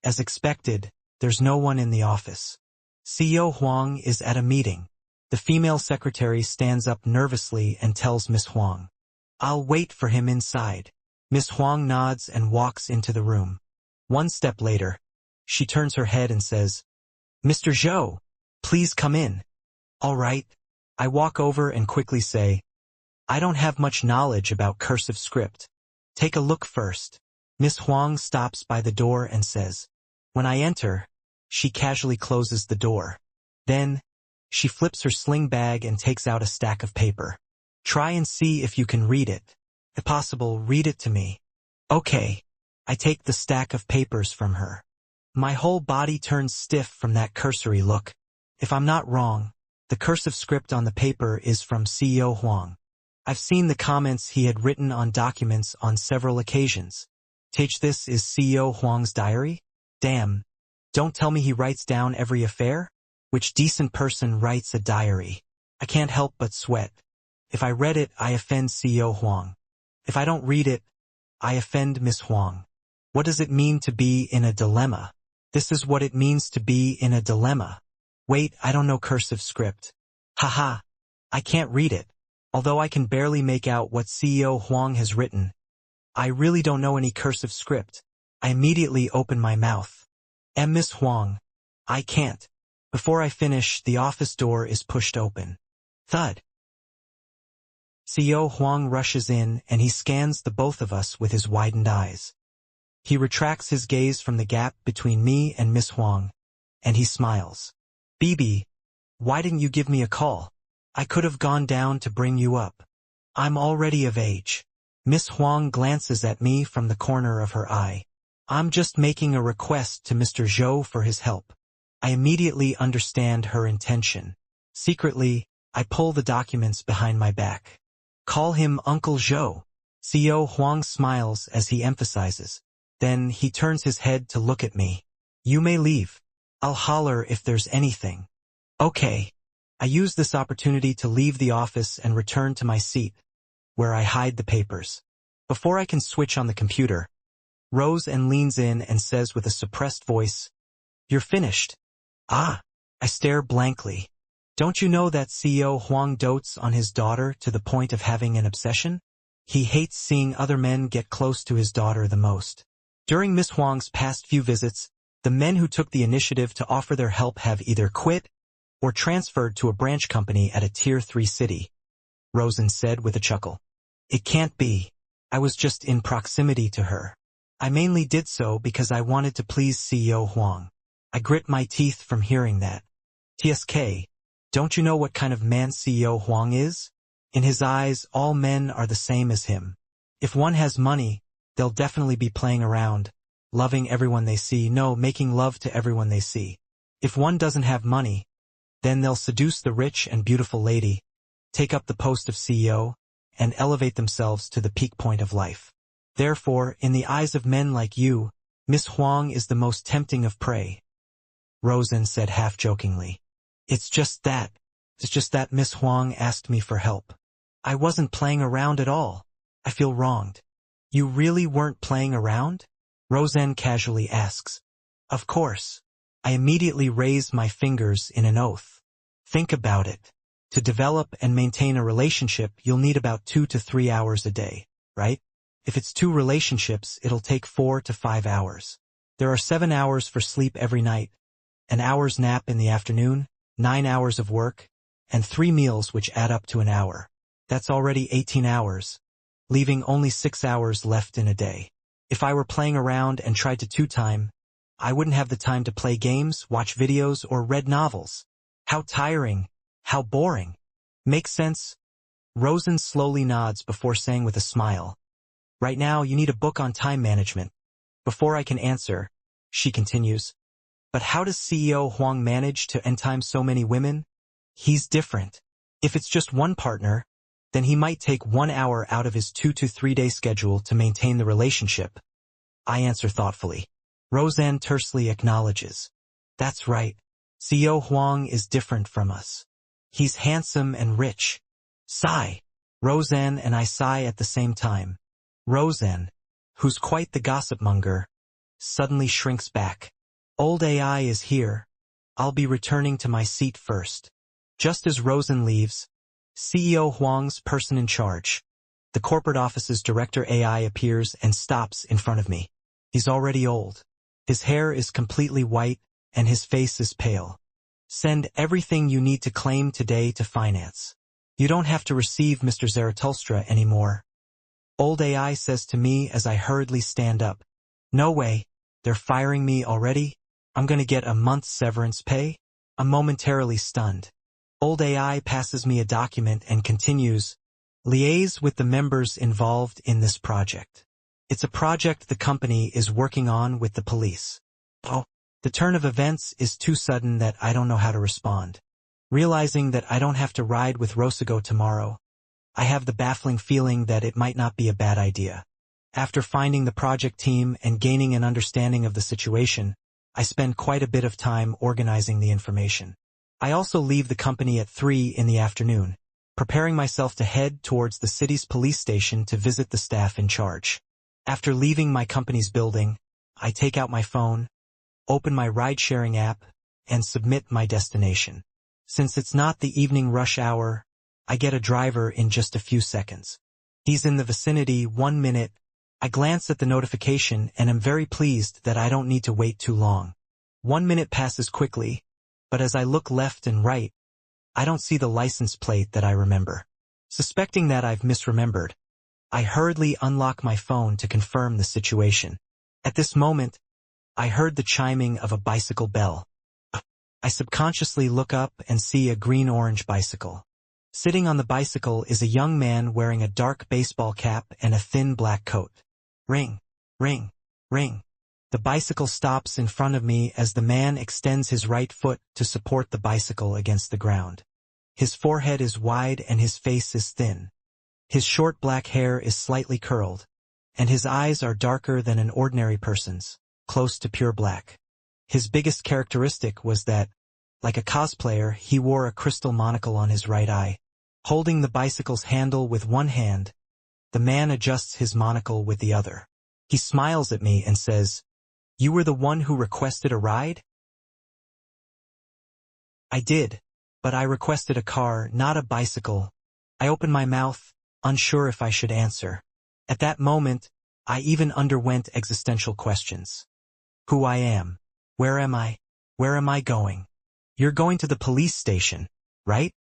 As expected, there's no one in the office. CEO Huang is at a meeting. The female secretary stands up nervously and tells Miss Huang, I'll wait for him inside. Miss Huang nods and walks into the room. One step later, she turns her head and says, Mr. Zhou, please come in. All right. I walk over and quickly say, I don't have much knowledge about cursive script. Take a look first. Miss Huang stops by the door and says, when I enter, she casually closes the door. Then, she flips her sling bag and takes out a stack of paper. Try and see if you can read it. If possible, read it to me. Okay. I take the stack of papers from her. My whole body turns stiff from that cursory look. If I'm not wrong, the cursive script on the paper is from CEO Huang. I've seen the comments he had written on documents on several occasions. Take this is CEO Huang's diary? Damn. Don't tell me he writes down every affair? Which decent person writes a diary? I can't help but sweat. If I read it, I offend CEO Huang. If I don't read it, I offend Miss Huang. What does it mean to be in a dilemma? This is what it means to be in a dilemma. Wait, I don't know cursive script. Haha, I can't read it. Although I can barely make out what CEO Huang has written, I really don't know any cursive script. I immediately open my mouth. Miss Huang, I can't. Before I finish, the office door is pushed open. Thud. CEO Huang rushes in and he scans the both of us with his widened eyes. He retracts his gaze from the gap between me and Miss Huang, and he smiles. Bibi, why didn't you give me a call? I could have gone down to bring you up. I'm already of age. Miss Huang glances at me from the corner of her eye. I'm just making a request to Mr. Zhou for his help. I immediately understand her intention. Secretly, I pull the documents behind my back. Call him Uncle Zhou. CEO Huang smiles as he emphasizes. Then he turns his head to look at me. You may leave. I'll holler if there's anything. Okay. I use this opportunity to leave the office and return to my seat, where I hide the papers. Before I can switch on the computer, Rose-Ann leans in and says with a suppressed voice, You're finished. Ah. I stare blankly. Don't you know that CEO Huang dotes on his daughter to the point of having an obsession? He hates seeing other men get close to his daughter the most. During Miss Huang's past few visits, the men who took the initiative to offer their help have either quit or transferred to a branch company at a Tier 3 city, Rose-Ann said with a chuckle. It can't be. I was just in proximity to her. I mainly did so because I wanted to please CEO Huang. I grit my teeth from hearing that. TSK, don't you know what kind of man CEO Huang is? In his eyes, all men are the same as him. If one has money, they'll definitely be playing around, loving everyone they see, making love to everyone they see. If one doesn't have money, then they'll seduce the rich and beautiful lady, take up the post of CEO, and elevate themselves to the peak point of life. Therefore, in the eyes of men like you, Miss Huang is the most tempting of prey. Rose-Ann said half-jokingly. It's just that Miss Huang asked me for help. I wasn't playing around at all. I feel wronged. You really weren't playing around? Rose-Ann casually asks. Of course. I immediately raise my fingers in an oath. Think about it. To develop and maintain a relationship, you'll need about 2 to 3 hours a day, right? If it's 2 relationships, it'll take 4 to 5 hours. There are 7 hours for sleep every night, an hour's nap in the afternoon, 9 hours of work, and 3 meals which add up to an hour. That's already 18 hours, leaving only 6 hours left in a day. If I were playing around and tried to two-time, I wouldn't have the time to play games, watch videos, or read novels. How tiring. How boring. Makes sense? Rose-Ann slowly nods before saying with a smile. Right now, you need a book on time management. Before I can answer, she continues. But how does CEO Huang manage to end-time so many women? He's different. If it's just one partner, then he might take 1 hour out of his 2 to 3 day schedule to maintain the relationship. I answer thoughtfully. Rose-Ann tersely acknowledges. That's right. CEO Huang is different from us. He's handsome and rich. Sigh. Rose-Ann and I sigh at the same time. Rose-Ann, who's quite the gossip monger, suddenly shrinks back. Old AI is here. I'll be returning to my seat first. Just as Rose-Ann leaves, CEO Huang's person in charge, the corporate office's director AI, appears and stops in front of me. He's already old. His hair is completely white, and his face is pale. Send everything you need to claim today to finance. You don't have to receive Mr. Zarathustra anymore. Old AI says to me as I hurriedly stand up. No way. They're firing me already? I'm gonna get a month's severance pay? I'm momentarily stunned. Old AI passes me a document and continues, liaise with the members involved in this project. It's a project the company is working on with the police. Oh, the turn of events is too sudden that I don't know how to respond. Realizing that I don't have to ride with Rosago tomorrow, I have the baffling feeling that it might not be a bad idea. After finding the project team and gaining an understanding of the situation, I spend quite a bit of time organizing the information. I also leave the company at 3 in the afternoon, preparing myself to head towards the city's police station to visit the staff in charge. After leaving my company's building, I take out my phone, open my ride-sharing app, and submit my destination. Since it's not the evening rush hour, I get a driver in just a few seconds. He's in the vicinity 1 minute. I glance at the notification and am very pleased that I don't need to wait too long. 1 minute passes quickly, but as I look left and right, I don't see the license plate that I remember. Suspecting that I've misremembered, I hurriedly unlock my phone to confirm the situation. At this moment, I heard the chiming of a bicycle bell. I subconsciously look up and see a green-orange bicycle. Sitting on the bicycle is a young man wearing a dark baseball cap and a thin black coat. Ring, ring, ring. The bicycle stops in front of me as the man extends his right foot to support the bicycle against the ground. His forehead is wide and his face is thin. His short black hair is slightly curled, and his eyes are darker than an ordinary person's, close to pure black. His biggest characteristic was that, like a cosplayer, he wore a crystal monocle on his right eye. Holding the bicycle's handle with one hand, the man adjusts his monocle with the other. He smiles at me and says, "You were the one who requested a ride?" I did, but I requested a car, not a bicycle. I opened my mouth, unsure if I should answer. At that moment, I even underwent existential questions. Who I am? Where am I? Where am I going? You're going to the police station, right?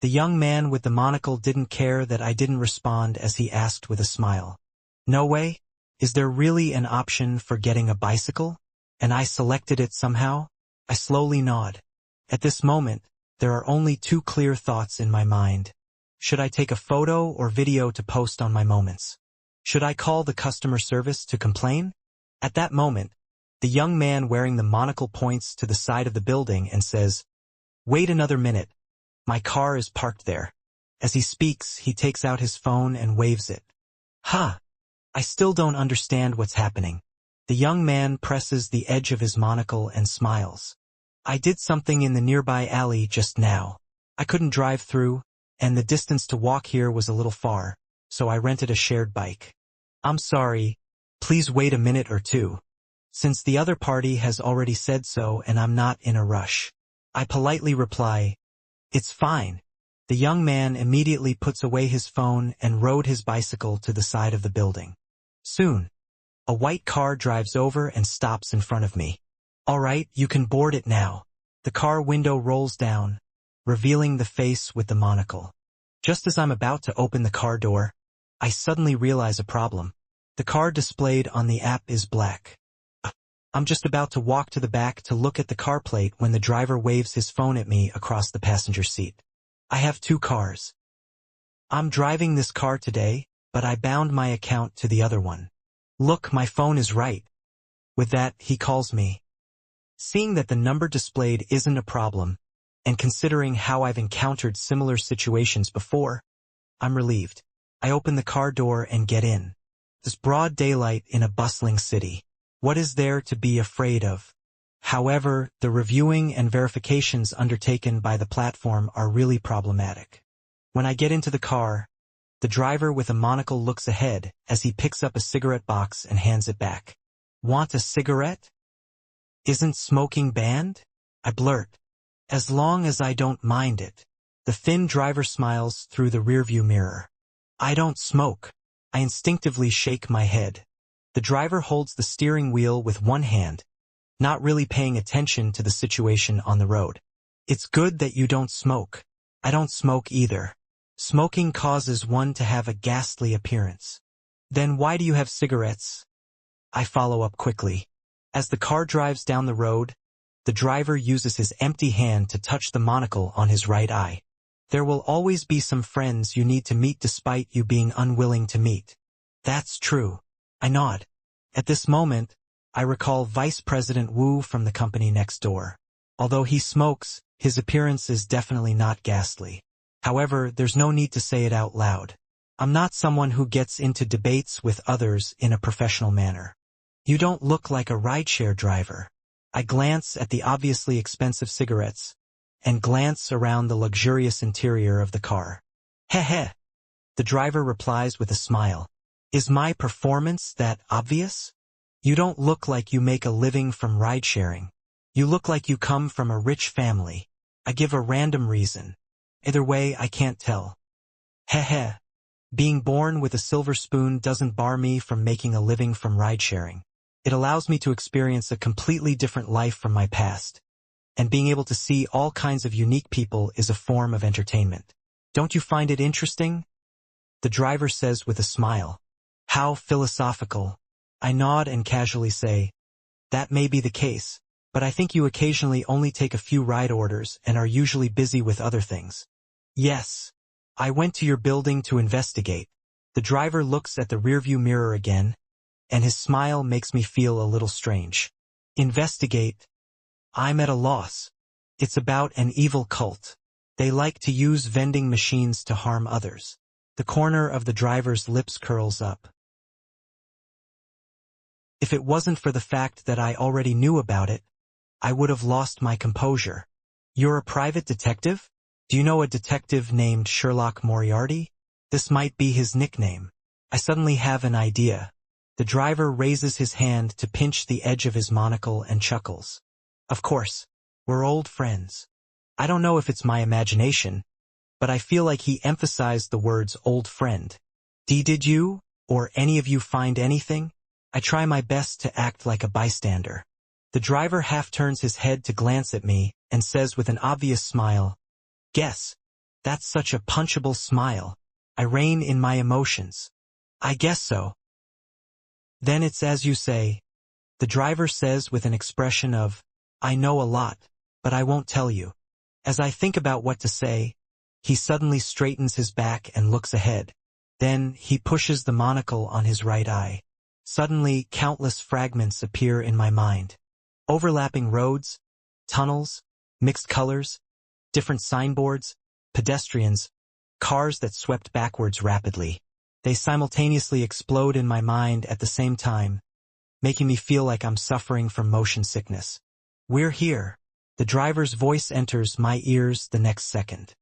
The young man with the monocle didn't care that I didn't respond as he asked with a smile. No way? Is there really an option for getting a bicycle? And I selected it somehow? I slowly nod. At this moment, there are only two clear thoughts in my mind. Should I take a photo or video to post on my moments? Should I call the customer service to complain? At that moment, the young man wearing the monocle points to the side of the building and says, "Wait another minute. My car is parked there." As he speaks, he takes out his phone and waves it. Ha! I still don't understand what's happening. The young man presses the edge of his monocle and smiles. I did something in the nearby alley just now. I couldn't drive through, and the distance to walk here was a little far, so I rented a shared bike. I'm sorry, please wait a minute or two. Since the other party has already said so and I'm not in a rush, I politely reply, "It's fine." The young man immediately puts away his phone and rode his bicycle to the side of the building. Soon, a white car drives over and stops in front of me. "All right, you can board it now." The car window rolls down, revealing the face with the monocle. Just as I'm about to open the car door, I suddenly realize a problem. The car displayed on the app is black. I'm just about to walk to the back to look at the car plate when the driver waves his phone at me across the passenger seat. I have two cars. I'm driving this car today, but I bound my account to the other one. Look, my phone is right. With that, he calls me. Seeing that the number displayed isn't a problem, and considering how I've encountered similar situations before, I'm relieved. I open the car door and get in. It's broad daylight in a bustling city. What is there to be afraid of? However, the reviewing and verifications undertaken by the platform are really problematic. When I get into the car, the driver with a monocle looks ahead as he picks up a cigarette box and hands it back. "Want a cigarette? Isn't smoking banned?" I blurt. "As long as I don't mind it." The thin driver smiles through the rearview mirror. "I don't smoke." I instinctively shake my head. The driver holds the steering wheel with one hand, not really paying attention to the situation on the road. "It's good that you don't smoke." I don't smoke either. Smoking causes one to have a ghastly appearance. "Then why do you have cigarettes?" I follow up quickly. As the car drives down the road, the driver uses his empty hand to touch the monocle on his right eye. "There will always be some friends you need to meet despite you being unwilling to meet." "That's true." I nod. At this moment, I recall Vice President Wu from the company next door. Although he smokes, his appearance is definitely not ghastly. However, there's no need to say it out loud. I'm not someone who gets into debates with others in a professional manner. "You don't look like a rideshare driver." I glance at the obviously expensive cigarettes, and glance around the luxurious interior of the car. "Heh heh." The driver replies with a smile. "Is my performance that obvious? You don't look like you make a living from ride-sharing. You look like you come from a rich family." I give a random reason. Either way, I can't tell. "Heh heh. Being born with a silver spoon doesn't bar me from making a living from ride-sharing. It allows me to experience a completely different life from my past. And being able to see all kinds of unique people is a form of entertainment. Don't you find it interesting?" The driver says with a smile. "How philosophical." I nod and casually say, "That may be the case, but I think you occasionally only take a few ride orders and are usually busy with other things." "Yes." I went to your building to investigate. The driver looks at the rearview mirror again, and his smile makes me feel a little strange. Investigate? I'm at a loss. It's about an evil cult. They like to use vending machines to harm others. The corner of the driver's lips curls up. If it wasn't for the fact that I already knew about it, I would have lost my composure. You're a private detective? Do you know a detective named Sherlock Moriarty? This might be his nickname. I suddenly have an idea. The driver raises his hand to pinch the edge of his monocle and chuckles. Of course, we're old friends. I don't know if it's my imagination, but I feel like he emphasized the words old friend. Did you, or any of you find anything? I try my best to act like a bystander. The driver half turns his head to glance at me and says with an obvious smile, "Guess. That's such a punchable smile." I rein in my emotions. I guess so. Then it's as you say. The driver says with an expression of, I know a lot, but I won't tell you. As I think about what to say, he suddenly straightens his back and looks ahead. Then he pushes the monocle on his right eye. Suddenly, countless fragments appear in my mind. Overlapping roads, tunnels, mixed colors, different signboards, pedestrians, cars that swept backwards rapidly. They simultaneously explode in my mind at the same time, making me feel like I'm suffering from motion sickness. We're here. The driver's voice enters my ears the next second.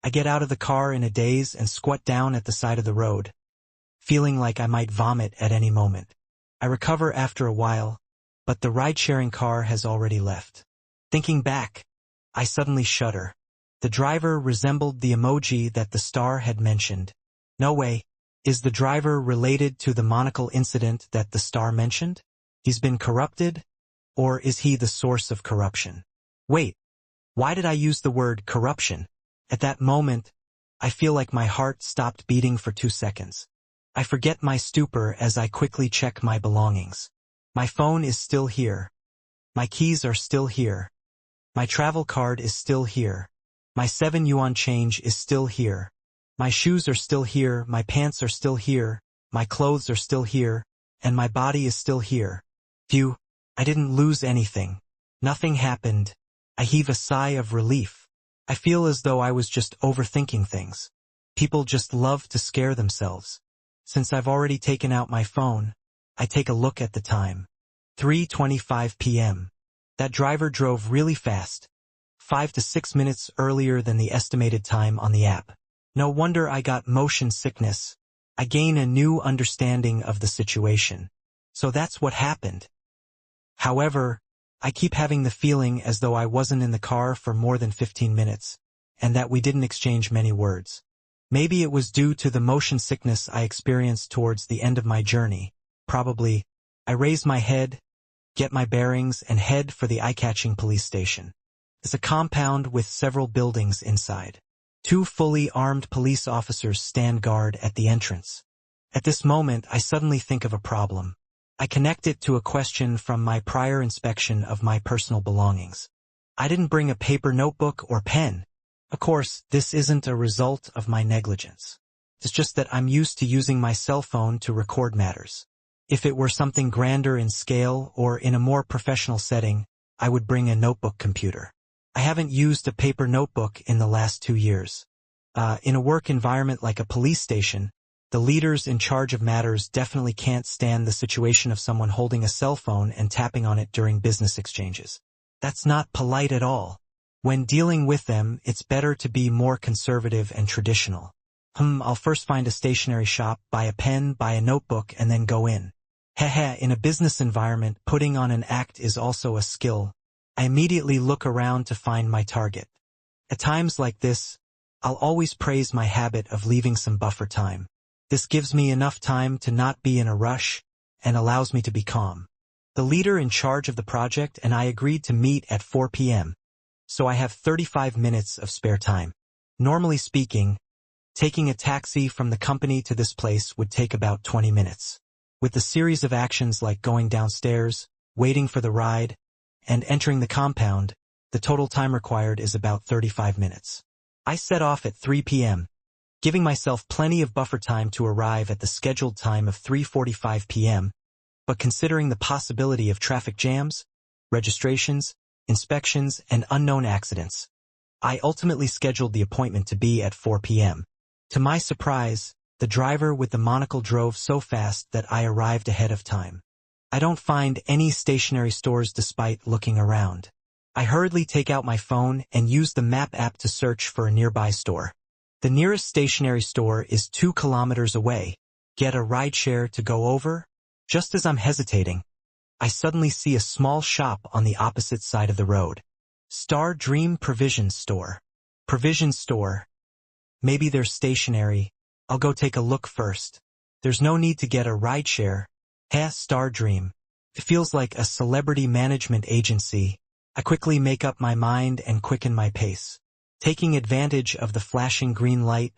I get out of the car in a daze and squat down at the side of the road, feeling like I might vomit at any moment. I recover after a while, but the ride-sharing car has already left. Thinking back, I suddenly shudder. The driver resembled the emoji that the star had mentioned. No way. Is the driver related to the monocle incident that the star mentioned? He's been corrupted? Or is he the source of corruption? Wait, why did I use the word corruption? At that moment, I feel like my heart stopped beating for 2 seconds. I forget my stupor as I quickly check my belongings. My phone is still here. My keys are still here. My travel card is still here. My 7 yuan change is still here. My shoes are still here, my pants are still here, my clothes are still here, and my body is still here. Phew, I didn't lose anything. Nothing happened. I heave a sigh of relief. I feel as though I was just overthinking things. People just love to scare themselves. Since I've already taken out my phone, I take a look at the time. 3:25 p.m. That driver drove really fast. 5 to 6 minutes earlier than the estimated time on the app. No wonder I got motion sickness. I gain a new understanding of the situation. So that's what happened. However, I keep having the feeling as though I wasn't in the car for more than 15 minutes, and that we didn't exchange many words. Maybe it was due to the motion sickness I experienced towards the end of my journey. Probably. I raise my head, get my bearings, and head for the eye-catching police station. It's a compound with several buildings inside. 2 fully armed police officers stand guard at the entrance. At this moment, I suddenly think of a problem. I connect it to a question from my prior inspection of my personal belongings. I didn't bring a paper notebook or pen. Of course, this isn't a result of my negligence. It's just that I'm used to using my cell phone to record matters. If it were something grander in scale or in a more professional setting, I would bring a notebook computer. I haven't used a paper notebook in the last 2 years. In a work environment like a police station, the leaders in charge of matters definitely can't stand the situation of someone holding a cell phone and tapping on it during business exchanges. That's not polite at all. When dealing with them, it's better to be more conservative and traditional. I'll first find a stationery shop, buy a pen, buy a notebook, and then go in. In a business environment, putting on an act is also a skill. I immediately look around to find my target. At times like this, I'll always praise my habit of leaving some buffer time. This gives me enough time to not be in a rush and allows me to be calm. The leader in charge of the project and I agreed to meet at 4 p.m., so I have 35 minutes of spare time. Normally speaking, taking a taxi from the company to this place would take about 20 minutes. With the series of actions like going downstairs, waiting for the ride, and entering the compound, the total time required is about 35 minutes. I set off at 3 p.m., giving myself plenty of buffer time to arrive at the scheduled time of 3:45 p.m., but considering the possibility of traffic jams, registrations, inspections, and unknown accidents, I ultimately scheduled the appointment to be at 4 p.m. To my surprise, the driver with the monocle drove so fast that I arrived ahead of time. I don't find any stationery stores despite looking around. I hurriedly take out my phone and use the map app to search for a nearby store. The nearest stationery store is 2 kilometers away. Get a rideshare to go over? Just as I'm hesitating, I suddenly see a small shop on the opposite side of the road. Star Dream Provision Store. Provision store. Maybe they're stationary. I'll go take a look first. There's no need to get a rideshare. Star Dream. It feels like a celebrity management agency. I quickly make up my mind and quicken my pace. Taking advantage of the flashing green light,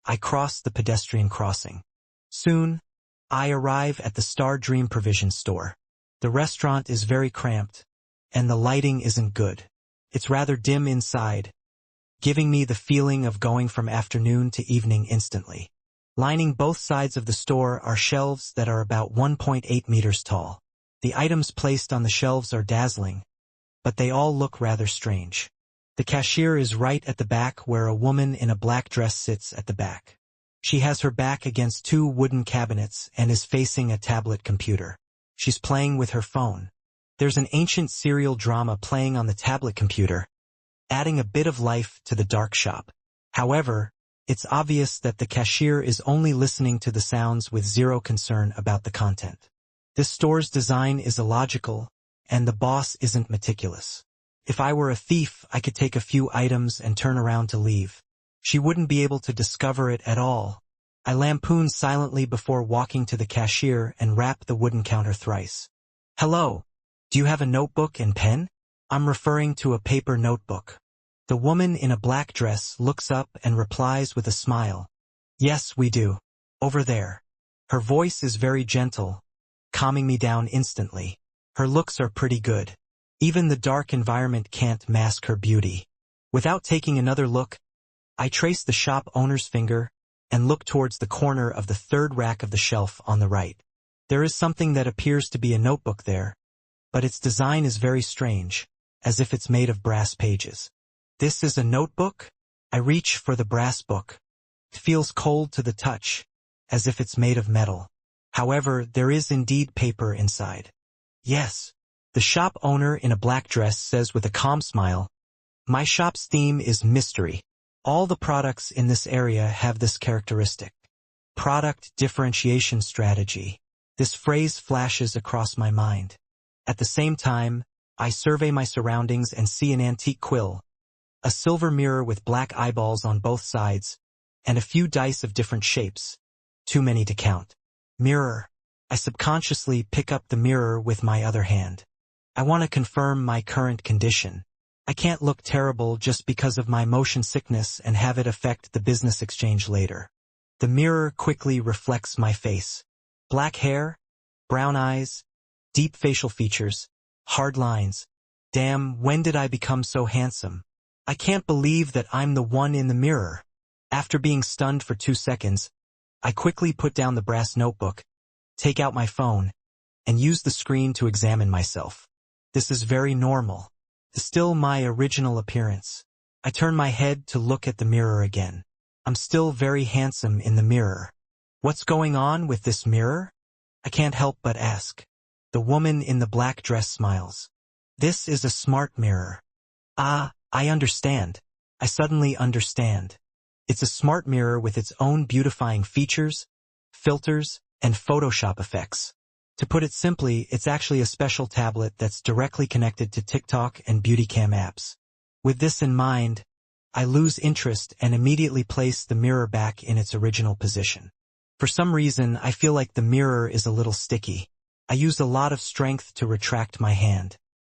I cross the pedestrian crossing. Soon, I arrive at the Star Dream Provision Store. The restaurant is very cramped, and the lighting isn't good. It's rather dim inside, giving me the feeling of going from afternoon to evening instantly. Lining both sides of the store are shelves that are about 1.8 meters tall. The items placed on the shelves are dazzling, but they all look rather strange. The cashier is right at the back where a woman in a black dress sits at the back. She has her back against 2 wooden cabinets and is facing a tablet computer. She's playing with her phone. There's an ancient serial drama playing on the tablet computer, adding a bit of life to the dark shop. However, it's obvious that the cashier is only listening to the sounds with zero concern about the content. This store's design is illogical, and the boss isn't meticulous. If I were a thief, I could take a few items and turn around to leave. She wouldn't be able to discover it at all. I lampoon silently before walking to the cashier and rap the wooden counter thrice. Hello, do you have a notebook and pen? I'm referring to a paper notebook. The woman in a black dress looks up and replies with a smile. Yes, we do. Over there. Her voice is very gentle, calming me down instantly. Her looks are pretty good. Even the dark environment can't mask her beauty. Without taking another look, I trace the shop owner's finger and look towards the corner of the 3rd rack of the shelf on the right. There is something that appears to be a notebook there, but its design is very strange, as if it's made of brass pages. This is a notebook? I reach for the brass book. It feels cold to the touch, as if it's made of metal. However, there is indeed paper inside. Yes. The shop owner in a black dress says with a calm smile, my shop's theme is mystery. All the products in this area have this characteristic. Product differentiation strategy. This phrase flashes across my mind. At the same time, I survey my surroundings and see an antique quill, a silver mirror with black eyeballs on both sides, and a few dice of different shapes. Too many to count. Mirror. I subconsciously pick up the mirror with my other hand. I want to confirm my current condition. I can't look terrible just because of my motion sickness and have it affect the business exchange later. The mirror quickly reflects my face. Black hair, brown eyes, deep facial features, hard lines. Damn, when did I become so handsome? I can't believe that I'm the one in the mirror. After being stunned for 2 seconds, I quickly put down the brass notebook, take out my phone, and use the screen to examine myself. This is very normal. Still my original appearance. I turn my head to look at the mirror again. I'm still very handsome in the mirror. What's going on with this mirror? I can't help but ask. The woman in the black dress smiles. This is a smart mirror. Ah, I understand. I suddenly understand. It's a smart mirror with its own beautifying features, filters, and Photoshop effects. To put it simply, it's actually a special tablet that's directly connected to TikTok and Beautycam apps. With this in mind, I lose interest and immediately place the mirror back in its original position. For some reason, I feel like the mirror is a little sticky. I use a lot of strength to retract my hand.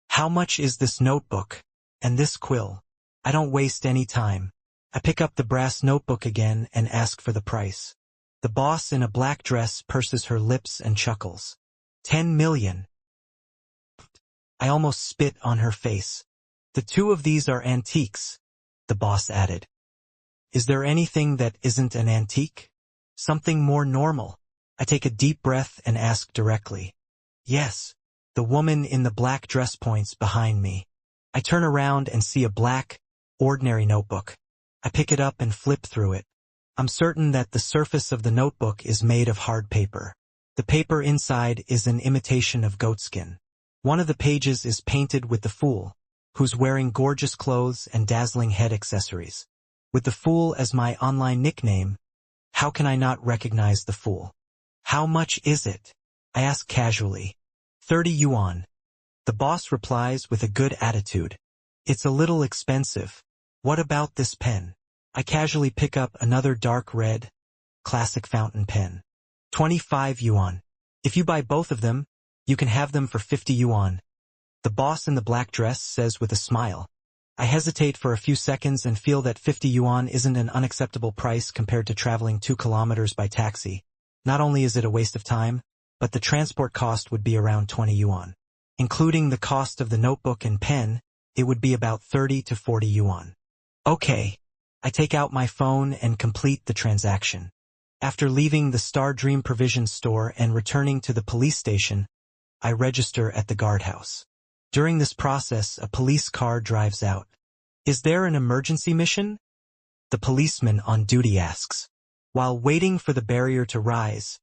How much is this notebook? And this quill? I don't waste any time. I pick up the brass notebook again and ask for the price. The boss in a black dress purses her lips and chuckles. 10 million. I almost spit on her face. The 2 of these are antiques, the boss added. Is there anything that isn't an antique? Something more normal? I take a deep breath and ask directly. Yes. The woman in the black dress points behind me. I turn around and see a black, ordinary notebook. I pick it up and flip through it. I'm certain that the surface of the notebook is made of hard paper. The paper inside is an imitation of goatskin. One of the pages is painted with the fool, who's wearing gorgeous clothes and dazzling head accessories. With the fool as my online nickname, how can I not recognize the fool? How much is it? I ask casually. 30 yuan. The boss replies with a good attitude. It's a little expensive. What about this pen? I casually pick up another dark red, classic fountain pen. 25 yuan. If you buy both of them, you can have them for 50 yuan. The boss in the black dress says with a smile. I hesitate for a few seconds and feel that 50 yuan isn't an unacceptable price compared to traveling 2 kilometers by taxi. Not only is it a waste of time, but the transport cost would be around 20 yuan. Including the cost of the notebook and pen, it would be about 30 to 40 yuan. Okay. I take out my phone and complete the transaction. After leaving the Star Dream Provision store and returning to the police station, I register at the guardhouse. During this process, a police car drives out. Is there an emergency mission? The policeman on duty asks. While waiting for the barrier to rise,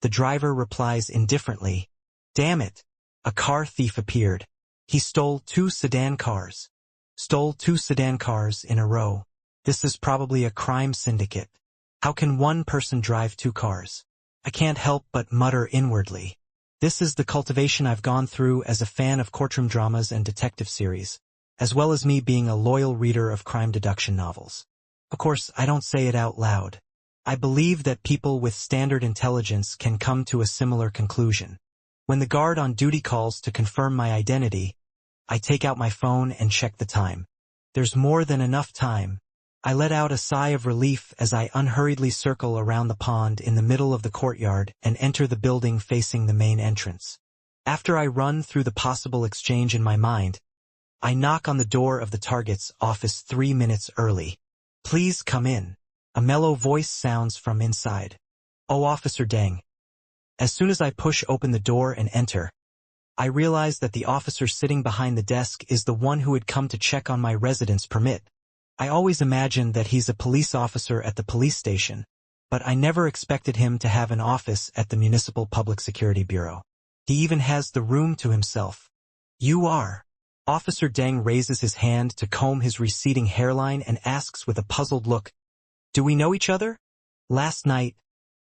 the driver replies indifferently, "Damn it! A car thief appeared. He stole 2 sedan cars. Stole 2 sedan cars in a row. This is probably a crime syndicate. How can one person drive 2 cars? I can't help but mutter inwardly. This is the cultivation I've gone through as a fan of courtroom dramas and detective series, as well as me being a loyal reader of crime deduction novels. Of course, I don't say it out loud. I believe that people with standard intelligence can come to a similar conclusion. When the guard on duty calls to confirm my identity, I take out my phone and check the time. There's more than enough time. I let out a sigh of relief as I unhurriedly circle around the pond in the middle of the courtyard and enter the building facing the main entrance. After I run through the possible exchange in my mind, I knock on the door of the target's office 3 minutes early. Please come in. A mellow voice sounds from inside. Oh, Officer Deng. As soon as I push open the door and enter, I realize that the officer sitting behind the desk is the one who had come to check on my residence permit. I always imagined that he's a police officer at the police station, but I never expected him to have an office at the Municipal Public Security Bureau. He even has the room to himself. You are. Officer Deng raises his hand to comb his receding hairline and asks with a puzzled look, "Do we know each other? Last night,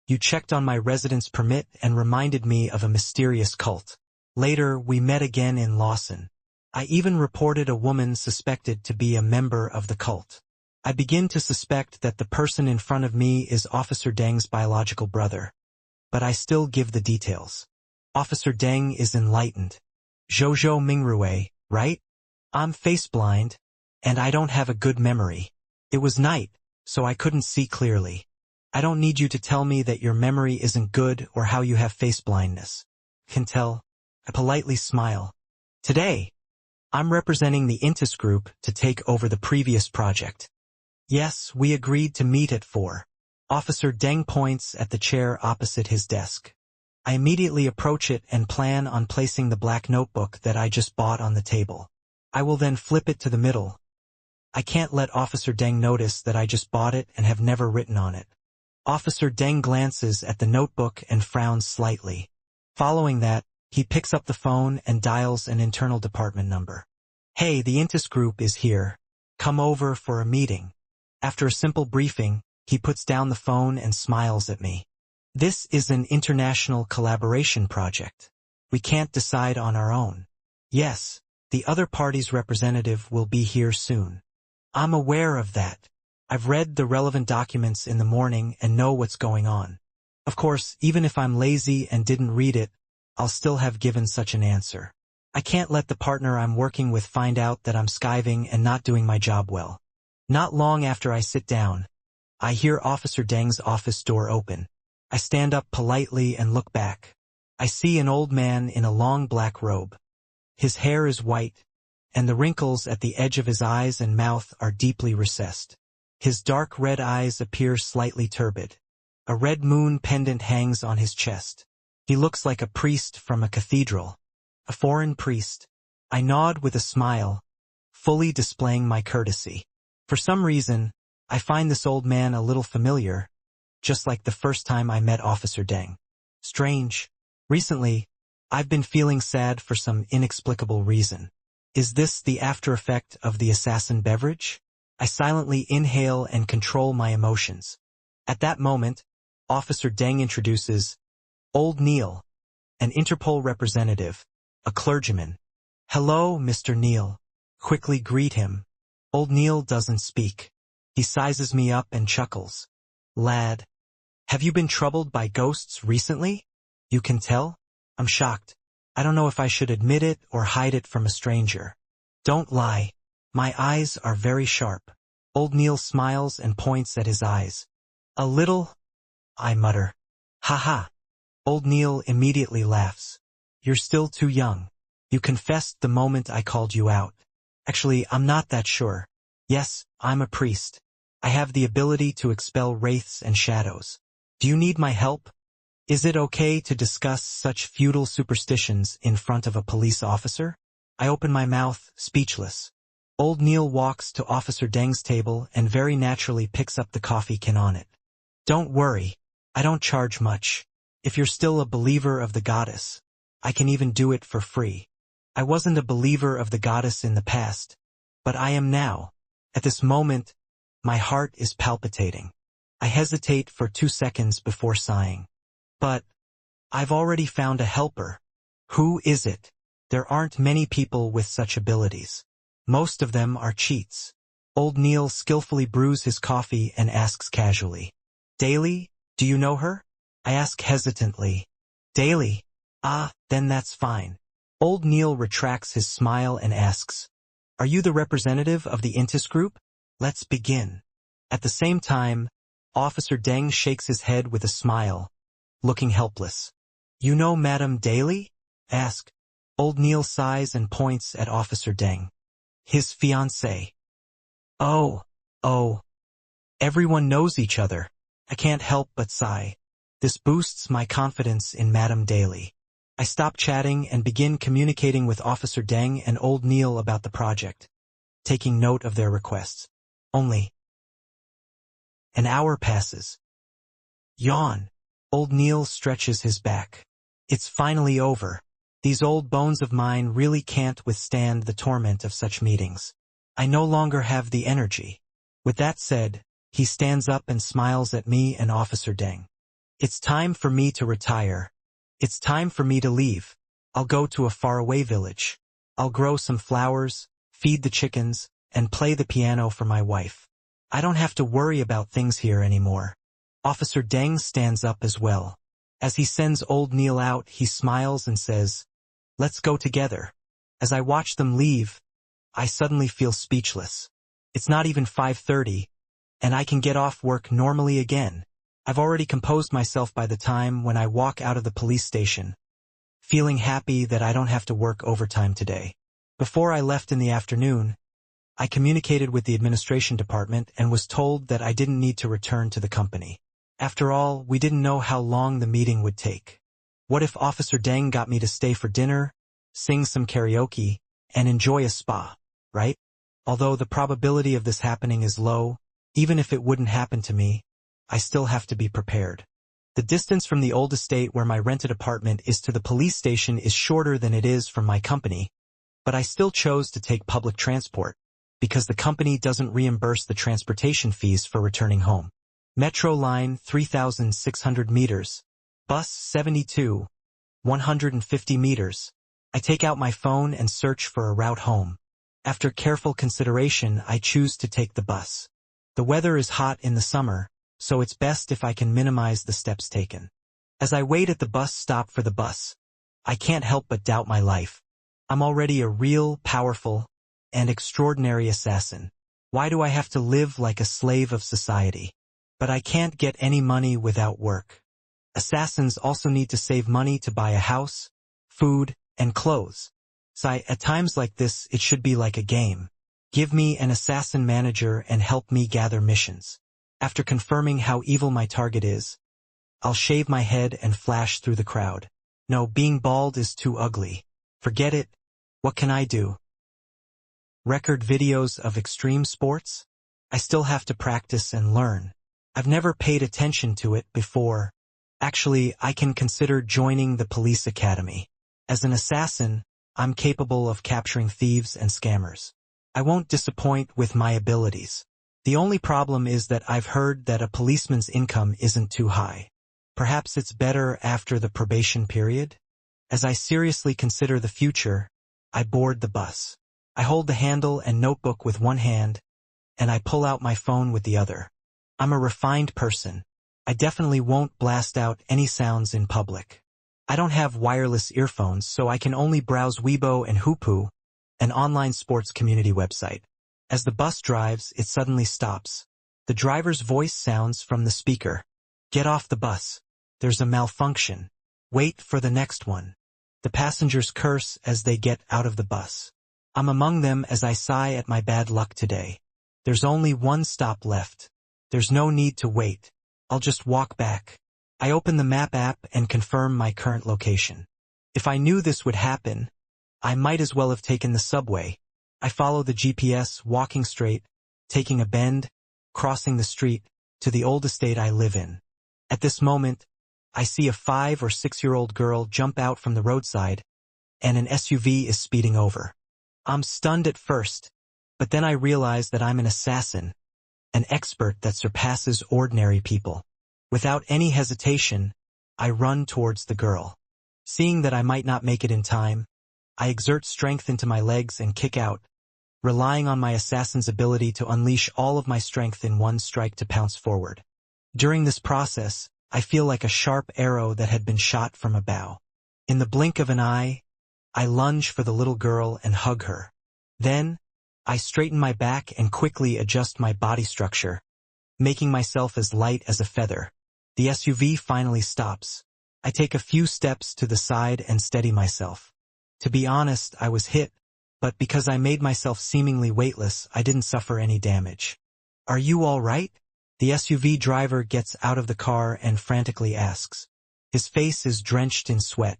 you checked on my residence permit and reminded me of a mysterious cult. Later, we met again in Lawson. I even reported a woman suspected to be a member of the cult. I begin to suspect that the person in front of me is Officer Deng's biological brother. But I still give the details. Officer Deng is enlightened. Zhozhou Mingrue, right? I'm face-blind, and I don't have a good memory. It was night, so I couldn't see clearly. I don't need you to tell me that your memory isn't good or how you have face blindness. Can tell. I politely smile. Today, I'm representing the Intis group to take over the previous project. Yes, we agreed to meet at 4. Officer Deng points at the chair opposite his desk. I immediately approach it and plan on placing the black notebook that I just bought on the table. I will then flip it to the middle. I can't let Officer Deng notice that I just bought it and have never written on it. Officer Deng glances at the notebook and frowns slightly. Following that, he picks up the phone and dials an internal department number. Hey, the Intis group is here. Come over for a meeting. After a simple briefing, he puts down the phone and smiles at me. This is an international collaboration project. We can't decide on our own. Yes, the other party's representative will be here soon. I'm aware of that. I've read the relevant documents in the morning and know what's going on. Of course, even if I'm lazy and didn't read it, I'll still have given such an answer. I can't let the partner I'm working with find out that I'm skiving and not doing my job well. Not long after I sit down, I hear Officer Deng's office door open. I stand up politely and look back. I see an old man in a long black robe. His hair is white, and the wrinkles at the edge of his eyes and mouth are deeply recessed. His dark red eyes appear slightly turbid. A red moon pendant hangs on his chest. He looks like a priest from a cathedral. A foreign priest. I nod with a smile, fully displaying my courtesy. For some reason, I find this old man a little familiar, just like the first time I met Officer Deng. Strange. Recently, I've been feeling sad for some inexplicable reason. Is this the after effect of the assassin beverage? I silently inhale and control my emotions. At that moment, Officer Deng introduces Old Neil, an Interpol representative, a clergyman. Hello, Mr. Neil. Quickly greet him. Old Neil doesn't speak. He sizes me up and chuckles. Lad, have you been troubled by ghosts recently? You can tell? I'm shocked. I don't know if I should admit it or hide it from a stranger. Don't lie. My eyes are very sharp. Old Neil smiles and points at his eyes. A little, I mutter. Ha ha. Old Neil immediately laughs. You're still too young. You confessed the moment I called you out. Actually, I'm not that sure. Yes, I'm a priest. I have the ability to expel wraiths and shadows. Do you need my help? Is it okay to discuss such feudal superstitions in front of a police officer? I open my mouth, speechless. Old Neil walks to Officer Deng's table and very naturally picks up the coffee can on it. Don't worry, I don't charge much. If you're still a believer of the goddess, I can even do it for free. I wasn't a believer of the goddess in the past, but I am now. At this moment, my heart is palpitating. I hesitate for 2 seconds before sighing. But I've already found a helper. Who is it? There aren't many people with such abilities. Most of them are cheats. Old Neil skillfully brews his coffee and asks casually. Daly, do you know her? I ask hesitantly. Daly? Ah, then that's fine. Old Neil retracts his smile and asks, are you the representative of the Intis group? Let's begin. At the same time, Officer Deng shakes his head with a smile, looking helpless. You know Madame Daly? Ask. Old Neil sighs and points at Officer Deng. His fiancée. Oh. Everyone knows each other. I can't help but sigh. This boosts my confidence in Madame Daly. I stop chatting and begin communicating with Officer Deng and Old Neil about the project, taking note of their requests. Only an hour passes. Yawn. Old Neil stretches his back. It's finally over. These old bones of mine really can't withstand the torment of such meetings. I no longer have the energy. With that said, he stands up and smiles at me and Officer Deng. It's time for me to retire. It's time for me to leave. I'll go to a faraway village. I'll grow some flowers, feed the chickens, and play the piano for my wife. I don't have to worry about things here anymore. Officer Deng stands up as well. As he sends Old Neil out, he smiles and says, let's go together. As I watch them leave, I suddenly feel speechless. It's not even 5:30, and I can get off work normally again. I've already composed myself by the time when I walk out of the police station, feeling happy that I don't have to work overtime today. Before I left in the afternoon, I communicated with the administration department and was told that I didn't need to return to the company. After all, we didn't know how long the meeting would take. What if Officer Deng got me to stay for dinner, sing some karaoke, and enjoy a spa, right? Although the probability of this happening is low, even if it wouldn't happen to me, I still have to be prepared. The distance from the old estate where my rented apartment is to the police station is shorter than it is from my company, but I still chose to take public transport, because the company doesn't reimburse the transportation fees for returning home. Metro line 3,600 meters. Bus 72, 150 meters. I take out my phone and search for a route home. After careful consideration, I choose to take the bus. The weather is hot in the summer, so it's best if I can minimize the steps taken. As I wait at the bus stop for the bus, I can't help but doubt my life. I'm already a real, powerful, and extraordinary assassin. Why do I have to live like a slave of society? But I can't get any money without work. Assassins also need to save money to buy a house, food, and clothes. So at times like this, it should be like a game. Give me an assassin manager and help me gather missions. After confirming how evil my target is, I'll shave my head and flash through the crowd. No, being bald is too ugly. Forget it. What can I do? Record videos of extreme sports? I still have to practice and learn. I've never paid attention to it before. Actually, I can consider joining the police academy. As an assassin, I'm capable of capturing thieves and scammers. I won't disappoint with my abilities. The only problem is that I've heard that a policeman's income isn't too high. Perhaps it's better after the probation period? As I seriously consider the future, I board the bus. I hold the handle and notebook with one hand, and I pull out my phone with the other. I'm a refined person. I definitely won't blast out any sounds in public. I don't have wireless earphones, so I can only browse Weibo and Hupu, an online sports community website. As the bus drives, it suddenly stops. The driver's voice sounds from the speaker. Get off the bus. There's a malfunction. Wait for the next one. The passengers curse as they get out of the bus. I'm among them as I sigh at my bad luck today. There's only one stop left. There's no need to wait. I'll just walk back. I open the map app and confirm my current location. If I knew this would happen, I might as well have taken the subway. I follow the GPS, walking straight, taking a bend, crossing the street, to the old estate I live in. At this moment, I see a 5- or 6-year-old girl jump out from the roadside, and an SUV is speeding over. I'm stunned at first, but then I realize that I'm an assassin, an expert that surpasses ordinary people. Without any hesitation, I run towards the girl. Seeing that I might not make it in time, I exert strength into my legs and kick out, relying on my assassin's ability to unleash all of my strength in one strike to pounce forward. During this process, I feel like a sharp arrow that had been shot from a bow. In the blink of an eye, I lunge for the little girl and hug her. Then, I straighten my back and quickly adjust my body structure, making myself as light as a feather. The SUV finally stops. I take a few steps to the side and steady myself. To be honest, I was hit, but because I made myself seemingly weightless, I didn't suffer any damage. Are you all right? The SUV driver gets out of the car and frantically asks. His face is drenched in sweat.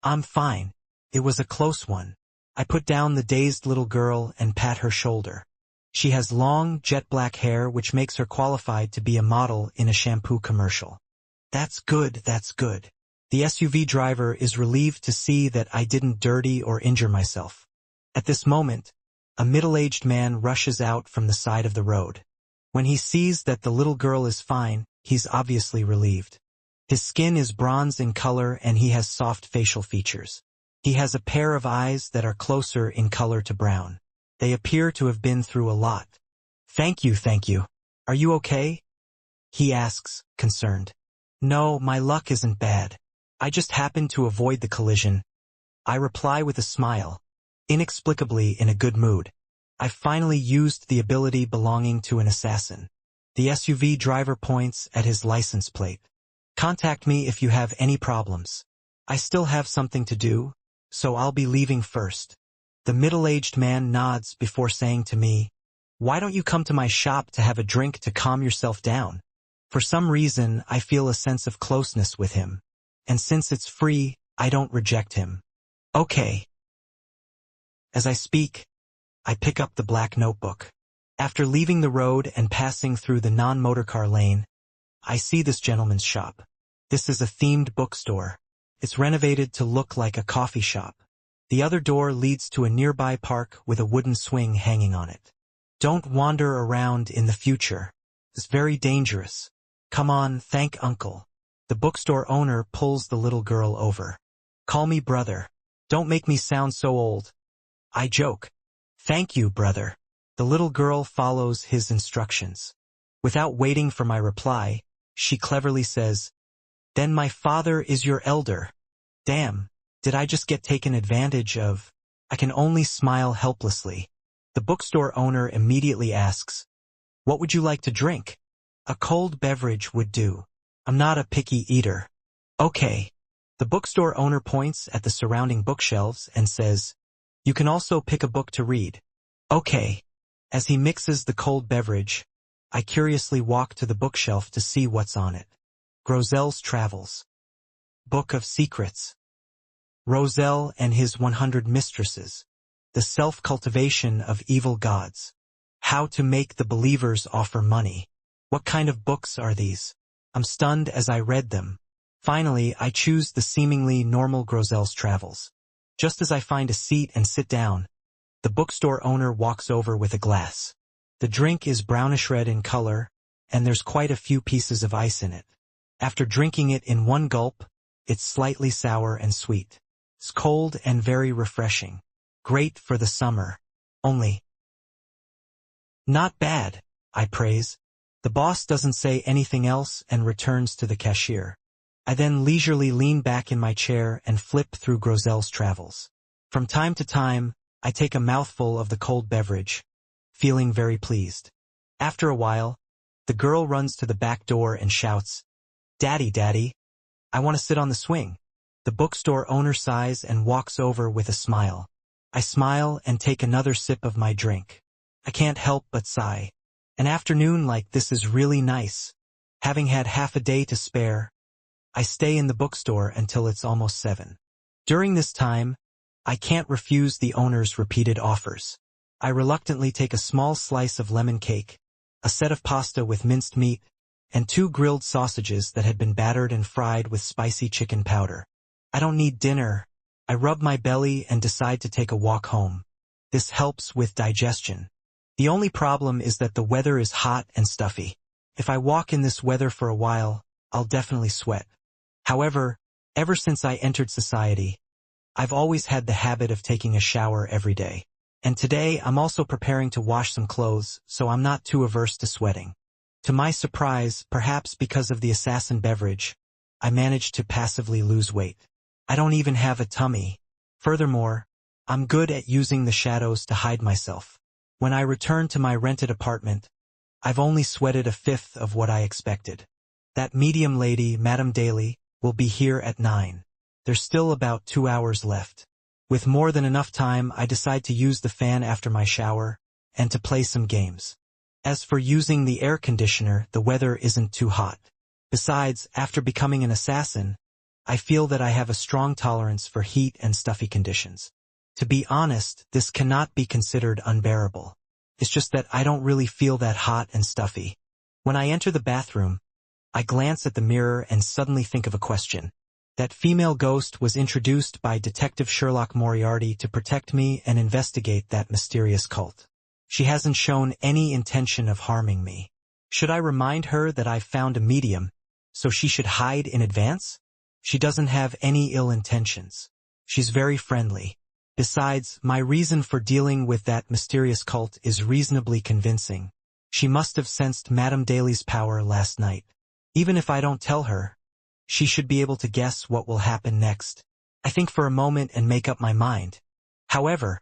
I'm fine. It was a close one. I put down the dazed little girl and pat her shoulder. She has long, jet-black hair which makes her qualified to be a model in a shampoo commercial. That's good, that's good. The SUV driver is relieved to see that I didn't dirty or injure myself. At this moment, a middle-aged man rushes out from the side of the road. When he sees that the little girl is fine, he's obviously relieved. His skin is bronze in color and he has soft facial features. He has a pair of eyes that are closer in color to brown. They appear to have been through a lot. Thank you, thank you. Are you okay? He asks, concerned. No, my luck isn't bad. I just happened to avoid the collision. I reply with a smile, inexplicably in a good mood. I've finally used the ability belonging to an assassin. The SUV driver points at his license plate. Contact me if you have any problems. I still have something to do, so I'll be leaving first. The middle-aged man nods before saying to me, Why don't you come to my shop to have a drink to calm yourself down? For some reason, I feel a sense of closeness with him. And since it's free, I don't reject him. Okay. As I speak, I pick up the black notebook. After leaving the road and passing through the non-motorcar lane, I see this gentleman's shop. This is a themed bookstore. It's renovated to look like a coffee shop. The other door leads to a nearby park with a wooden swing hanging on it. Don't wander around in the future. It's very dangerous. Come on, thank Uncle. The bookstore owner pulls the little girl over. Call me brother. Don't make me sound so old. I joke. Thank you, brother. The little girl follows his instructions. Without waiting for my reply, she cleverly says, Then my father is your elder. Damn, did I just get taken advantage of? I can only smile helplessly. The bookstore owner immediately asks, What would you like to drink? A cold beverage would do. I'm not a picky eater. Okay. The bookstore owner points at the surrounding bookshelves and says, You can also pick a book to read. Okay. As he mixes the cold beverage, I curiously walk to the bookshelf to see what's on it. Grosel's Travels. Book of Secrets. Roselle and His 100 Mistresses. The Self-Cultivation of Evil Gods. How to Make the Believers Offer Money. What kind of books are these? I'm stunned as I read them. Finally, I choose the seemingly normal Grosel's Travels. Just as I find a seat and sit down, the bookstore owner walks over with a glass. The drink is brownish red in color, and there's quite a few pieces of ice in it. After drinking it in one gulp, it's slightly sour and sweet. It's cold and very refreshing. Great for the summer. Only. Not bad, I praise. The boss doesn't say anything else and returns to the cashier. I then leisurely lean back in my chair and flip through Grosel's Travels. From time to time, I take a mouthful of the cold beverage, feeling very pleased. After a while, the girl runs to the back door and shouts, "Daddy, Daddy, I want to sit on the swing." The bookstore owner sighs and walks over with a smile. I smile and take another sip of my drink. I can't help but sigh. An afternoon like this is really nice. Having had half a day to spare, I stay in the bookstore until it's almost 7. During this time, I can't refuse the owner's repeated offers. I reluctantly take a small slice of lemon cake, a set of pasta with minced meat, and 2 grilled sausages that had been battered and fried with spicy chicken powder. I don't need dinner. I rub my belly and decide to take a walk home. This helps with digestion. The only problem is that the weather is hot and stuffy. If I walk in this weather for a while, I'll definitely sweat. However, ever since I entered society, I've always had the habit of taking a shower every day. And today I'm also preparing to wash some clothes, so I'm not too averse to sweating. To my surprise, perhaps because of the assassin beverage, I managed to passively lose weight. I don't even have a tummy. Furthermore, I'm good at using the shadows to hide myself. When I return to my rented apartment, I've only sweated a fifth of what I expected. That medium lady, Madame Daly, will be here at 9. There's still about 2 hours left. With more than enough time, I decide to use the fan after my shower, and to play some games. As for using the air conditioner, the weather isn't too hot. Besides, after becoming an assassin, I feel that I have a strong tolerance for heat and stuffy conditions. To be honest, this cannot be considered unbearable. It's just that I don't really feel that hot and stuffy. When I enter the bathroom, I glance at the mirror and suddenly think of a question. That female ghost was introduced by Detective Sherlock Moriarty to protect me and investigate that mysterious cult. She hasn't shown any intention of harming me. Should I remind her that I've found a medium, so she should hide in advance? She doesn't have any ill intentions. She's very friendly. Besides, my reason for dealing with that mysterious cult is reasonably convincing. She must have sensed Madame Daly's power last night. Even if I don't tell her, she should be able to guess what will happen next. I think for a moment and make up my mind. However,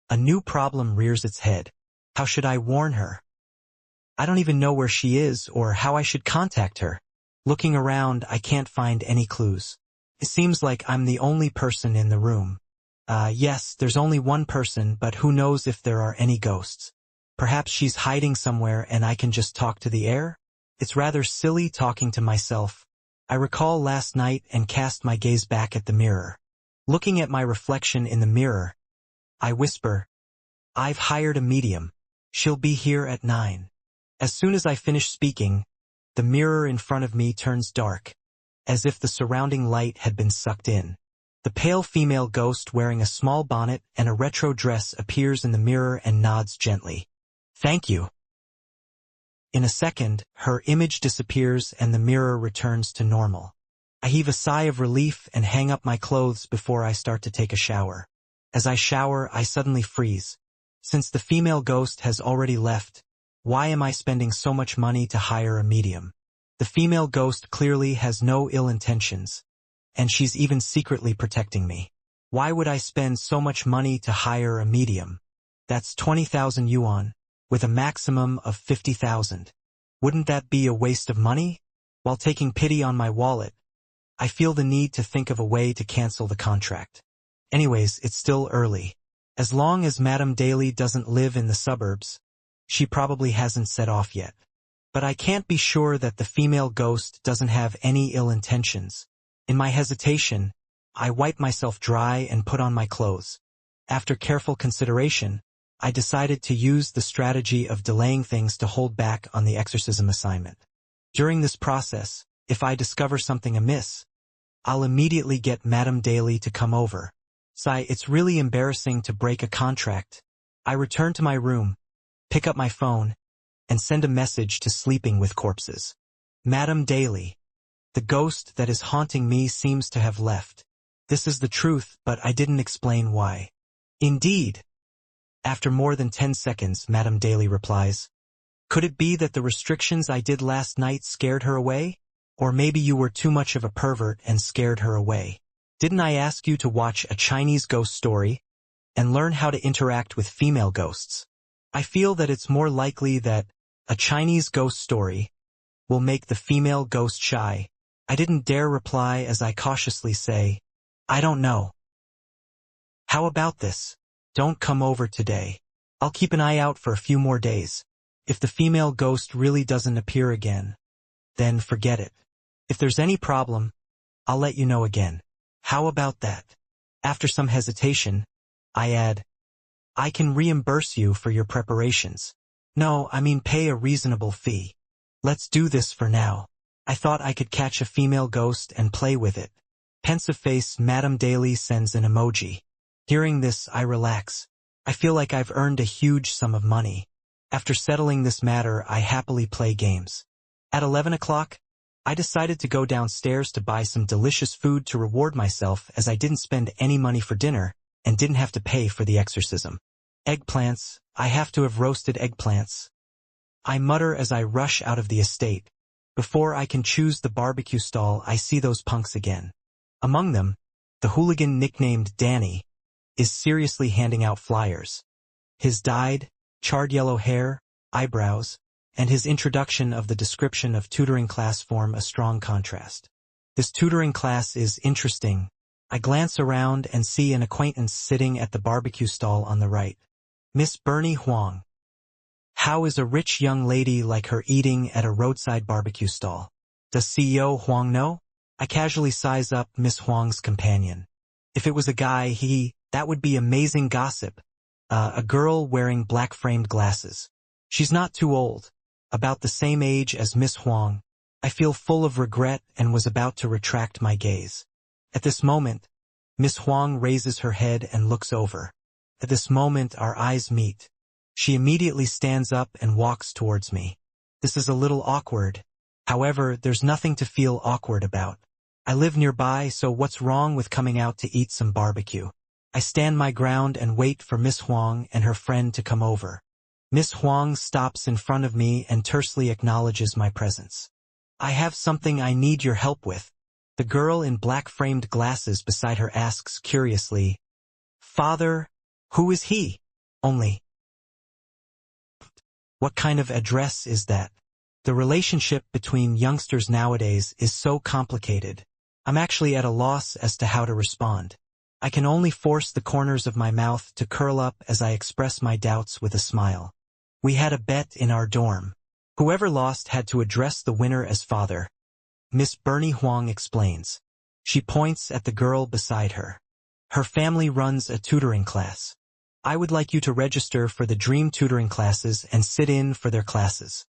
a new problem rears its head. How should I warn her? I don't even know where she is or how I should contact her. Looking around, I can't find any clues. It seems like I'm the only person in the room. Yes, there's only one person, but who knows if there are any ghosts. Perhaps she's hiding somewhere and I can just talk to the air? It's rather silly talking to myself. I recall last night and cast my gaze back at the mirror. Looking at my reflection in the mirror, I whisper, "I've hired a medium. She'll be here at 9. As soon as I finish speaking, the mirror in front of me turns dark, as if the surrounding light had been sucked in. The pale female ghost wearing a small bonnet and a retro dress appears in the mirror and nods gently. "Thank you." In a second, her image disappears and the mirror returns to normal. I heave a sigh of relief and hang up my clothes before I start to take a shower. As I shower, I suddenly freeze. Since the female ghost has already left, why am I spending so much money to hire a medium? The female ghost clearly has no ill intentions, and she's even secretly protecting me. Why would I spend so much money to hire a medium? That's 20,000 yuan, with a maximum of 50,000. Wouldn't that be a waste of money? While taking pity on my wallet, I feel the need to think of a way to cancel the contract. Anyways, it's still early. As long as Madame Daly doesn't live in the suburbs, She probably hasn't set off yet. But I can't be sure that the female ghost doesn't have any ill intentions. In my hesitation, I wipe myself dry and put on my clothes. After careful consideration, I decided to use the strategy of delaying things to hold back on the exorcism assignment. During this process, if I discover something amiss, I'll immediately get Madame Daly to come over. It's really embarrassing to break a contract. I return to my room, pick up my phone, and send a message to Sleeping with Corpses. Madame Daly. The ghost that is haunting me seems to have left. This is the truth, but I didn't explain why. Indeed. After more than 10 seconds, Madame Daly replies, "Could it be that the restrictions I did last night scared her away? Or maybe you were too much of a pervert and scared her away. Didn't I ask you to watch a Chinese ghost story and learn how to interact with female ghosts? I feel that it's more likely that a Chinese ghost story will make the female ghost shy." I didn't dare reply as I cautiously say, "I don't know. How about this? Don't come over today. I'll keep an eye out for a few more days. If the female ghost really doesn't appear again, then forget it. If there's any problem, I'll let you know again. How about that?" After some hesitation, I add, "I can reimburse you for your preparations. No, I mean pay a reasonable fee. Let's do this for now. I thought I could catch a female ghost and play with it." Pensive face Madame Daly sends an emoji. Hearing this, I relax. I feel like I've earned a huge sum of money. After settling this matter, I happily play games. At 11 o'clock, I decided to go downstairs to buy some delicious food to reward myself as I didn't spend any money for dinner and didn't have to pay for the exorcism. Eggplants, I have to have roasted eggplants. I mutter as I rush out of the estate. Before I can choose the barbecue stall, I see those punks again. Among them, the hooligan nicknamed Danny is seriously handing out flyers. His dyed, charred yellow hair, eyebrows, and his introduction of the description of tutoring class form a strong contrast. This tutoring class is interesting. I glance around and see an acquaintance sitting at the barbecue stall on the right. Miss Bernie Huang. How is a rich young lady like her eating at a roadside barbecue stall? Does CEO Huang know? I casually size up Miss Huang's companion. If it was a guy, that would be amazing gossip. A girl wearing black-framed glasses. She's not too old. About the same age as Miss Huang. I feel full of regret and was about to retract my gaze. At this moment, Miss Huang raises her head and looks over. At this moment, our eyes meet. She immediately stands up and walks towards me. This is a little awkward. However, there's nothing to feel awkward about. I live nearby, so what's wrong with coming out to eat some barbecue? I stand my ground and wait for Miss Huang and her friend to come over. Miss Huang stops in front of me and tersely acknowledges my presence. "I have something I need your help with." The girl in black-framed glasses beside her asks curiously, "Father, who is he?" Only. What kind of address is that? The relationship between youngsters nowadays is so complicated. I'm actually at a loss as to how to respond. I can only force the corners of my mouth to curl up as I express my doubts with a smile. We had a bet in our dorm. Whoever lost had to address the winner as father. Miss Bernie Huang explains. She points at the girl beside her. Her family runs a tutoring class. I would like you to register for the dream tutoring classes and sit in for their classes.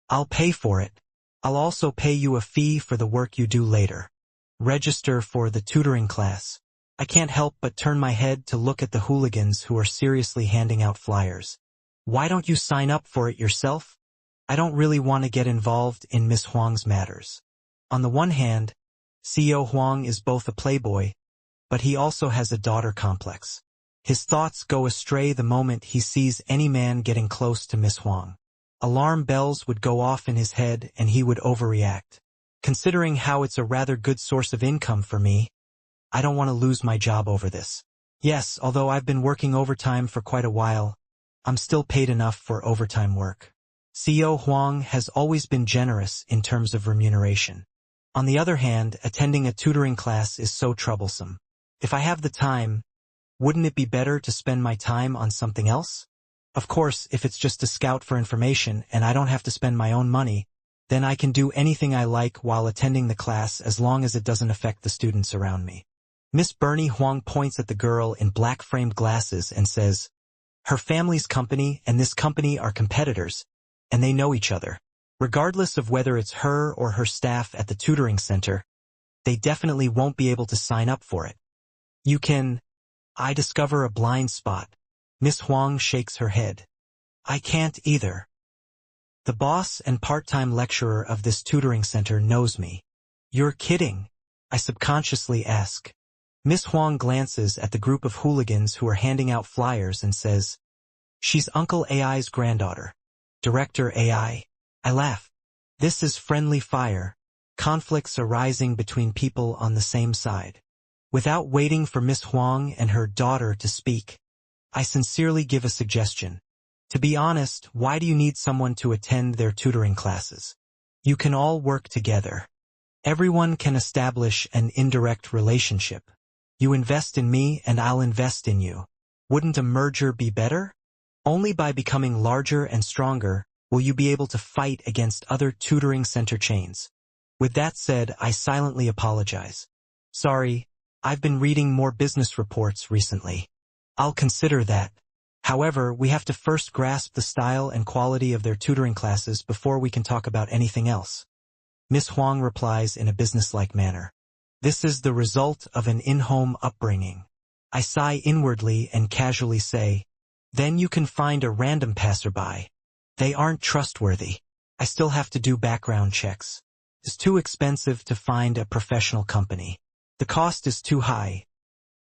I'll pay for it. I'll also pay you a fee for the work you do later. Register for the tutoring class. I can't help but turn my head to look at the hooligans who are seriously handing out flyers. Why don't you sign up for it yourself? I don't really want to get involved in Miss Huang's matters. On the one hand, CEO Huang is both a playboy, but he also has a daughter complex. His thoughts go astray the moment he sees any man getting close to Miss Huang. Alarm bells would go off in his head and he would overreact. Considering how it's a rather good source of income for me, I don't want to lose my job over this. Yes, although I've been working overtime for quite a while, I'm still paid enough for overtime work. CEO Huang has always been generous in terms of remuneration. On the other hand, attending a tutoring class is so troublesome. If I have the time, wouldn't it be better to spend my time on something else? Of course, if it's just to scout for information and I don't have to spend my own money, then I can do anything I like while attending the class as long as it doesn't affect the students around me. Miss Bernie Huang points at the girl in black-framed glasses and says, her family's company and this company are competitors, and they know each other. Regardless of whether it's her or her staff at the tutoring center, they definitely won't be able to sign up for it. I discover a blind spot. Miss Huang shakes her head. I can't either. The boss and part-time lecturer of this tutoring center knows me. You're kidding, I subconsciously ask. Miss Huang glances at the group of hooligans who are handing out flyers and says, she's Uncle AI's granddaughter. Director AI. I laugh. This is friendly fire. Conflicts arising between people on the same side. Without waiting for Miss Huang and her daughter to speak, I sincerely give a suggestion. To be honest, why do you need someone to attend their tutoring classes? You can all work together. Everyone can establish an indirect relationship. You invest in me and I'll invest in you. Wouldn't a merger be better? Only by becoming larger and stronger will you be able to fight against other tutoring center chains. With that said, I silently apologize. Sorry, I've been reading more business reports recently. I'll consider that. However, we have to first grasp the style and quality of their tutoring classes before we can talk about anything else. Miss Huang replies in a businesslike manner. This is the result of an in-home upbringing. I sigh inwardly and casually say, then you can find a random passerby. They aren't trustworthy. I still have to do background checks. It's too expensive to find a professional company. The cost is too high.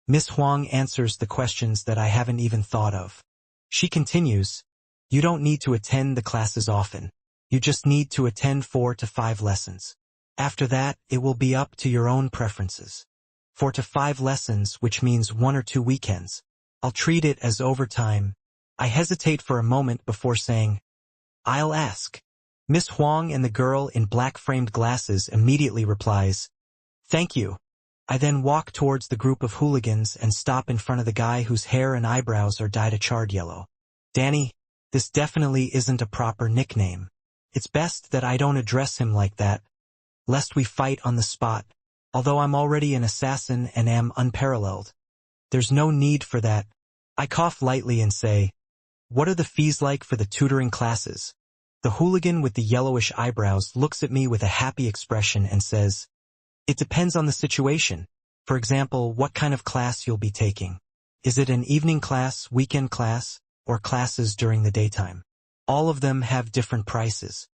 Miss Huang answers the questions that I haven't even thought of. She continues, you don't need to attend the classes often. You just need to attend 4 to 5 lessons. After that, it will be up to your own preferences. 4 to 5 lessons, which means 1 or 2 weekends. I'll treat it as overtime. I hesitate for a moment before saying, I'll ask. Miss Huang and the girl in black-framed glasses immediately replies, thank you. I then walk towards the group of hooligans and stop in front of the guy whose hair and eyebrows are dyed a charred yellow. Danny, this definitely isn't a proper nickname. It's best that I don't address him like that, lest we fight on the spot, although I'm already an assassin and am unparalleled. There's no need for that. I cough lightly and say, what are the fees like for the tutoring classes? The hooligan with the yellowish eyebrows looks at me with a happy expression and says, it depends on the situation. For example, what kind of class you'll be taking. Is it an evening class, weekend class, or classes during the daytime? All of them have different prices.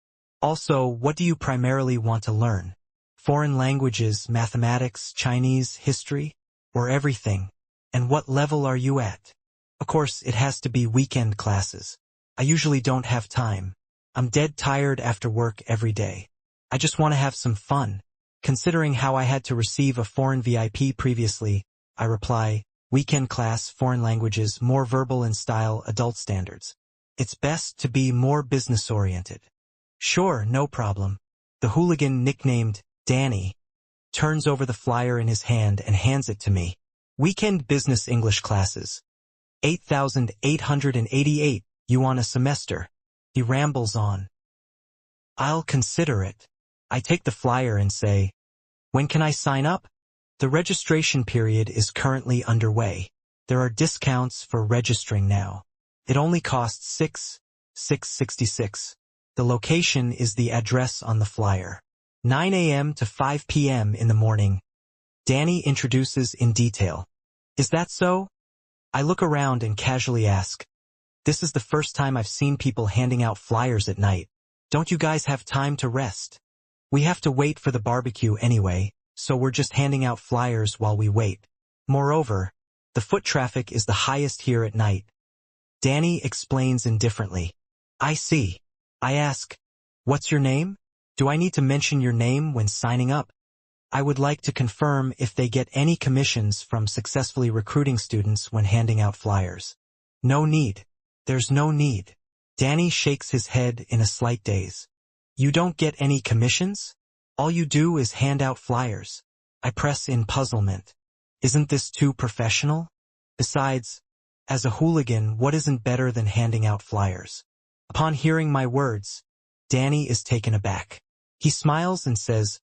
Also, what do you primarily want to learn? Foreign languages, mathematics, Chinese, history, or everything? And what level are you at? Of course, it has to be weekend classes. I usually don't have time. I'm dead tired after work every day. I just want to have some fun. Considering how I had to receive a foreign VIP previously, I reply, weekend class, foreign languages, more verbal in style, adult standards. It's best to be more business-oriented. Sure, no problem. The hooligan nicknamed Danny turns over the flyer in his hand and hands it to me. Weekend business English classes. 8,888 yuan a semester. He rambles on. I'll consider it. I take the flyer and say, when can I sign up? The registration period is currently underway. There are discounts for registering now. It only costs 666. The location is the address on the flyer. 9 a.m. to 5 p.m. in the morning. Danny introduces in detail. Is that so? I look around and casually ask. This is the first time I've seen people handing out flyers at night. Don't you guys have time to rest? We have to wait for the barbecue anyway, so we're just handing out flyers while we wait. Moreover, the foot traffic is the highest here at night. Danny explains indifferently. I see. I ask, what's your name? Do I need to mention your name when signing up? I would like to confirm if they get any commissions from successfully recruiting students when handing out flyers. No need. There's no need. Danny shakes his head in a slight daze. You don't get any commissions? All you do is hand out flyers. I press in puzzlement. Isn't this too professional? Besides, As a hooligan, what isn't better than handing out flyers? Upon hearing my words, Danny is taken aback. He smiles and says,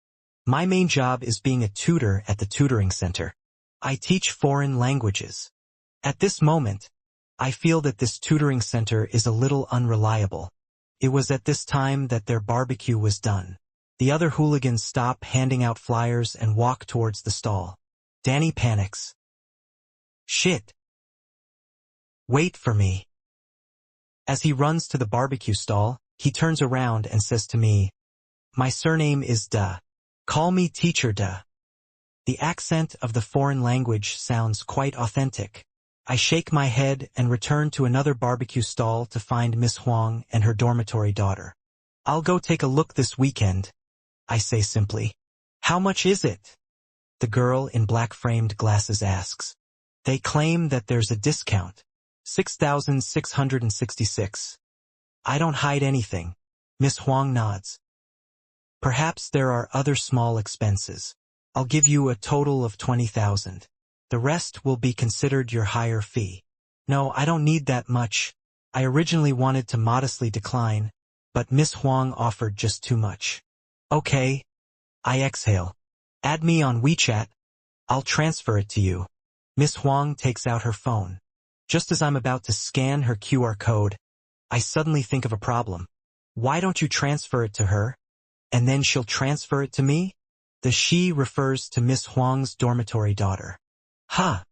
"My main job is being a tutor at the tutoring center. I teach foreign languages." At this moment, I feel that this tutoring center is a little unreliable. It was at this time that their barbecue was done. The other hooligans stop handing out flyers and walk towards the stall. Danny panics. "Shit. Wait for me." As he runs to the barbecue stall, he turns around and says to me, "My surname is Da. Call me Teacher Da." The accent of the foreign language sounds quite authentic. I shake my head and return to another barbecue stall to find Miss Huang and her dormitory daughter. "I'll go take a look this weekend," I say simply. "How much is it?" the girl in black-framed glasses asks. They claim that there's a discount. 6,666. I don't hide anything. Miss Huang nods. "Perhaps there are other small expenses. I'll give you a total of 20,000. The rest will be considered your higher fee." "No, I don't need that much." I originally wanted to modestly decline, but Miss Huang offered just too much. "Okay." I exhale. "Add me on WeChat. I'll transfer it to you." Miss Huang takes out her phone. Just as I'm about to scan her QR code, I suddenly think of a problem. Why don't you transfer it to her, and then she'll transfer it to me? The she refers to Miss Huang's dormitory daughter. Ha!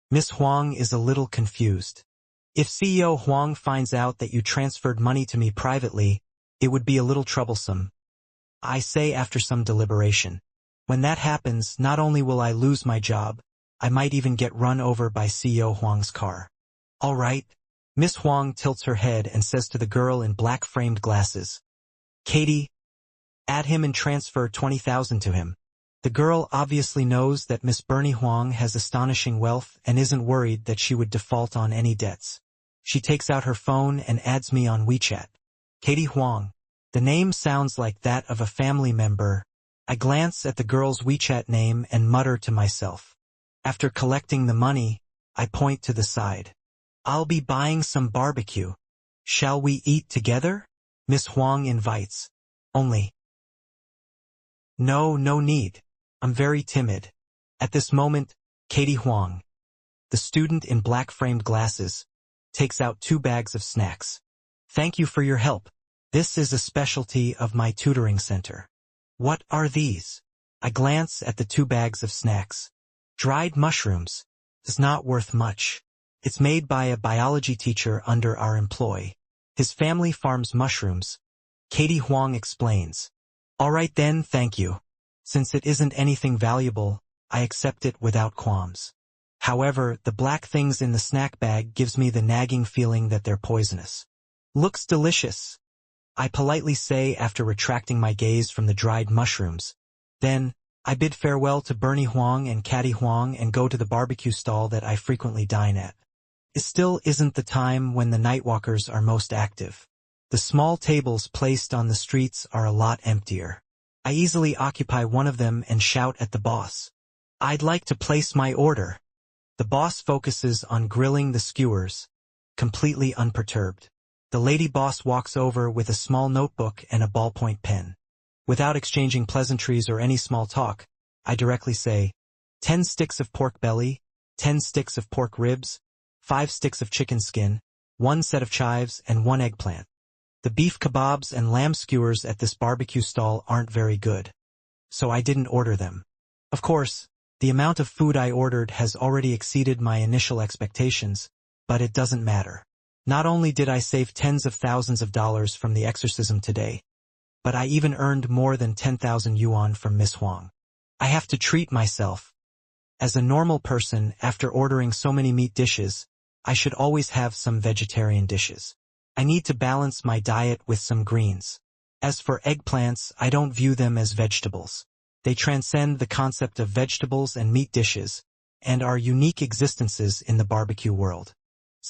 Miss Huang is a little confused. If CEO Huang finds out that you transferred money to me privately, it would be a little troublesome, I say after some deliberation. When that happens, not only will I lose my job, I might even get run over by CEO Huang's car. "All right." Miss Huang tilts her head and says to the girl in black-framed glasses, "Katie, add him and transfer 20,000 to him." The girl obviously knows that Miss Bernie Huang has astonishing wealth and isn't worried that she would default on any debts. She takes out her phone and adds me on WeChat. Katie Huang. The name sounds like that of a family member. I glance at the girl's WeChat name and mutter to myself. After collecting the money, I point to the side. "I'll be buying some barbecue. Shall we eat together?" Miss Huang invites. "Only." "No, no need. I'm very timid." At this moment, Katie Huang, the student in black-framed glasses, takes out 2 bags of snacks. "Thank you for your help. This is a specialty of my tutoring center." "What are these?" I glance at the 2 bags of snacks. "Dried mushrooms. It's not worth much. It's made by a biology teacher under our employ. His family farms mushrooms." Katie Huang explains. "All right then, thank you. Since it isn't anything valuable, I accept it without qualms. However, the black things in the snack bag gives me the nagging feeling that they're poisonous." "Looks delicious," I politely say after retracting my gaze from the dried mushrooms. Then, I bid farewell to Bernie Huang and Katie Huang and go to the barbecue stall that I frequently dine at. It still isn't the time when the nightwalkers are most active. The small tables placed on the streets are a lot emptier. I easily occupy one of them and shout at the boss. "I'd like to place my order." The boss focuses on grilling the skewers, completely unperturbed. The lady boss walks over with a small notebook and a ballpoint pen. Without exchanging pleasantries or any small talk, I directly say, 10 sticks of pork belly, 10 sticks of pork ribs, 5 sticks of chicken skin, 1 set of chives, and 1 eggplant. The beef kebabs and lamb skewers at this barbecue stall aren't very good, so I didn't order them. Of course, the amount of food I ordered has already exceeded my initial expectations, but it doesn't matter. Not only did I save tens of thousands of dollars from the exorcism today, but I even earned more than 10,000 yuan from Miss Huang. I have to treat myself. As a normal person, after ordering so many meat dishes, I should always have some vegetarian dishes. I need to balance my diet with some greens. As for eggplants, I don't view them as vegetables. They transcend the concept of vegetables and meat dishes, and are unique existences in the barbecue world.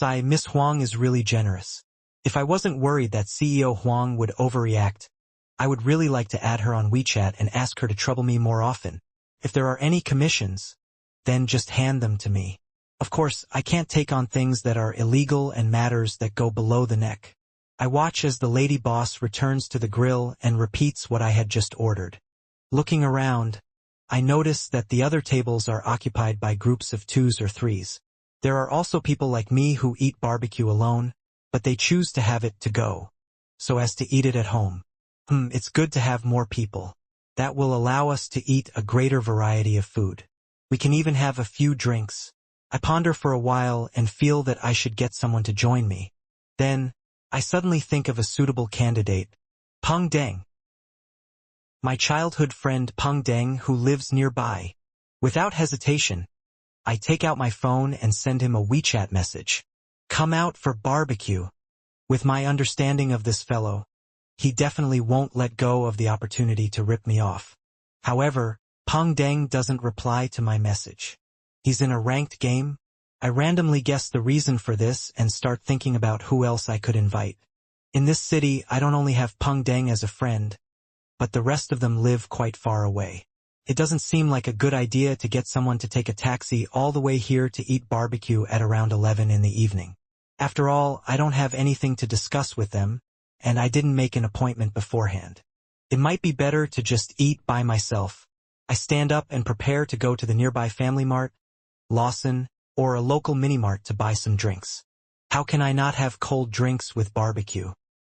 Miss Huang is really generous. If I wasn't worried that CEO Huang would overreact, I would really like to add her on WeChat and ask her to trouble me more often. If there are any commissions, then just hand them to me. Of course, I can't take on things that are illegal and matters that go below the neck. I watch as the lady boss returns to the grill and repeats what I had just ordered. Looking around, I notice that the other tables are occupied by groups of 2s or 3s. There are also people like me who eat barbecue alone, but they choose to have it to go, so as to eat it at home. It's good to have more people. That will allow us to eat a greater variety of food. We can even have a few drinks. I ponder for a while and feel that I should get someone to join me. Then, I suddenly think of a suitable candidate. Peng Deng. My childhood friend Peng Deng who lives nearby. Without hesitation, I take out my phone and send him a WeChat message. Come out for barbecue. With my understanding of this fellow, he definitely won't let go of the opportunity to rip me off. However, Peng Deng doesn't reply to my message. He's in a ranked game. I randomly guess the reason for this and start thinking about who else I could invite. In this city, I don't only have Peng Deng as a friend, but the rest of them live quite far away. It doesn't seem like a good idea to get someone to take a taxi all the way here to eat barbecue at around 11 in the evening. After all, I don't have anything to discuss with them, and I didn't make an appointment beforehand. It might be better to just eat by myself. I stand up and prepare to go to the nearby Family Mart, Lawson, or a local mini-mart to buy some drinks. How can I not have cold drinks with barbecue?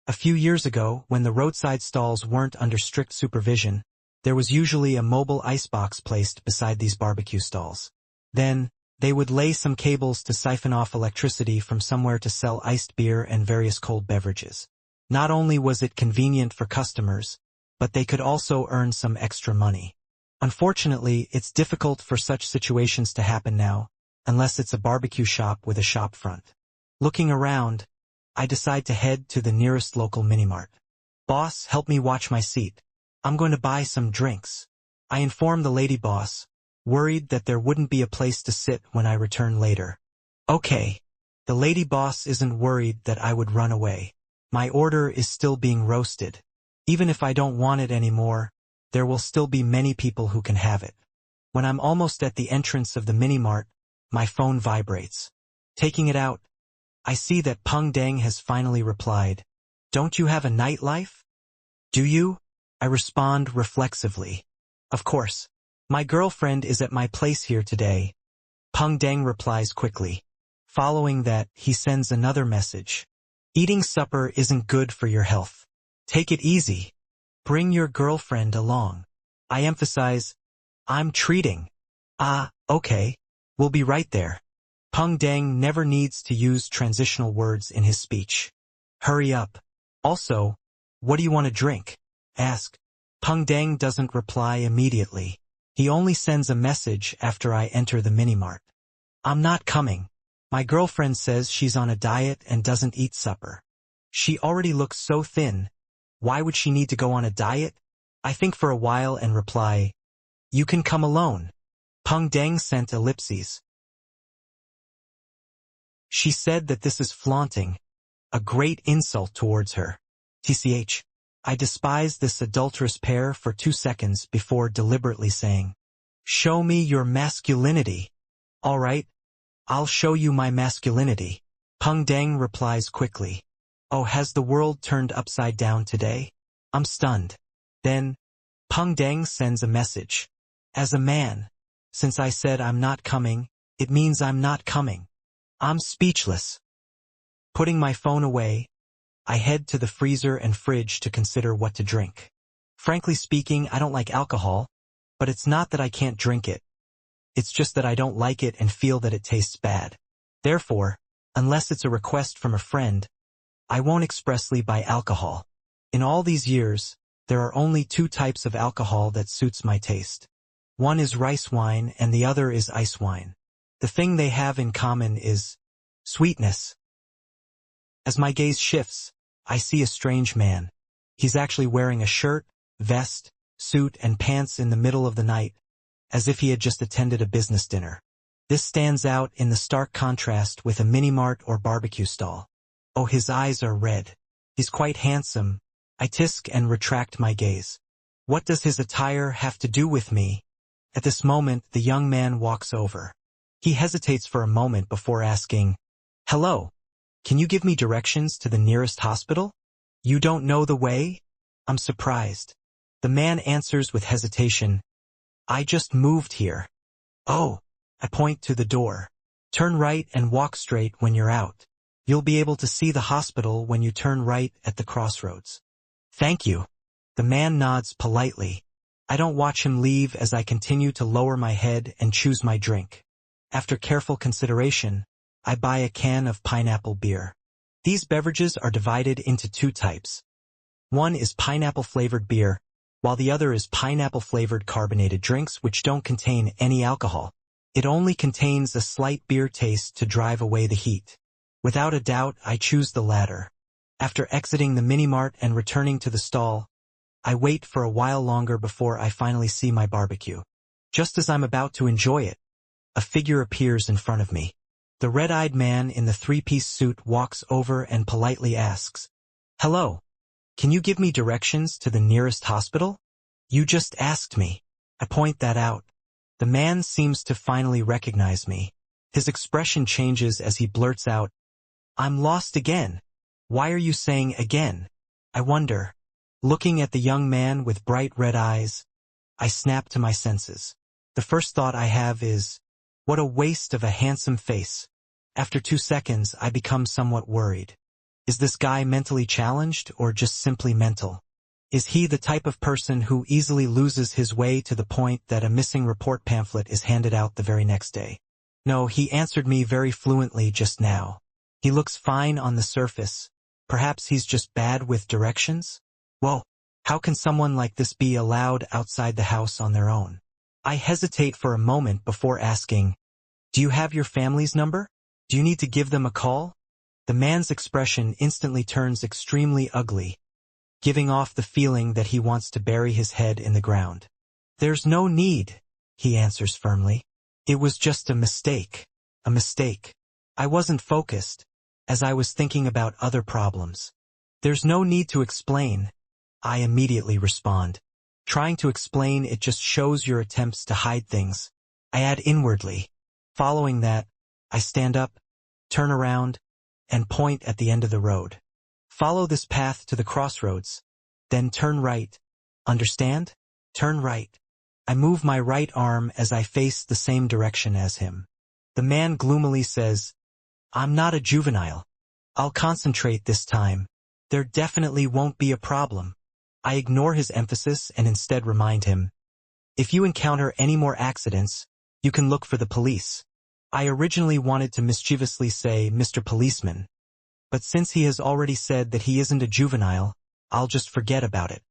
A few years ago, when the roadside stalls weren't under strict supervision, there was usually a mobile icebox placed beside these barbecue stalls. Then, they would lay some cables to siphon off electricity from somewhere to sell iced beer and various cold beverages. Not only was it convenient for customers, but they could also earn some extra money. Unfortunately, it's difficult for such situations to happen now, unless it's a barbecue shop with a shop front. Looking around, I decide to head to the nearest local mini-mart. Boss, help me watch my seat. I'm going to buy some drinks. I inform the lady boss, worried that there wouldn't be a place to sit when I return later. Okay. The lady boss isn't worried that I would run away. My order is still being roasted. Even if I don't want it anymore, there will still be many people who can have it. When I'm almost at the entrance of the mini-mart, my phone vibrates. Taking it out, I see that Peng Deng has finally replied. Don't you have a nightlife? Do you? I respond reflexively. Of course. My girlfriend is at my place here today. Peng Deng replies quickly. Following that, he sends another message. Eating supper isn't good for your health. Take it easy. Bring your girlfriend along. I emphasize, I'm treating. Okay. We'll be right there. Peng Deng never needs to use transitional words in his speech. Hurry up. Also, what do you want to drink? Ask. Peng Deng doesn't reply immediately. He only sends a message after I enter the mini-mart. I'm not coming. My girlfriend says she's on a diet and doesn't eat supper. She already looks so thin. Why would she need to go on a diet? I think for a while and reply, you can come alone. Peng Deng sent ellipses. She said that this is flaunting, a great insult towards her. TCH. I despise this adulterous pair for 2 seconds before deliberately saying, show me your masculinity. All right, I'll show you my masculinity. Peng Deng replies quickly. Oh, has the world turned upside down today? I'm stunned. Then, Peng Deng sends a message. As a man, since I said I'm not coming, it means I'm not coming. I'm speechless. Putting my phone away, I head to the freezer and fridge to consider what to drink. Frankly speaking, I don't like alcohol, but it's not that I can't drink it. It's just that I don't like it and feel that it tastes bad. Therefore, unless it's a request from a friend, I won't expressly buy alcohol. In all these years, there are only 2 types of alcohol that suits my taste. One is rice wine and the other is ice wine. The thing they have in common is sweetness. As my gaze shifts, I see a strange man. He's actually wearing a shirt, vest, suit, and pants in the middle of the night, as if he had just attended a business dinner. This stands out in the stark contrast with a mini-mart or barbecue stall. Oh, his eyes are red. He's quite handsome. I tisk and retract my gaze. What does his attire have to do with me? At this moment, the young man walks over. He hesitates for a moment before asking, "Hello, can you give me directions to the nearest hospital?" "You don't know the way?" I'm surprised. The man answers with hesitation, "I just moved here." "Oh." I point to the door. "Turn right and walk straight when you're out. You'll be able to see the hospital when you turn right at the crossroads." "Thank you." The man nods politely. I don't watch him leave as I continue to lower my head and choose my drink. After careful consideration, I buy a can of pineapple beer. These beverages are divided into two types. One is pineapple-flavored beer, while the other is pineapple-flavored carbonated drinks which don't contain any alcohol. It only contains a slight beer taste to drive away the heat. Without a doubt, I choose the latter. After exiting the mini-mart and returning to the stall, I wait for a while longer before I finally see my barbecue. Just as I'm about to enjoy it, a figure appears in front of me. The red-eyed man in the three-piece suit walks over and politely asks, "Hello, can you give me directions to the nearest hospital?" "You just asked me." I point that out. The man seems to finally recognize me. His expression changes as he blurts out, "I'm lost again." "Why are you saying again?" I wonder. Looking at the young man with bright red eyes, I snap to my senses. The first thought I have is, what a waste of a handsome face. After 2 seconds, I become somewhat worried. Is this guy mentally challenged or just simply mental? Is he the type of person who easily loses his way to the point that a missing report pamphlet is handed out the very next day? No, he answered me very fluently just now. He looks fine on the surface. Perhaps he's just bad with directions? Whoa, how can someone like this be allowed outside the house on their own? I hesitate for a moment before asking, "Do you have your family's number? Do you need to give them a call?" The man's expression instantly turns extremely ugly, giving off the feeling that he wants to bury his head in the ground. "There's no need," he answers firmly. "It was just a mistake. A mistake. I wasn't focused, as I was thinking about other problems." "There's no need to explain," I immediately respond. Trying to explain it just shows your attempts to hide things, I add inwardly. Following that, I stand up, turn around, and point at the end of the road. "Follow this path to the crossroads, then turn right. Understand? Turn right." I move my right arm as I face the same direction as him. The man gloomily says, "I'm not a juvenile. I'll concentrate this time. There definitely won't be a problem." I ignore his emphasis and instead remind him, "If you encounter any more accidents, you can look for the police." I originally wanted to mischievously say Mr. Policeman, but since he has already said that he isn't a juvenile, I'll just forget about it.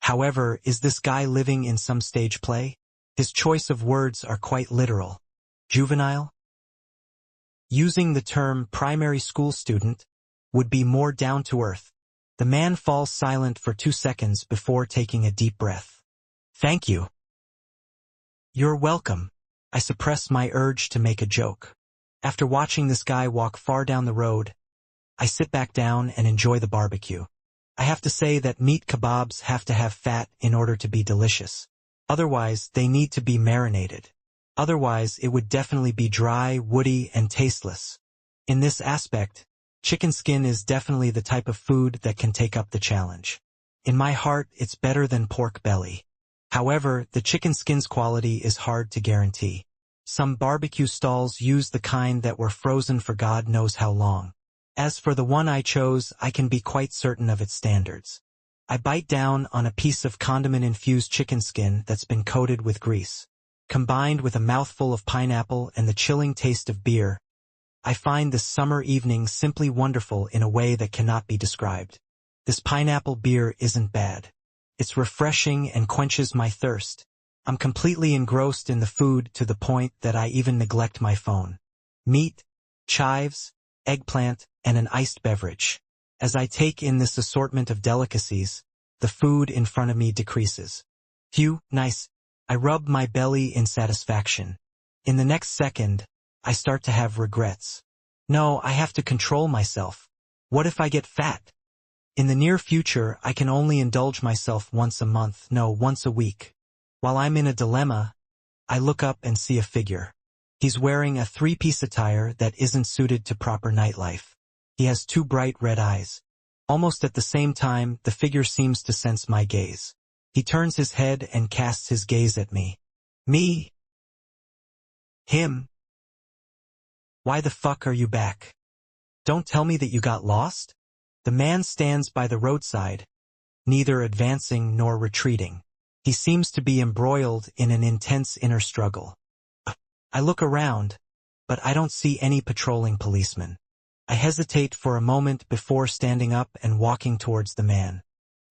However, is this guy living in some stage play? His choice of words are quite literal. Juvenile? Using the term primary school student would be more down to earth. The man falls silent for 2 seconds before taking a deep breath. "Thank you." "You're welcome." I suppress my urge to make a joke. After watching this guy walk far down the road, I sit back down and enjoy the barbecue. I have to say that meat kebabs have to have fat in order to be delicious. Otherwise, they need to be marinated. Otherwise, it would definitely be dry, woody, and tasteless. In this aspect, chicken skin is definitely the type of food that can take up the challenge. In my heart, it's better than pork belly. However, the chicken skin's quality is hard to guarantee. Some barbecue stalls use the kind that were frozen for God knows how long. As for the one I chose, I can be quite certain of its standards. I bite down on a piece of condiment-infused chicken skin that's been coated with grease. Combined with a mouthful of pineapple and the chilling taste of beer, I find this summer evening simply wonderful in a way that cannot be described. This pineapple beer isn't bad. It's refreshing and quenches my thirst. I'm completely engrossed in the food to the point that I even neglect my phone. Meat, chives, eggplant, and an iced beverage. As I take in this assortment of delicacies, the food in front of me decreases. Phew, nice. I rub my belly in satisfaction. In the next second, I start to have regrets. No, I have to control myself. What if I get fat? In the near future, I can only indulge myself once a month, no, once a week. While I'm in a dilemma, I look up and see a figure. He's wearing a three-piece attire that isn't suited to proper nightlife. He has two bright red eyes. Almost at the same time, the figure seems to sense my gaze. He turns his head and casts his gaze at me. Me? Him? Why the fuck are you back? Don't tell me that you got lost? The man stands by the roadside, neither advancing nor retreating. He seems to be embroiled in an intense inner struggle. I look around, but I don't see any patrolling policemen. I hesitate for a moment before standing up and walking towards the man.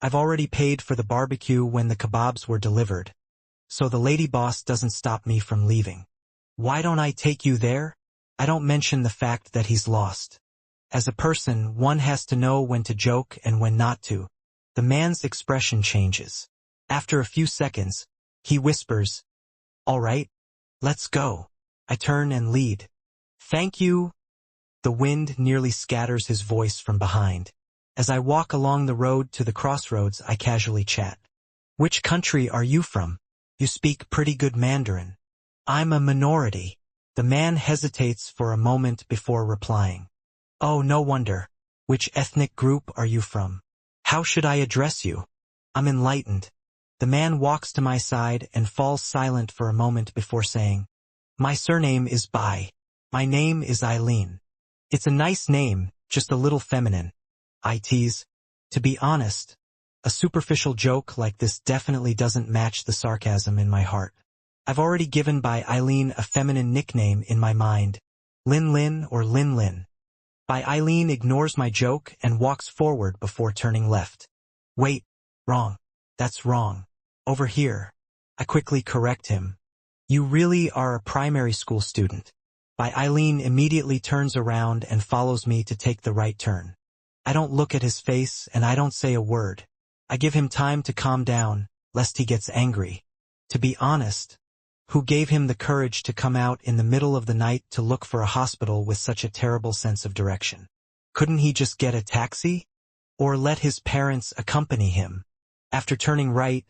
I've already paid for the barbecue when the kebabs were delivered, so the lady boss doesn't stop me from leaving. Why don't I take you there? I don't mention the fact that he's lost. As a person, one has to know when to joke and when not to. The man's expression changes. After a few seconds, he whispers, "All right, let's go." I turn and lead. "Thank you." The wind nearly scatters his voice from behind. As I walk along the road to the crossroads, I casually chat. "Which country are you from? You speak pretty good Mandarin." "I'm a minority." The man hesitates for a moment before replying. "Oh, no wonder. Which ethnic group are you from? How should I address you?" I'm enlightened. The man walks to my side and falls silent for a moment before saying, "My surname is Bai. My name is Eileen." "It's a nice name, just a little feminine." I tease. To be honest, a superficial joke like this definitely doesn't match the sarcasm in my heart. I've already given Bai Eileen a feminine nickname in my mind, Lin Lin or Lin Lin. Bai Eileen ignores my joke and walks forward before turning left. "Wait, wrong. That's wrong. Over here." I quickly correct him. "You really are a primary school student." Bai Eileen immediately turns around and follows me to take the right turn. I don't look at his face and I don't say a word. I give him time to calm down, lest he gets angry. To be honest, who gave him the courage to come out in the middle of the night to look for a hospital with such a terrible sense of direction? Couldn't he just get a taxi? Or let his parents accompany him? After turning right,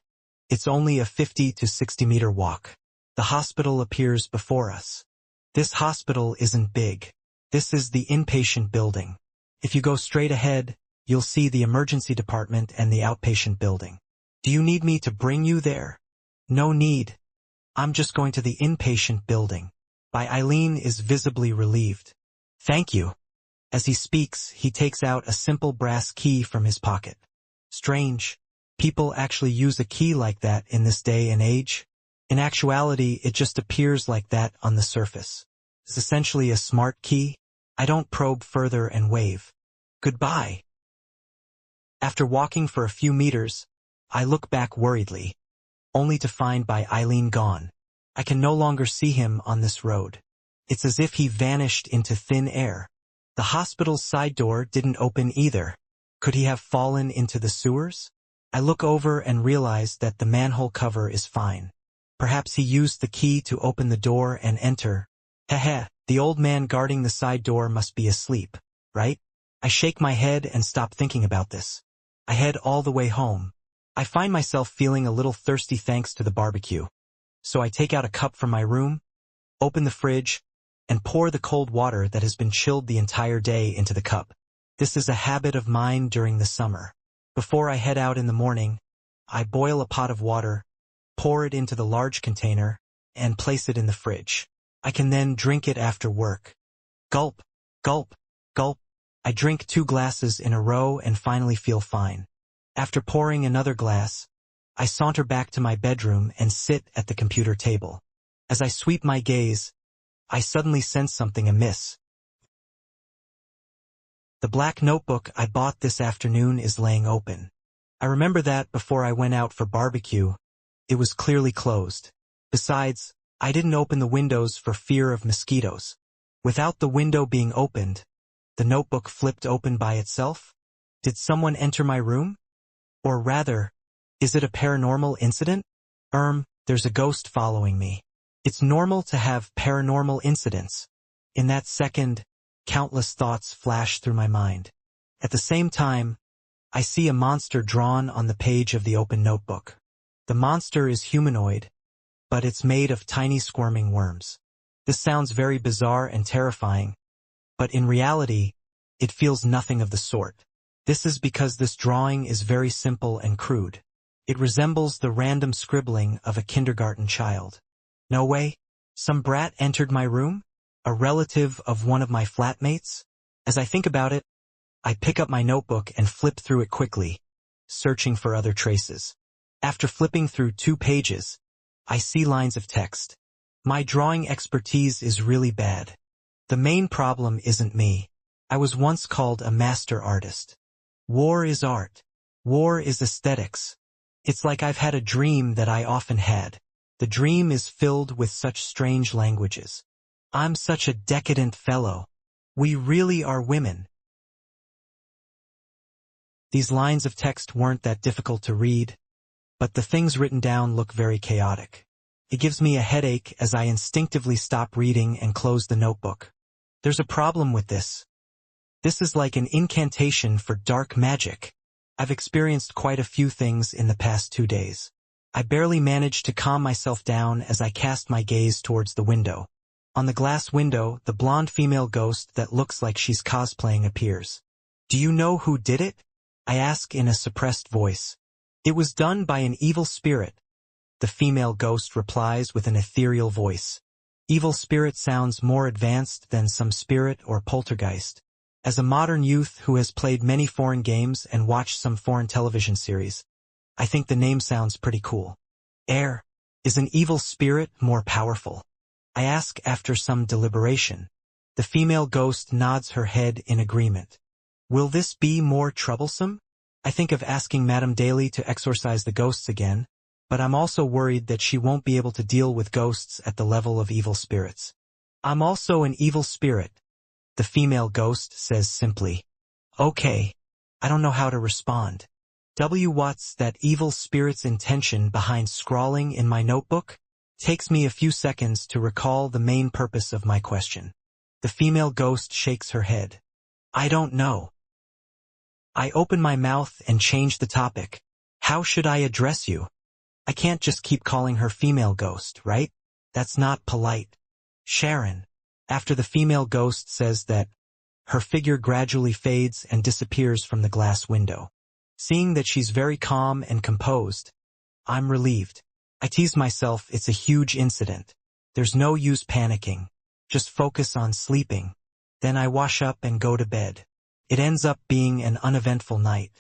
it's only a 50 to 60-meter walk. The hospital appears before us. This hospital isn't big. This is the inpatient building. If you go straight ahead, you'll see the emergency department and the outpatient building. "Do you need me to bring you there?" "No need. I'm just going to the inpatient building." Bai Eileen is visibly relieved. "Thank you." As he speaks, he takes out a simple brass key from his pocket. Strange. People actually use a key like that in this day and age? In actuality, it just appears like that on the surface. It's essentially a smart key. I don't probe further and wave. "Goodbye." After walking for a few meters, I look back worriedly, only to find Bai Eileen gone. I can no longer see him on this road. It's as if he vanished into thin air. The hospital's side door didn't open either. Could he have fallen into the sewers? I look over and realize that the manhole cover is fine. Perhaps he used the key to open the door and enter. Heh, the old man guarding the side door must be asleep, right? I shake my head and stop thinking about this. I head all the way home. I find myself feeling a little thirsty thanks to the barbecue. So I take out a cup from my room, open the fridge, and pour the cold water that has been chilled the entire day into the cup. This is a habit of mine during the summer. Before I head out in the morning, I boil a pot of water, pour it into the large container, and place it in the fridge. I can then drink it after work. Gulp, gulp, gulp. I drink 2 glasses in a row and finally feel fine. After pouring another glass, I saunter back to my bedroom and sit at the computer table. As I sweep my gaze, I suddenly sense something amiss. The black notebook I bought this afternoon is laying open. I remember that before I went out for barbecue, it was clearly closed. Besides, I didn't open the windows for fear of mosquitoes. Without the window being opened, the notebook flipped open by itself? Did someone enter my room? Or rather, is it a paranormal incident? There's a ghost following me. It's normal to have paranormal incidents. In that second, countless thoughts flash through my mind. At the same time, I see a monster drawn on the page of the open notebook. The monster is humanoid, but it's made of tiny squirming worms. This sounds very bizarre and terrifying, but in reality, it feels nothing of the sort. This is because this drawing is very simple and crude. It resembles the random scribbling of a kindergarten child. No way? Some brat entered my room? A relative of one of my flatmates? As I think about it, I pick up my notebook and flip through it quickly, searching for other traces. After flipping through 2 pages, I see lines of text. My drawing expertise is really bad. The main problem isn't me. I was once called a master artist. War is art. War is aesthetics. It's like I've had a dream that I often had. The dream is filled with such strange languages. I'm such a decadent fellow. We really are women. These lines of text weren't that difficult to read, but the things written down look very chaotic. It gives me a headache as I instinctively stop reading and close the notebook. There's a problem with this. This is like an incantation for dark magic. I've experienced quite a few things in the past 2 days. I barely managed to calm myself down as I cast my gaze towards the window. On the glass window, the blonde female ghost that looks like she's cosplaying appears. Do you know who did it? I ask in a suppressed voice. It was done by an evil spirit. The female ghost replies with an ethereal voice. Evil spirit sounds more advanced than some spirit or poltergeist. As a modern youth who has played many foreign games and watched some foreign television series, I think the name sounds pretty cool. Is an evil spirit more powerful? I ask after some deliberation. The female ghost nods her head in agreement. Will this be more troublesome? I think of asking Madame Daly to exorcise the ghosts again, but I'm also worried that she won't be able to deal with ghosts at the level of evil spirits. I'm also an evil spirit, the female ghost says simply. Okay. I don't know how to respond. What's that evil spirit's intention behind scrawling in my notebook? Takes me a few seconds to recall the main purpose of my question. The female ghost shakes her head. I don't know. I open my mouth and change the topic. How should I address you? I can't just keep calling her female ghost, right? That's not polite. Sharon. After the female ghost says that, her figure gradually fades and disappears from the glass window. Seeing that she's very calm and composed, I'm relieved. I tease myself it's a huge incident. There's no use panicking. Just focus on sleeping. Then I wash up and go to bed. It ends up being an uneventful night.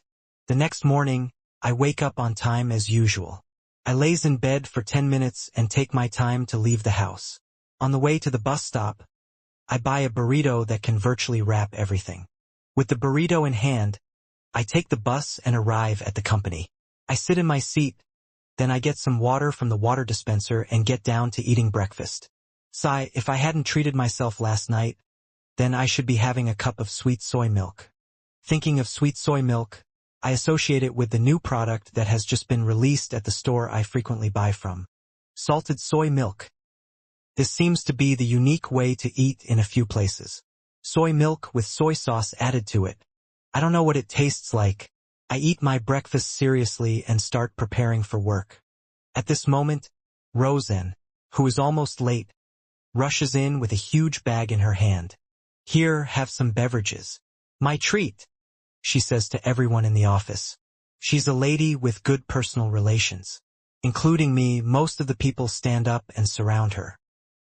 The next morning, I wake up on time as usual. I laze in bed for 10 minutes and take my time to leave the house. On the way to the bus stop, I buy a burrito that can virtually wrap everything. With the burrito in hand, I take the bus and arrive at the company. I sit in my seat, then I get some water from the water dispenser and get down to eating breakfast. If I hadn't treated myself last night, then I should be having a cup of sweet soy milk. Thinking of sweet soy milk, I associate it with the new product that has just been released at the store I frequently buy from. Salted soy milk. This seems to be the unique way to eat in a few places. Soy milk with soy sauce added to it. I don't know what it tastes like. I eat my breakfast seriously and start preparing for work. At this moment, Roseanne, who is almost late, rushes in with a huge bag in her hand. Here, have some beverages. My treat, she says to everyone in the office. She's a lady with good personal relations. Including me, most of the people stand up and surround her.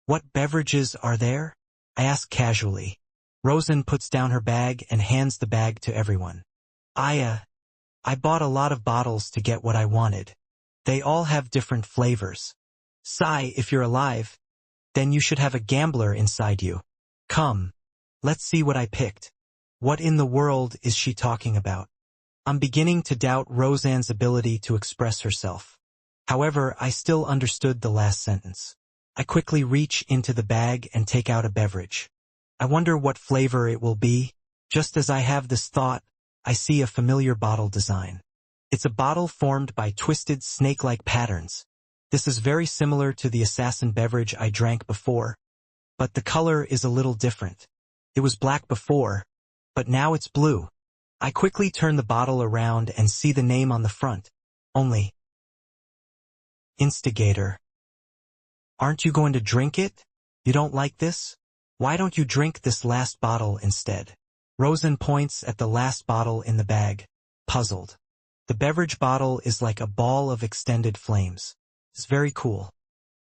What beverages are there? I ask casually. Roseanne puts down her bag and hands the bag to everyone. I bought a lot of bottles to get what I wanted. They all have different flavors. If you're alive, then you should have a gambler inside you. Come, let's see what I picked. What in the world is she talking about? I'm beginning to doubt Roseanne's ability to express herself. However, I still understood the last sentence. I quickly reach into the bag and take out a beverage. I wonder what flavor it will be. Just as I have this thought, I see a familiar bottle design. It's a bottle formed by twisted snake-like patterns. This is very similar to the assassin beverage I drank before, but the color is a little different. It was black before, but now it's blue. I quickly turn the bottle around and see the name on the front. Only. Instigator. Aren't you going to drink it? You don't like this? Why don't you drink this last bottle instead? Rosen points at the last bottle in the bag, puzzled. The beverage bottle is like a ball of extended flames. It's very cool.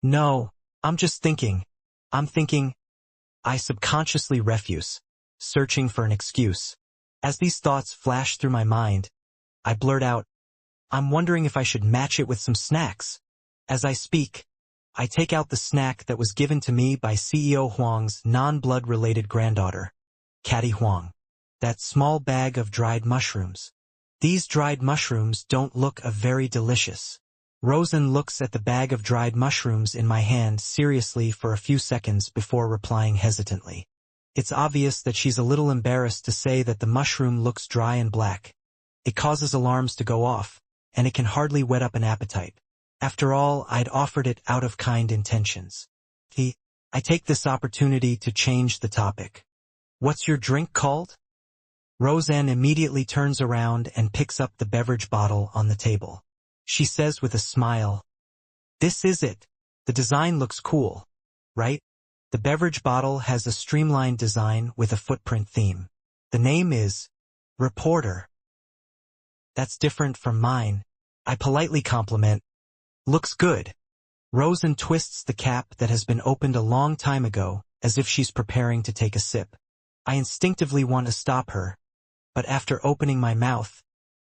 No, I'm just thinking. I'm thinking. I subconsciously refuse, searching for an excuse. As these thoughts flash through my mind, I blurt out, I'm wondering if I should match it with some snacks. As I speak, I take out the snack that was given to me by CEO Huang's non-blood-related granddaughter, Catty Huang. That small bag of dried mushrooms. These dried mushrooms don't look very delicious. Rosen looks at the bag of dried mushrooms in my hand seriously for a few seconds before replying hesitantly. It's obvious that she's a little embarrassed to say that the mushroom looks dry and black. It causes alarms to go off, and it can hardly whet up an appetite. After all, I'd offered it out of kind intentions. I take this opportunity to change the topic. What's your drink called? Roseanne immediately turns around and picks up the beverage bottle on the table. She says with a smile, This is it. The design looks cool, right? The beverage bottle has a streamlined design with a footprint theme. The name is Reporter. That's different from mine. I politely compliment. Looks good. Rosen twists the cap that has been opened a long time ago, as if she's preparing to take a sip. I instinctively want to stop her, but after opening my mouth,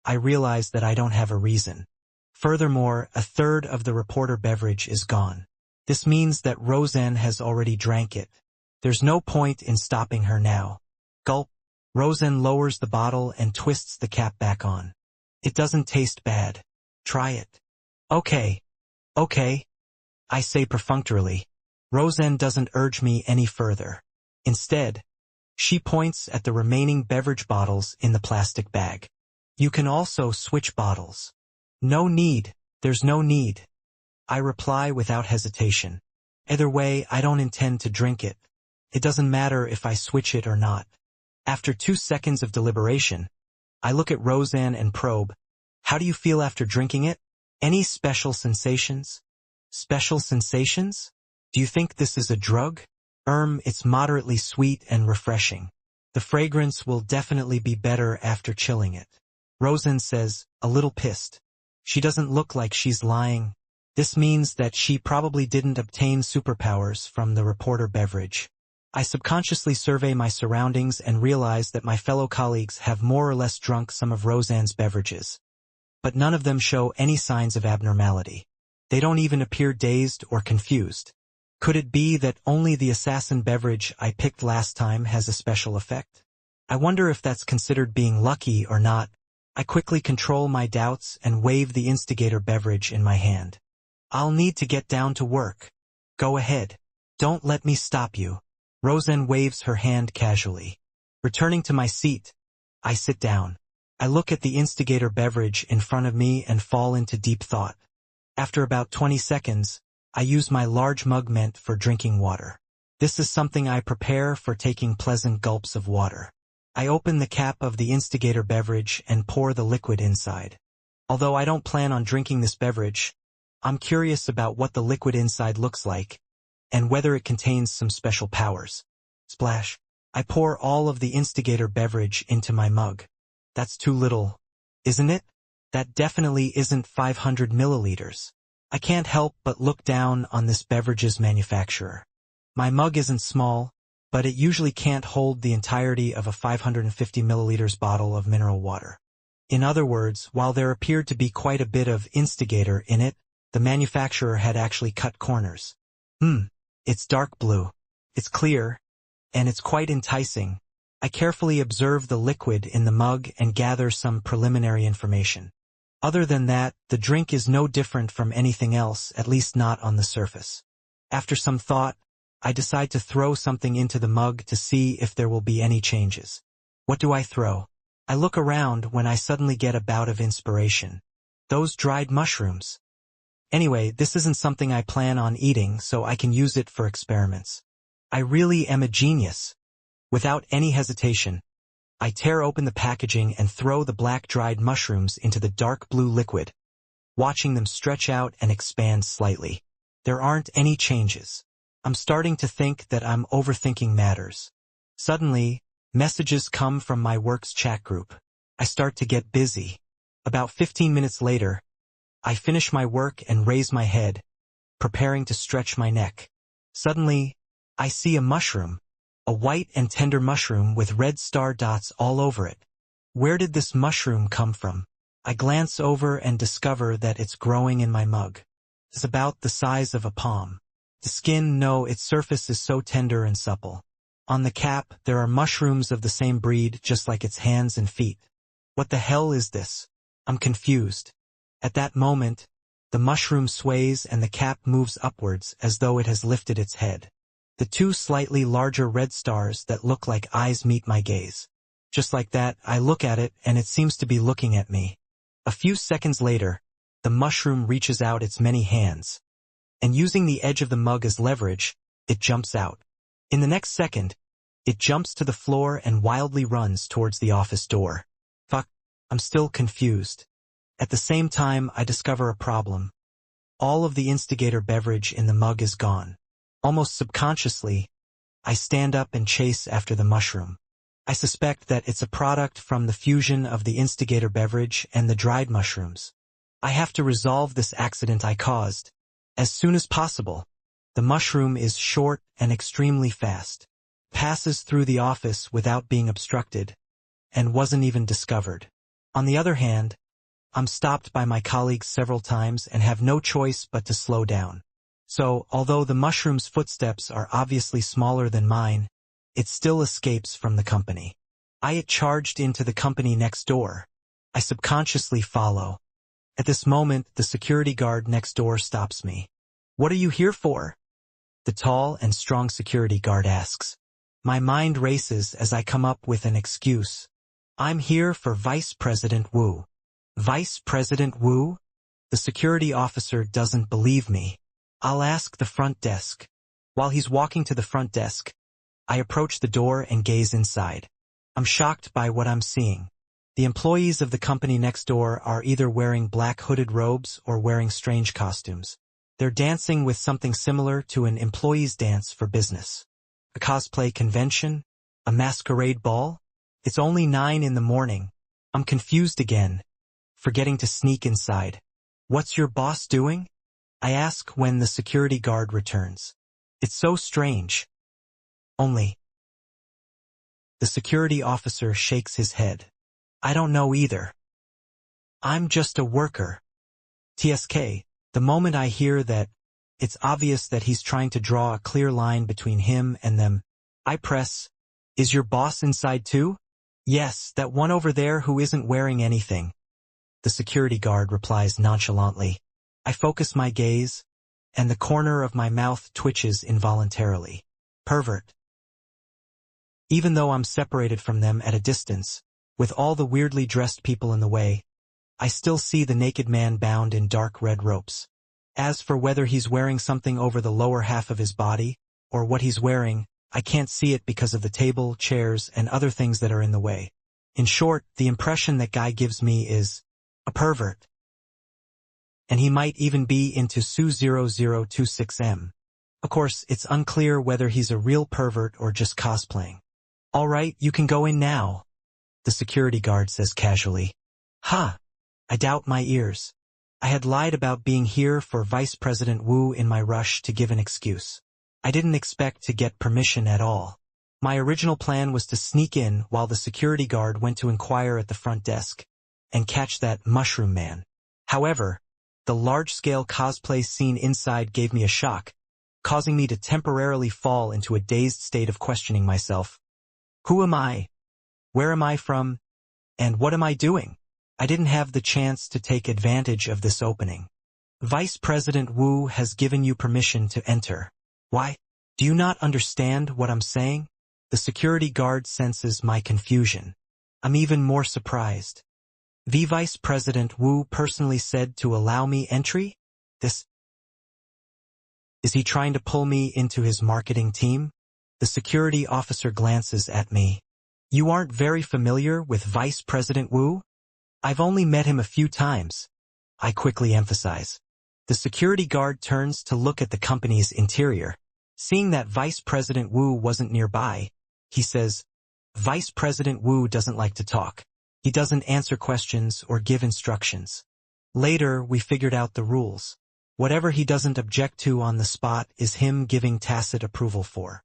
I realize that I don't have a reason. Furthermore, a third of the reporter beverage is gone. This means that Roseanne has already drank it. There's no point in stopping her now. Gulp. Roseanne lowers the bottle and twists the cap back on. It doesn't taste bad. Try it. Okay. I say perfunctorily. Roseanne doesn't urge me any further. Instead, she points at the remaining beverage bottles in the plastic bag. You can also switch bottles. No need. There's no need. I reply without hesitation. Either way, I don't intend to drink it. It doesn't matter if I switch it or not. After 2 seconds of deliberation, I look at Roseanne and probe. How do you feel after drinking it? Any special sensations? Special sensations? Do you think this is a drug? It's moderately sweet and refreshing. The fragrance will definitely be better after chilling it. Roseanne says, a little pissed. She doesn't look like she's lying. This means that she probably didn't obtain superpowers from the reporter beverage. I subconsciously survey my surroundings and realize that my fellow colleagues have more or less drunk some of Roseanne's beverages. But none of them show any signs of abnormality. They don't even appear dazed or confused. Could it be that only the assassin beverage I picked last time has a special effect? I wonder if that's considered being lucky or not. I quickly control my doubts and wave the instigator beverage in my hand. I'll need to get down to work. Go ahead. Don't let me stop you. Roseanne waves her hand casually. Returning to my seat, I sit down. I look at the instigator beverage in front of me and fall into deep thought. After about 20 seconds, I use my large mug meant for drinking water. This is something I prepare for taking pleasant gulps of water. I open the cap of the instigator beverage and pour the liquid inside. Although I don't plan on drinking this beverage, I'm curious about what the liquid inside looks like, and whether it contains some special powers. Splash. I pour all of the instigator beverage into my mug. That's too little, isn't it? That definitely isn't 500 milliliters. I can't help but look down on this beverage's manufacturer. My mug isn't small, but it usually can't hold the entirety of a 550 milliliters bottle of mineral water. In other words, while there appeared to be quite a bit of instigator in it, the manufacturer had actually cut corners. It's dark blue. It's clear, and it's quite enticing. I carefully observe the liquid in the mug and gather some preliminary information. Other than that, the drink is no different from anything else, at least not on the surface. After some thought, I decide to throw something into the mug to see if there will be any changes. What do I throw? I look around when I suddenly get a bout of inspiration. Those dried mushrooms. Anyway, this isn't something I plan on eating, so I can use it for experiments. I really am a genius. Without any hesitation, I tear open the packaging and throw the black dried mushrooms into the dark blue liquid, watching them stretch out and expand slightly. There aren't any changes. I'm starting to think that I'm overthinking matters. Suddenly, messages come from my work's chat group. I start to get busy. About 15 minutes later, I finish my work and raise my head, preparing to stretch my neck. Suddenly, I see a mushroom, a white and tender mushroom with red star dots all over it. Where did this mushroom come from? I glance over and discover that it's growing in my mug. It's about the size of a palm. The skin, no, its surface is so tender and supple. On the cap, there are mushrooms of the same breed, just like its hands and feet. What the hell is this? I'm confused. At that moment, the mushroom sways and the cap moves upwards as though it has lifted its head. The two slightly larger red stars that look like eyes meet my gaze. Just like that, I look at it and it seems to be looking at me. A few seconds later, the mushroom reaches out its many hands, and using the edge of the mug as leverage, it jumps out. In the next second, it jumps to the floor and wildly runs towards the office door. Fuck, I'm still confused. At the same time, I discover a problem. All of the instigator beverage in the mug is gone. Almost subconsciously, I stand up and chase after the mushroom. I suspect that it's a product from the fusion of the instigator beverage and the dried mushrooms. I have to resolve this accident I caused as soon as possible. The mushroom is short and extremely fast, passes through the office without being obstructed, and wasn't even discovered. On the other hand, I'm stopped by my colleagues several times and have no choice but to slow down. So, although the mushroom's footsteps are obviously smaller than mine, it still escapes from the company. I charged into the company next door. I subconsciously follow. At this moment, the security guard next door stops me. "What are you here for?" the tall and strong security guard asks. My mind races as I come up with an excuse. "I'm here for Vice President Wu." "Vice President Wu?" The security officer doesn't believe me. "I'll ask the front desk." While he's walking to the front desk, I approach the door and gaze inside. I'm shocked by what I'm seeing. The employees of the company next door are either wearing black hooded robes or wearing strange costumes. They're dancing with something similar to an employee's dance for business. A cosplay convention? A masquerade ball? It's only 9 in the morning. I'm confused again, forgetting to sneak inside. "What's your boss doing?" I ask when the security guard returns. "It's so strange." "Only." The security officer shakes his head. "I don't know either. I'm just a worker." TSK, the moment I hear that, it's obvious that he's trying to draw a clear line between him and them. I press, "Is your boss inside too?" "Yes, that one over there who isn't wearing anything." The security guard replies nonchalantly. I focus my gaze, and the corner of my mouth twitches involuntarily. Pervert. Even though I'm separated from them at a distance, with all the weirdly dressed people in the way, I still see the naked man bound in dark red ropes. As for whether he's wearing something over the lower half of his body, or what he's wearing, I can't see it because of the table, chairs, and other things that are in the way. In short, the impression that guy gives me is a pervert. And he might even be into Su0026M. Of course, it's unclear whether he's a real pervert or just cosplaying. "All right, you can go in now," the security guard says casually. Ha! I doubt my ears. I had lied about being here for Vice President Wu in my rush to give an excuse. I didn't expect to get permission at all. My original plan was to sneak in while the security guard went to inquire at the front desk and catch that mushroom man. However, the large-scale cosplay scene inside gave me a shock, causing me to temporarily fall into a dazed state of questioning myself. Who am I? Where am I from? And what am I doing? I didn't have the chance to take advantage of this opening. Vice President Wu has given you permission to enter. Why? Do you not understand what I'm saying? The security guard senses my confusion. I'm even more surprised. The Vice President Wu personally said to allow me entry? Is he trying to pull me into his marketing team? The security officer glances at me. You aren't very familiar with Vice President Wu? I've only met him a few times. I quickly emphasize. The security guard turns to look at the company's interior. Seeing that Vice President Wu wasn't nearby, he says, "Vice President Wu doesn't like to talk. He doesn't answer questions or give instructions." Later, we figured out the rules. Whatever he doesn't object to on the spot is him giving tacit approval for.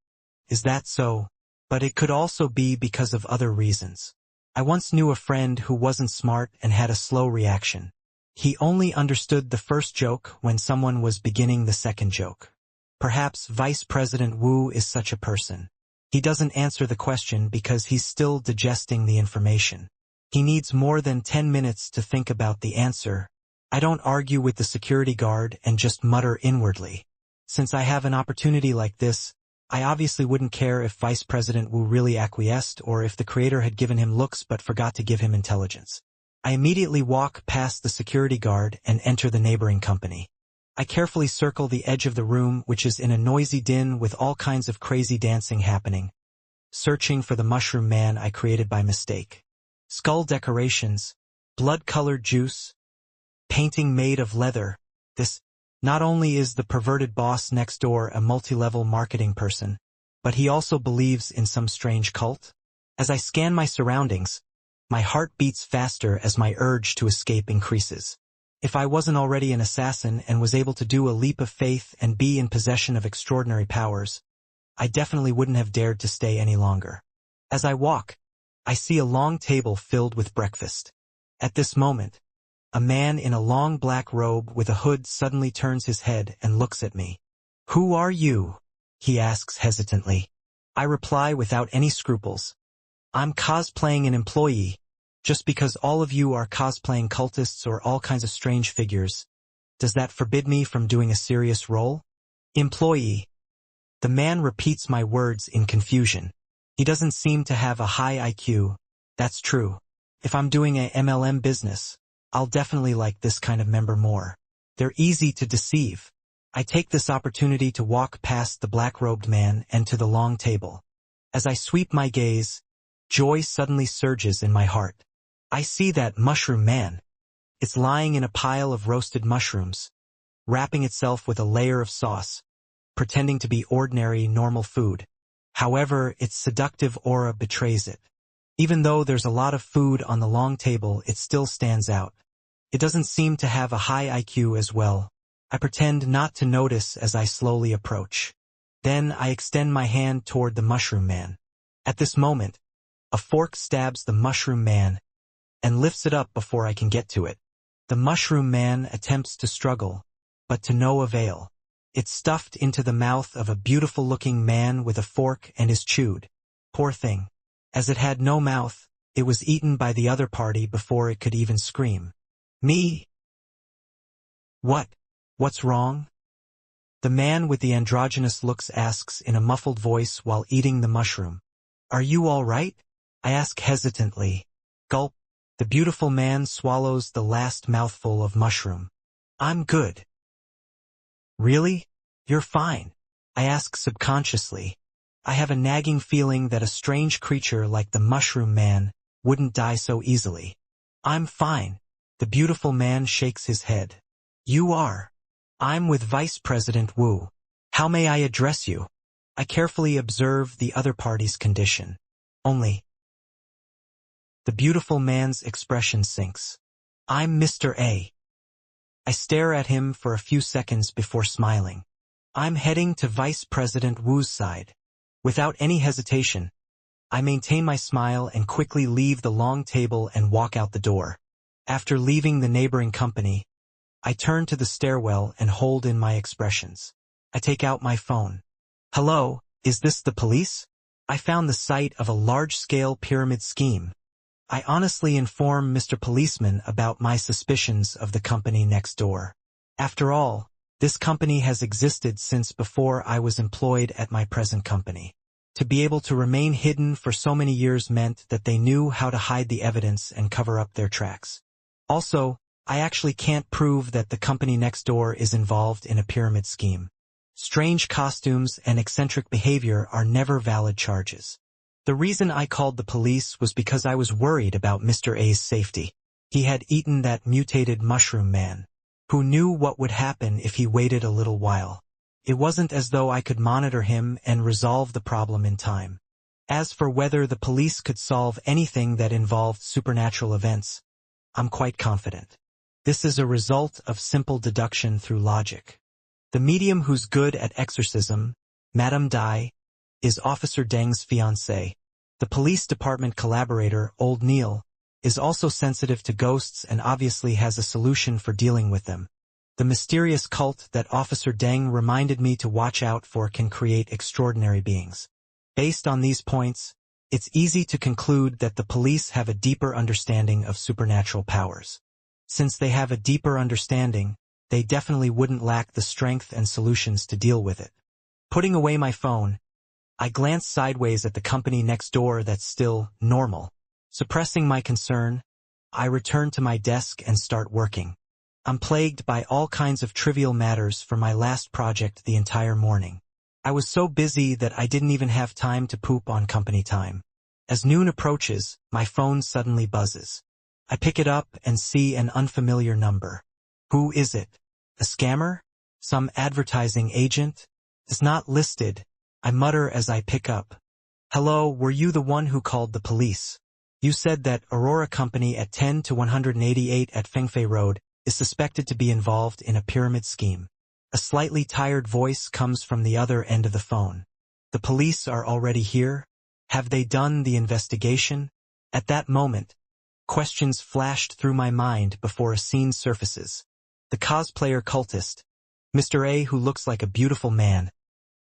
Is that so? But it could also be because of other reasons. I once knew a friend who wasn't smart and had a slow reaction. He only understood the first joke when someone was beginning the second joke. Perhaps Vice President Wu is such a person. He doesn't answer the question because he's still digesting the information. He needs more than 10 minutes to think about the answer. I don't argue with the security guard and just mutter inwardly. Since I have an opportunity like this, I obviously wouldn't care if Vice President Wu really acquiesced or if the creator had given him looks but forgot to give him intelligence. I immediately walk past the security guard and enter the neighboring company. I carefully circle the edge of the room, which is in a noisy din with all kinds of crazy dancing happening, searching for the mushroom man I created by mistake. Skull decorations, blood-colored juice, painting made of leather. This not only is the perverted boss next door a multi-level marketing person, but he also believes in some strange cult. As I scan my surroundings, my heart beats faster as my urge to escape increases. If I wasn't already an assassin and was able to do a leap of faith and be in possession of extraordinary powers, I definitely wouldn't have dared to stay any longer. As I walk, I see a long table filled with breakfast. At this moment, a man in a long black robe with a hood suddenly turns his head and looks at me. "Who are you?" he asks hesitantly. I reply without any scruples. "I'm cosplaying an employee. Just because all of you are cosplaying cultists or all kinds of strange figures, does that forbid me from doing a serious role?" "Employee." The man repeats my words in confusion. He doesn't seem to have a high IQ. That's true. If I'm doing a MLM business, I'll definitely like this kind of member more. They're easy to deceive. I take this opportunity to walk past the black-robed man and to the long table. As I sweep my gaze, joy suddenly surges in my heart. I see that mushroom man. It's lying in a pile of roasted mushrooms, wrapping itself with a layer of sauce, pretending to be ordinary, normal food. However, its seductive aura betrays it. Even though there's a lot of food on the long table, it still stands out. It doesn't seem to have a high IQ as well. I pretend not to notice as I slowly approach. Then I extend my hand toward the mushroom man. At this moment, a fork stabs the mushroom man and lifts it up before I can get to it. The mushroom man attempts to struggle, but to no avail. It's stuffed into the mouth of a beautiful-looking man with a fork and is chewed. Poor thing. As it had no mouth, it was eaten by the other party before it could even scream. "Me?" What's wrong?" The man with the androgynous looks asks in a muffled voice while eating the mushroom. "Are you all right?" I ask hesitantly. Gulp. The beautiful man swallows the last mouthful of mushroom. "I'm good." "Really? You're fine?" I ask subconsciously. I have a nagging feeling that a strange creature like the mushroom man wouldn't die so easily. "I'm fine." The beautiful man shakes his head. "You are." "I'm with Vice President Wu. How may I address you?" I carefully observe the other party's condition. "Only." The beautiful man's expression sinks. "I'm Mr. A." I stare at him for a few seconds before smiling. "I'm heading to Vice President Wu's side." Without any hesitation, I maintain my smile and quickly leave the long table and walk out the door. After leaving the neighboring company, I turn to the stairwell and hold in my expressions. I take out my phone. "Hello, is this the police? I found the site of a large-scale pyramid scheme. I honestly inform Mr. Policeman about my suspicions of the company next door. After all, this company has existed since before I was employed at my present company. To be able to remain hidden for so many years meant that they knew how to hide the evidence and cover up their tracks. Also, I actually can't prove that the company next door is involved in a pyramid scheme. Strange costumes and eccentric behavior are never valid charges. The reason I called the police was because I was worried about Mr. A's safety. He had eaten that mutated mushroom man. Who knew what would happen if he waited a little while? It wasn't as though I could monitor him and resolve the problem in time. As for whether the police could solve anything that involved supernatural events, I'm quite confident. This is a result of simple deduction through logic. The medium who's good at exorcism, Madame Dai, is Officer Deng's fiancée. The police department collaborator, Old Neil, is also sensitive to ghosts and obviously has a solution for dealing with them. The mysterious cult that Officer Deng reminded me to watch out for can create extraordinary beings. Based on these points, it's easy to conclude that the police have a deeper understanding of supernatural powers. Since they have a deeper understanding, they definitely wouldn't lack the strength and solutions to deal with it. Putting away my phone, I glance sideways at the company next door that's still normal. Suppressing my concern, I return to my desk and start working. I'm plagued by all kinds of trivial matters for my last project the entire morning. I was so busy that I didn't even have time to poop on company time. As noon approaches, my phone suddenly buzzes. I pick it up and see an unfamiliar number. Who is it? A scammer? Some advertising agent? It's not listed, I mutter as I pick up. Hello, were you the one who called the police? You said that Aurora Company at 10 to 188 at Fengfei Road is suspected to be involved in a pyramid scheme. A slightly tired voice comes from the other end of the phone. The police are already here? Have they done the investigation? At that moment, questions flashed through my mind before a scene surfaces. The cosplayer cultist, Mr. A, who looks like a beautiful man,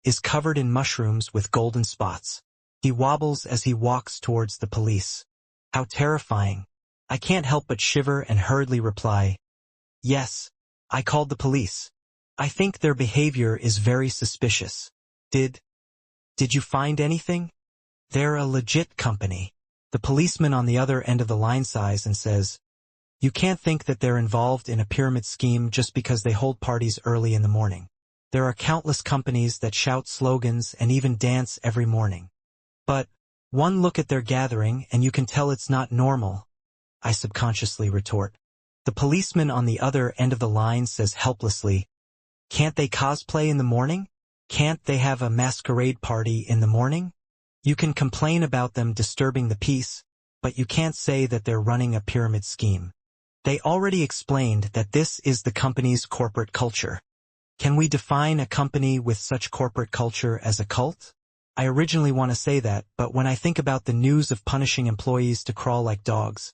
is covered in mushrooms with golden spots. He wobbles as he walks towards the police. How terrifying. I can't help but shiver and hurriedly reply, yes, I called the police. I think their behavior is very suspicious. Did you find anything? They're a legit company. The policeman on the other end of the line sighs and says, you can't think that they're involved in a pyramid scheme just because they hold parties early in the morning. There are countless companies that shout slogans and even dance every morning. But one look at their gathering and you can tell it's not normal, I subconsciously retort. The policeman on the other end of the line says helplessly, can't they cosplay in the morning? Can't they have a masquerade party in the morning? You can complain about them disturbing the peace, but you can't say that they're running a pyramid scheme. They already explained that this is the company's corporate culture. Can we define a company with such corporate culture as a cult? I originally want to say that, but when I think about the news of punishing employees to crawl like dogs,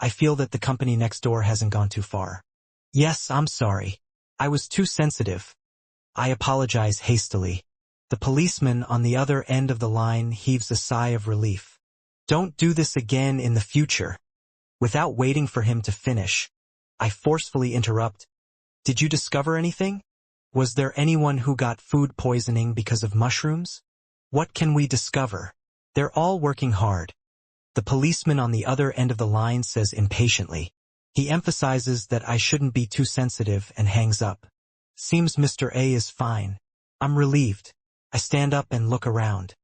I feel that the company next door hasn't gone too far. Yes, I'm sorry. I was too sensitive. I apologize hastily. The policeman on the other end of the line heaves a sigh of relief. Don't do this again in the future. Without waiting for him to finish, I forcefully interrupt. Did you discover anything? Was there anyone who got food poisoning because of mushrooms? What can we discover? They're all working hard. The policeman on the other end of the line says impatiently. He emphasizes that I shouldn't be too sensitive and hangs up. Seems Mr. A is fine. I'm relieved. I stand up and look around.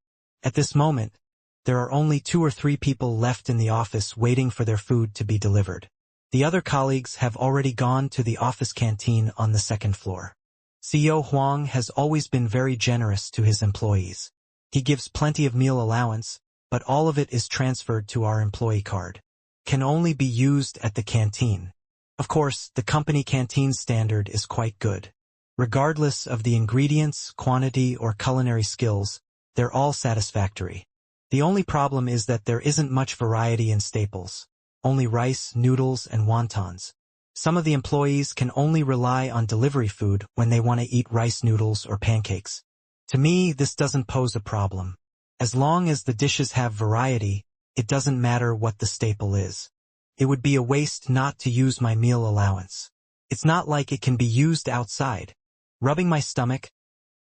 At this moment, there are only 2 or 3 people left in the office waiting for their food to be delivered. The other colleagues have already gone to the office canteen on the 2nd floor. CEO Huang has always been very generous to his employees. He gives plenty of meal allowance, but all of it is transferred to our employee card. Can only be used at the canteen. Of course, the company canteen standard is quite good. Regardless of the ingredients, quantity, or culinary skills, they're all satisfactory. The only problem is that there isn't much variety in staples. Only rice, noodles, and wontons. Some of the employees can only rely on delivery food when they want to eat rice noodles or pancakes. To me, this doesn't pose a problem. As long as the dishes have variety, it doesn't matter what the staple is. It would be a waste not to use my meal allowance. It's not like it can be used outside. Rubbing my stomach,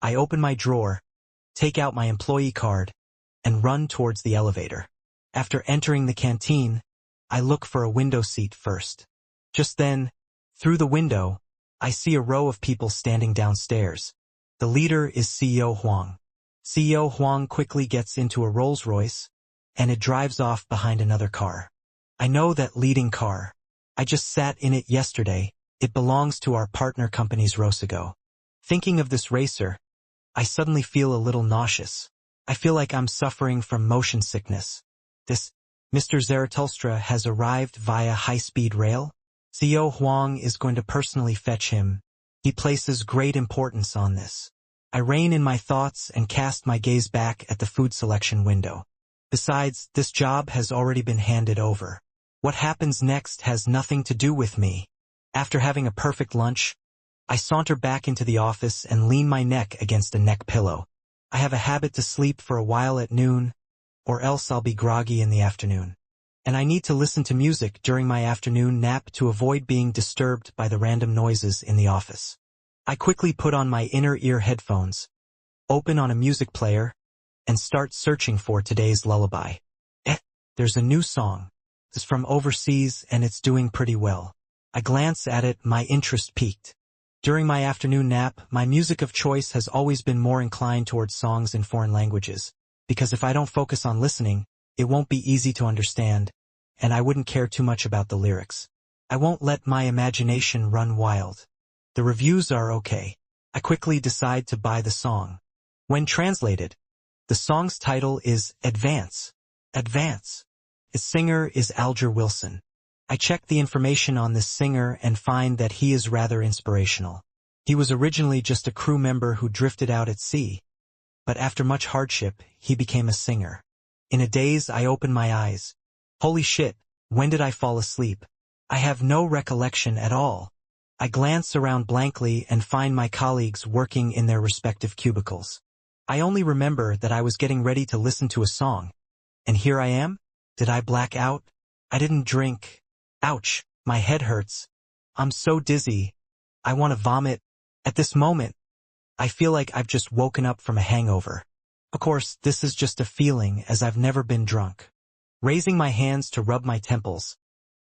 I open my drawer, take out my employee card, and run towards the elevator. After entering the canteen, I look for a window seat first. Just then, through the window, I see a row of people standing downstairs. The leader is CEO Huang. CEO Huang quickly gets into a Rolls-Royce, and it drives off behind another car. I know that leading car. I just sat in it yesterday. It belongs to our partner company's Rosago. Thinking of this racer, I suddenly feel a little nauseous. I feel like I'm suffering from motion sickness. This Mr. Zarathustra has arrived via high-speed rail. CEO Huang is going to personally fetch him. He places great importance on this. I rein in my thoughts and cast my gaze back at the food selection window. Besides, this job has already been handed over. What happens next has nothing to do with me. After having a perfect lunch, I saunter back into the office and lean my neck against a neck pillow. I have a habit to sleep for a while at noon, or else I'll be groggy in the afternoon. And I need to listen to music during my afternoon nap to avoid being disturbed by the random noises in the office. I quickly put on my inner ear headphones, open on a music player, and start searching for today's lullaby. There's a new song. It's from overseas and it's doing pretty well. I glance at it, my interest peaked. During my afternoon nap, my music of choice has always been more inclined towards songs in foreign languages, because if I don't focus on listening, it won't be easy to understand, and I wouldn't care too much about the lyrics. I won't let my imagination run wild. The reviews are okay. I quickly decide to buy the song. When translated, the song's title is Advance. Advance. Its singer is Alger Wilson. I check the information on this singer and find that he is rather inspirational. He was originally just a crew member who drifted out at sea, but after much hardship, he became a singer. In a daze, I open my eyes. Holy shit, when did I fall asleep? I have no recollection at all. I glance around blankly and find my colleagues working in their respective cubicles. I only remember that I was getting ready to listen to a song. And here I am? Did I black out? I didn't drink. Ouch, my head hurts. I'm so dizzy. I want to vomit. At this moment, I feel like I've just woken up from a hangover. Of course, this is just a feeling as I've never been drunk. Raising my hands to rub my temples,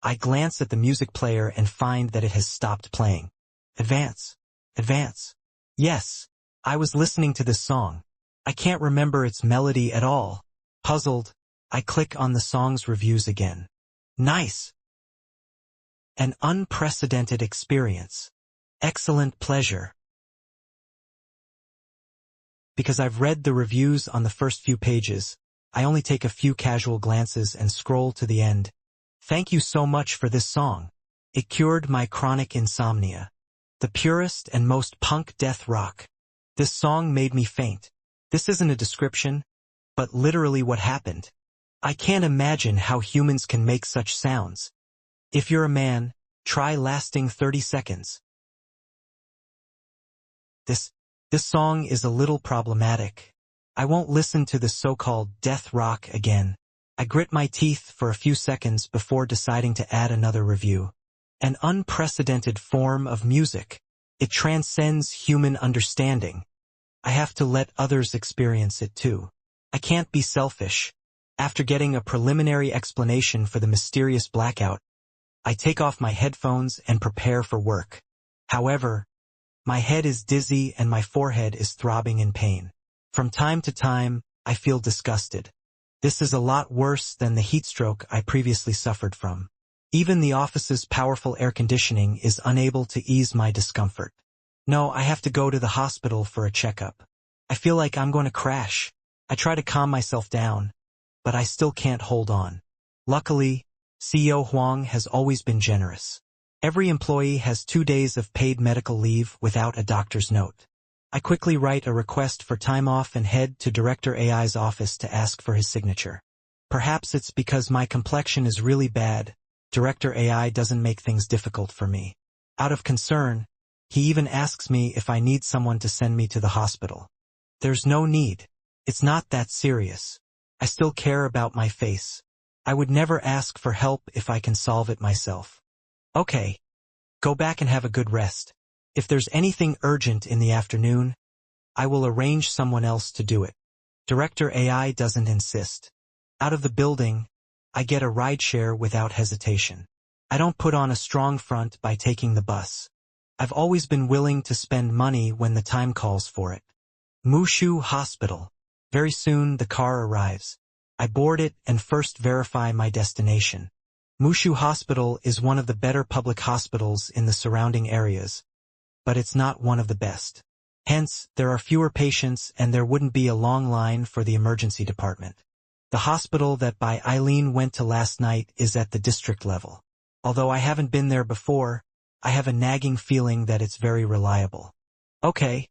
I glance at the music player and find that it has stopped playing. Advance. Advance. Yes, I was listening to this song. I can't remember its melody at all. Puzzled, I click on the song's reviews again. Nice. An unprecedented experience. Excellent pleasure. Because I've read the reviews on the first few pages, I only take a few casual glances and scroll to the end. Thank you so much for this song. It cured my chronic insomnia. The purest and most punk death rock. This song made me faint. This isn't a description, but literally what happened. I can't imagine how humans can make such sounds. If you're a man, try lasting 30 seconds. This song is a little problematic. I won't listen to the so-called death rock again. I grit my teeth for a few seconds before deciding to add another review. An unprecedented form of music. It transcends human understanding. I have to let others experience it too. I can't be selfish. After getting a preliminary explanation for the mysterious blackout, I take off my headphones and prepare for work. However, my head is dizzy and my forehead is throbbing in pain. From time to time, I feel disgusted. This is a lot worse than the heat stroke I previously suffered from. Even the office's powerful air conditioning is unable to ease my discomfort. No, I have to go to the hospital for a checkup. I feel like I'm going to crash. I try to calm myself down, but I still can't hold on. Luckily, CEO Huang has always been generous. Every employee has 2 days of paid medical leave without a doctor's note. I quickly write a request for time off and head to Director AI's office to ask for his signature. Perhaps it's because my complexion is really bad. Director AI doesn't make things difficult for me. Out of concern, he even asks me if I need someone to send me to the hospital. There's no need. It's not that serious. I still care about my face. I would never ask for help if I can solve it myself. Okay. Go back and have a good rest. If there's anything urgent in the afternoon, I will arrange someone else to do it. Director AI doesn't insist. Out of the building, I get a rideshare without hesitation. I don't put on a strong front by taking the bus. I've always been willing to spend money when the time calls for it. Mushu Hospital. Very soon the car arrives. I board it and first verify my destination. Mushu Hospital is one of the better public hospitals in the surrounding areas, but it's not one of the best. Hence, there are fewer patients and there wouldn't be a long line for the emergency department. The hospital that Eileen went to last night is at the district level. Although I haven't been there before, I have a nagging feeling that it's very reliable. Okay.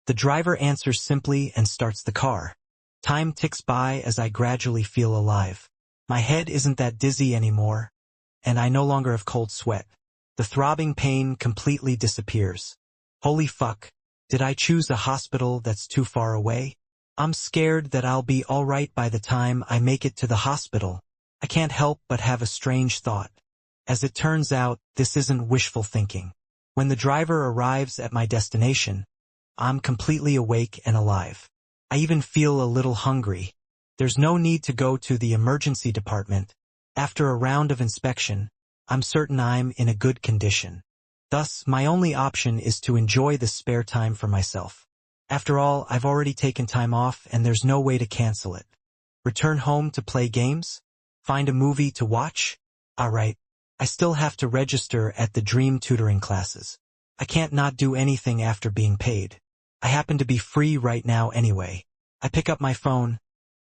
The driver answers simply and starts the car. Time ticks by as I gradually feel alive. My head isn't that dizzy anymore, and I no longer have cold sweat. The throbbing pain completely disappears. Holy fuck, did I choose a hospital that's too far away? I'm scared that I'll be alright by the time I make it to the hospital. I can't help but have a strange thought. As it turns out, this isn't wishful thinking. When the driver arrives at my destination, I'm completely awake and alive. I even feel a little hungry. There's no need to go to the emergency department. After a round of inspection, I'm certain I'm in a good condition. Thus, my only option is to enjoy the spare time for myself. After all, I've already taken time off and there's no way to cancel it. Return home to play games? Find a movie to watch? Alright, I still have to register at the dream tutoring classes. I can't not do anything after being paid. I happen to be free right now anyway. I pick up my phone,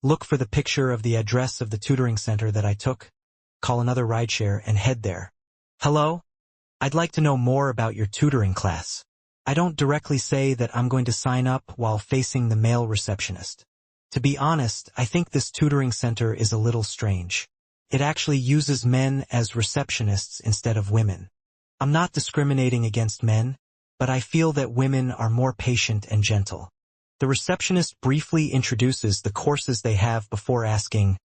look for the picture of the address of the tutoring center that I took, call another rideshare and head there. Hello? I'd like to know more about your tutoring class. I don't directly say that I'm going to sign up while facing the male receptionist. To be honest, I think this tutoring center is a little strange. It actually uses men as receptionists instead of women. I'm not discriminating against men, but I feel that women are more patient and gentle. The receptionist briefly introduces the courses they have before asking,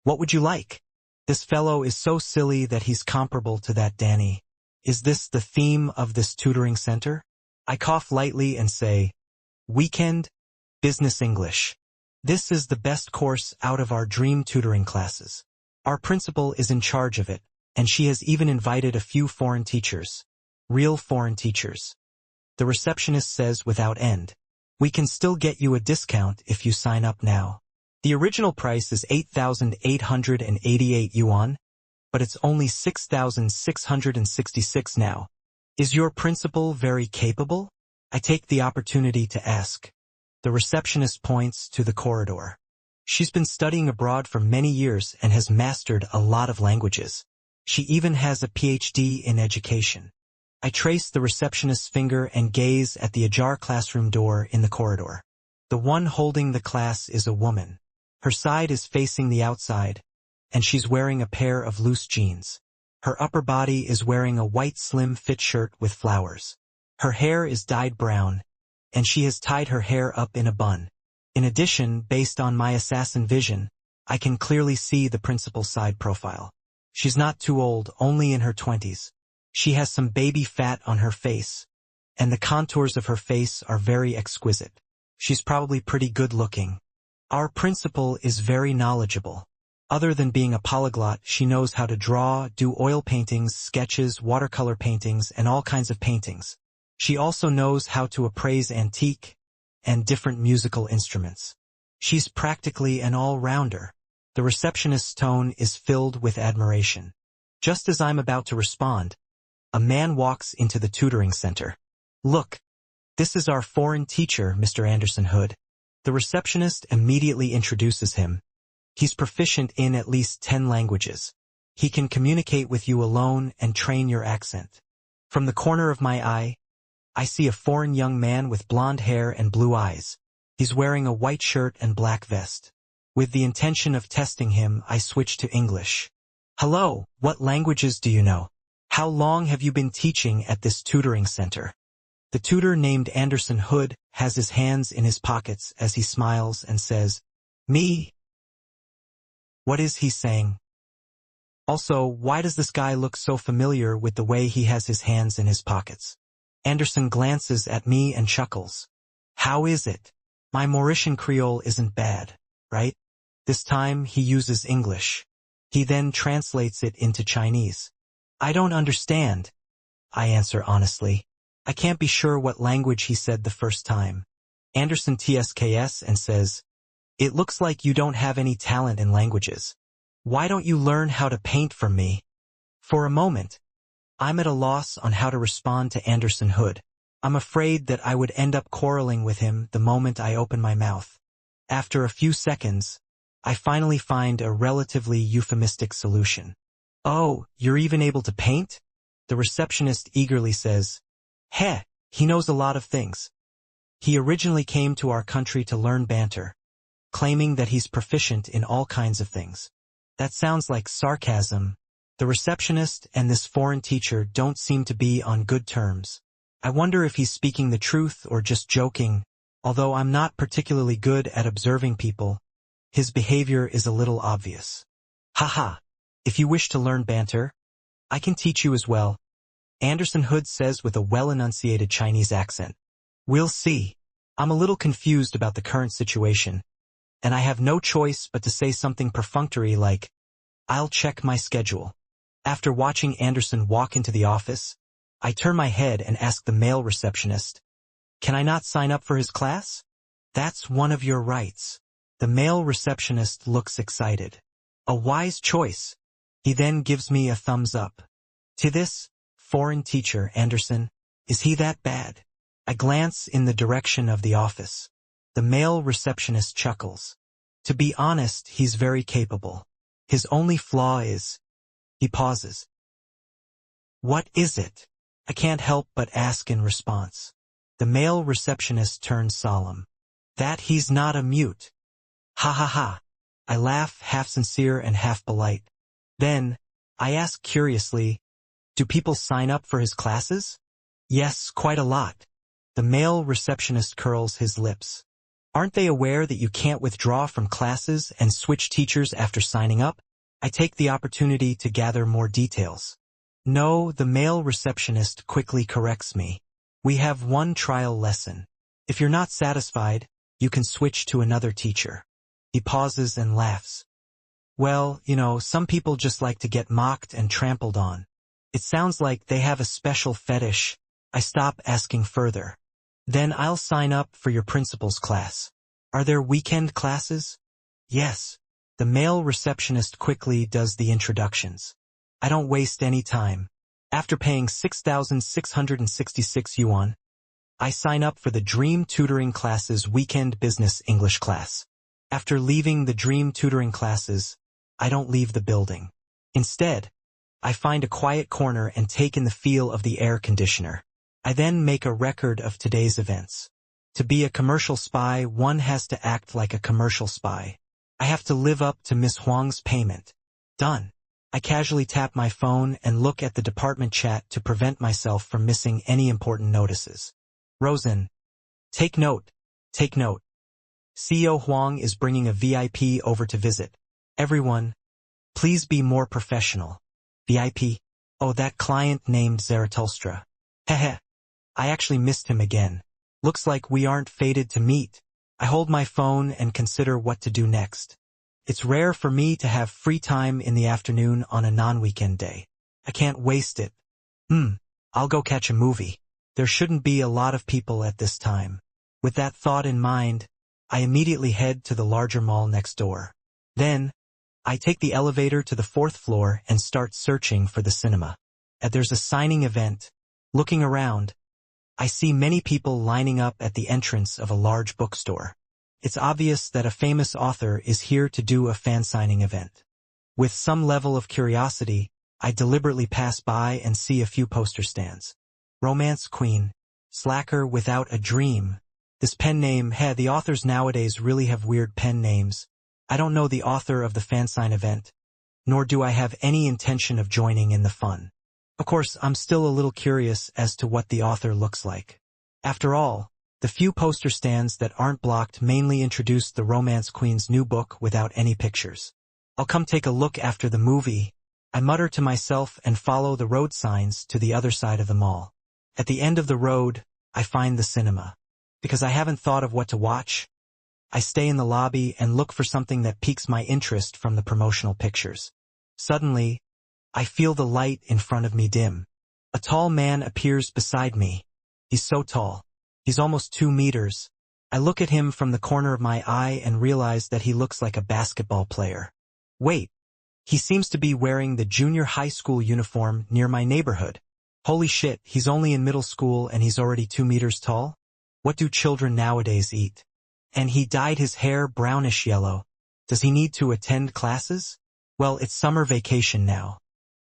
"What would you like?" This fellow is so silly that he's comparable to that Danny. Is this the theme of this tutoring center? I cough lightly and say, "Weekend, Business English." This is the best course out of our dream tutoring classes. Our principal is in charge of it, and she has even invited a few foreign teachers. Real foreign teachers. The receptionist says without end, "We can still get you a discount if you sign up now. The original price is 8,888 yuan, but it's only 6,666 now. Is your principal very capable?" I take the opportunity to ask. The receptionist points to the corridor. She's been studying abroad for many years and has mastered a lot of languages. She even has a PhD in education. I trace the receptionist's finger and gaze at the ajar classroom door in the corridor. The one holding the class is a woman. Her side is facing the outside, and she's wearing a pair of loose jeans. Her upper body is wearing a white slim-fit shirt with flowers. Her hair is dyed brown, and she has tied her hair up in a bun. In addition, based on my assassin vision, I can clearly see the principal's side profile. She's not too old, only in her 20s. She has some baby fat on her face, and the contours of her face are very exquisite. She's probably pretty good-looking. Our principal is very knowledgeable. Other than being a polyglot, she knows how to draw, do oil paintings, sketches, watercolor paintings, and all kinds of paintings. She also knows how to appraise antique and different musical instruments. She's practically an all-rounder. The receptionist's tone is filled with admiration. Just as I'm about to respond, a man walks into the tutoring center. "Look, this is our foreign teacher, Mr. Anderson Hood." The receptionist immediately introduces him. He's proficient in at least 10 languages. He can communicate with you alone and train your accent. From the corner of my eye, I see a foreign young man with blonde hair and blue eyes. He's wearing a white shirt and black vest. With the intention of testing him, I switch to English. "Hello, what languages do you know? How long have you been teaching at this tutoring center?" The tutor named Anderson Hood has his hands in his pockets as he smiles and says, "Me?" What is he saying? Also, why does this guy look so familiar with the way he has his hands in his pockets? Anderson glances at me and chuckles. How is it? My Mauritian Creole isn't bad, right? This time he uses English. He then translates it into Chinese. I don't understand, I answer honestly. I can't be sure what language he said the first time. Anderson TSKS and says, "It looks like you don't have any talent in languages. Why don't you learn how to paint from me?" For a moment, I'm at a loss on how to respond to Anderson Hood. I'm afraid that I would end up quarreling with him the moment I open my mouth. After a few seconds, I finally find a relatively euphemistic solution. "Oh, you're even able to paint?" The receptionist eagerly says. "Heh, he knows a lot of things. He originally came to our country to learn banter, claiming that he's proficient in all kinds of things." That sounds like sarcasm. The receptionist and this foreign teacher don't seem to be on good terms. I wonder if he's speaking the truth or just joking. Although I'm not particularly good at observing people, his behavior is a little obvious. "Haha, if you wish to learn banter, I can teach you as well," Anderson Hood says with a well-enunciated Chinese accent. "We'll see. I'm a little confused about the current situation, and I have no choice but to say something perfunctory like, 'I'll check my schedule.'" After watching Anderson walk into the office, I turn my head and ask the male receptionist, "Can I not sign up for his class?" "That's one of your rights." The male receptionist looks excited. "A wise choice." He then gives me a thumbs up. To this foreign teacher, Anderson, is he that bad? I glance in the direction of the office. The male receptionist chuckles. "To be honest, he's very capable. His only flaw is—" He pauses. "What is it?" I can't help but ask in response. The male receptionist turns solemn. "That he's not a mute." Ha ha ha. I laugh, half sincere and half polite. Then, I ask curiously, "Do people sign up for his classes?" "Yes, quite a lot." The male receptionist curls his lips. "Aren't they aware that you can't withdraw from classes and switch teachers after signing up?" I take the opportunity to gather more details. "No," the male receptionist quickly corrects me. "We have one trial lesson. If you're not satisfied, you can switch to another teacher." He pauses and laughs. "Well, some people just like to get mocked and trampled on. It sounds like they have a special fetish." I stop asking further. "Then I'll sign up for your principal's class. Are there weekend classes?" "Yes." The male receptionist quickly does the introductions. I don't waste any time. After paying 6,666 yuan, I sign up for the Dream Tutoring Classes Weekend Business English class. After leaving the Dream Tutoring classes, I don't leave the building. Instead, I find a quiet corner and take in the feel of the air conditioner. I then make a record of today's events. To be a commercial spy, one has to act like a commercial spy. I have to live up to Miss Huang's payment. Done. I casually tap my phone and look at the department chat to prevent myself from missing any important notices. "Rosen. Take note. Take note. CEO Huang is bringing a VIP over to visit. Everyone, please be more professional." "VIP? Oh, that client named Zarathustra. Heh. I actually missed him again. Looks like we aren't fated to meet." I hold my phone and consider what to do next. It's rare for me to have free time in the afternoon on a non-weekend day. I can't waste it. I'll go catch a movie. There shouldn't be a lot of people at this time. With that thought in mind, I immediately head to the larger mall next door. Then, I take the elevator to the 4th floor and start searching for the cinema. There's a signing event. Looking around, I see many people lining up at the entrance of a large bookstore. It's obvious that a famous author is here to do a fan signing event. With some level of curiosity, I deliberately pass by and see a few poster stands. Romance Queen, Slacker Without a Dream. This pen name, the authors nowadays really have weird pen names. I don't know the author of the fan sign event, nor do I have any intention of joining in the fun. Of course, I'm still a little curious as to what the author looks like. After all, the few poster stands that aren't blocked mainly introduced the Romance Queen's new book without any pictures. "I'll come take a look after the movie," I mutter to myself and follow the road signs to the other side of the mall. At the end of the road, I find the cinema. Because I haven't thought of what to watch, I stay in the lobby and look for something that piques my interest from the promotional pictures. Suddenly, I feel the light in front of me dim. A tall man appears beside me. He's so tall. He's almost 2 meters. I look at him from the corner of my eye and realize that he looks like a basketball player. Wait, he seems to be wearing the junior high school uniform near my neighborhood. Holy shit, he's only in middle school and he's already 2 meters tall? What do children nowadays eat? And he dyed his hair brownish yellow. Does he need to attend classes? Well, it's summer vacation now.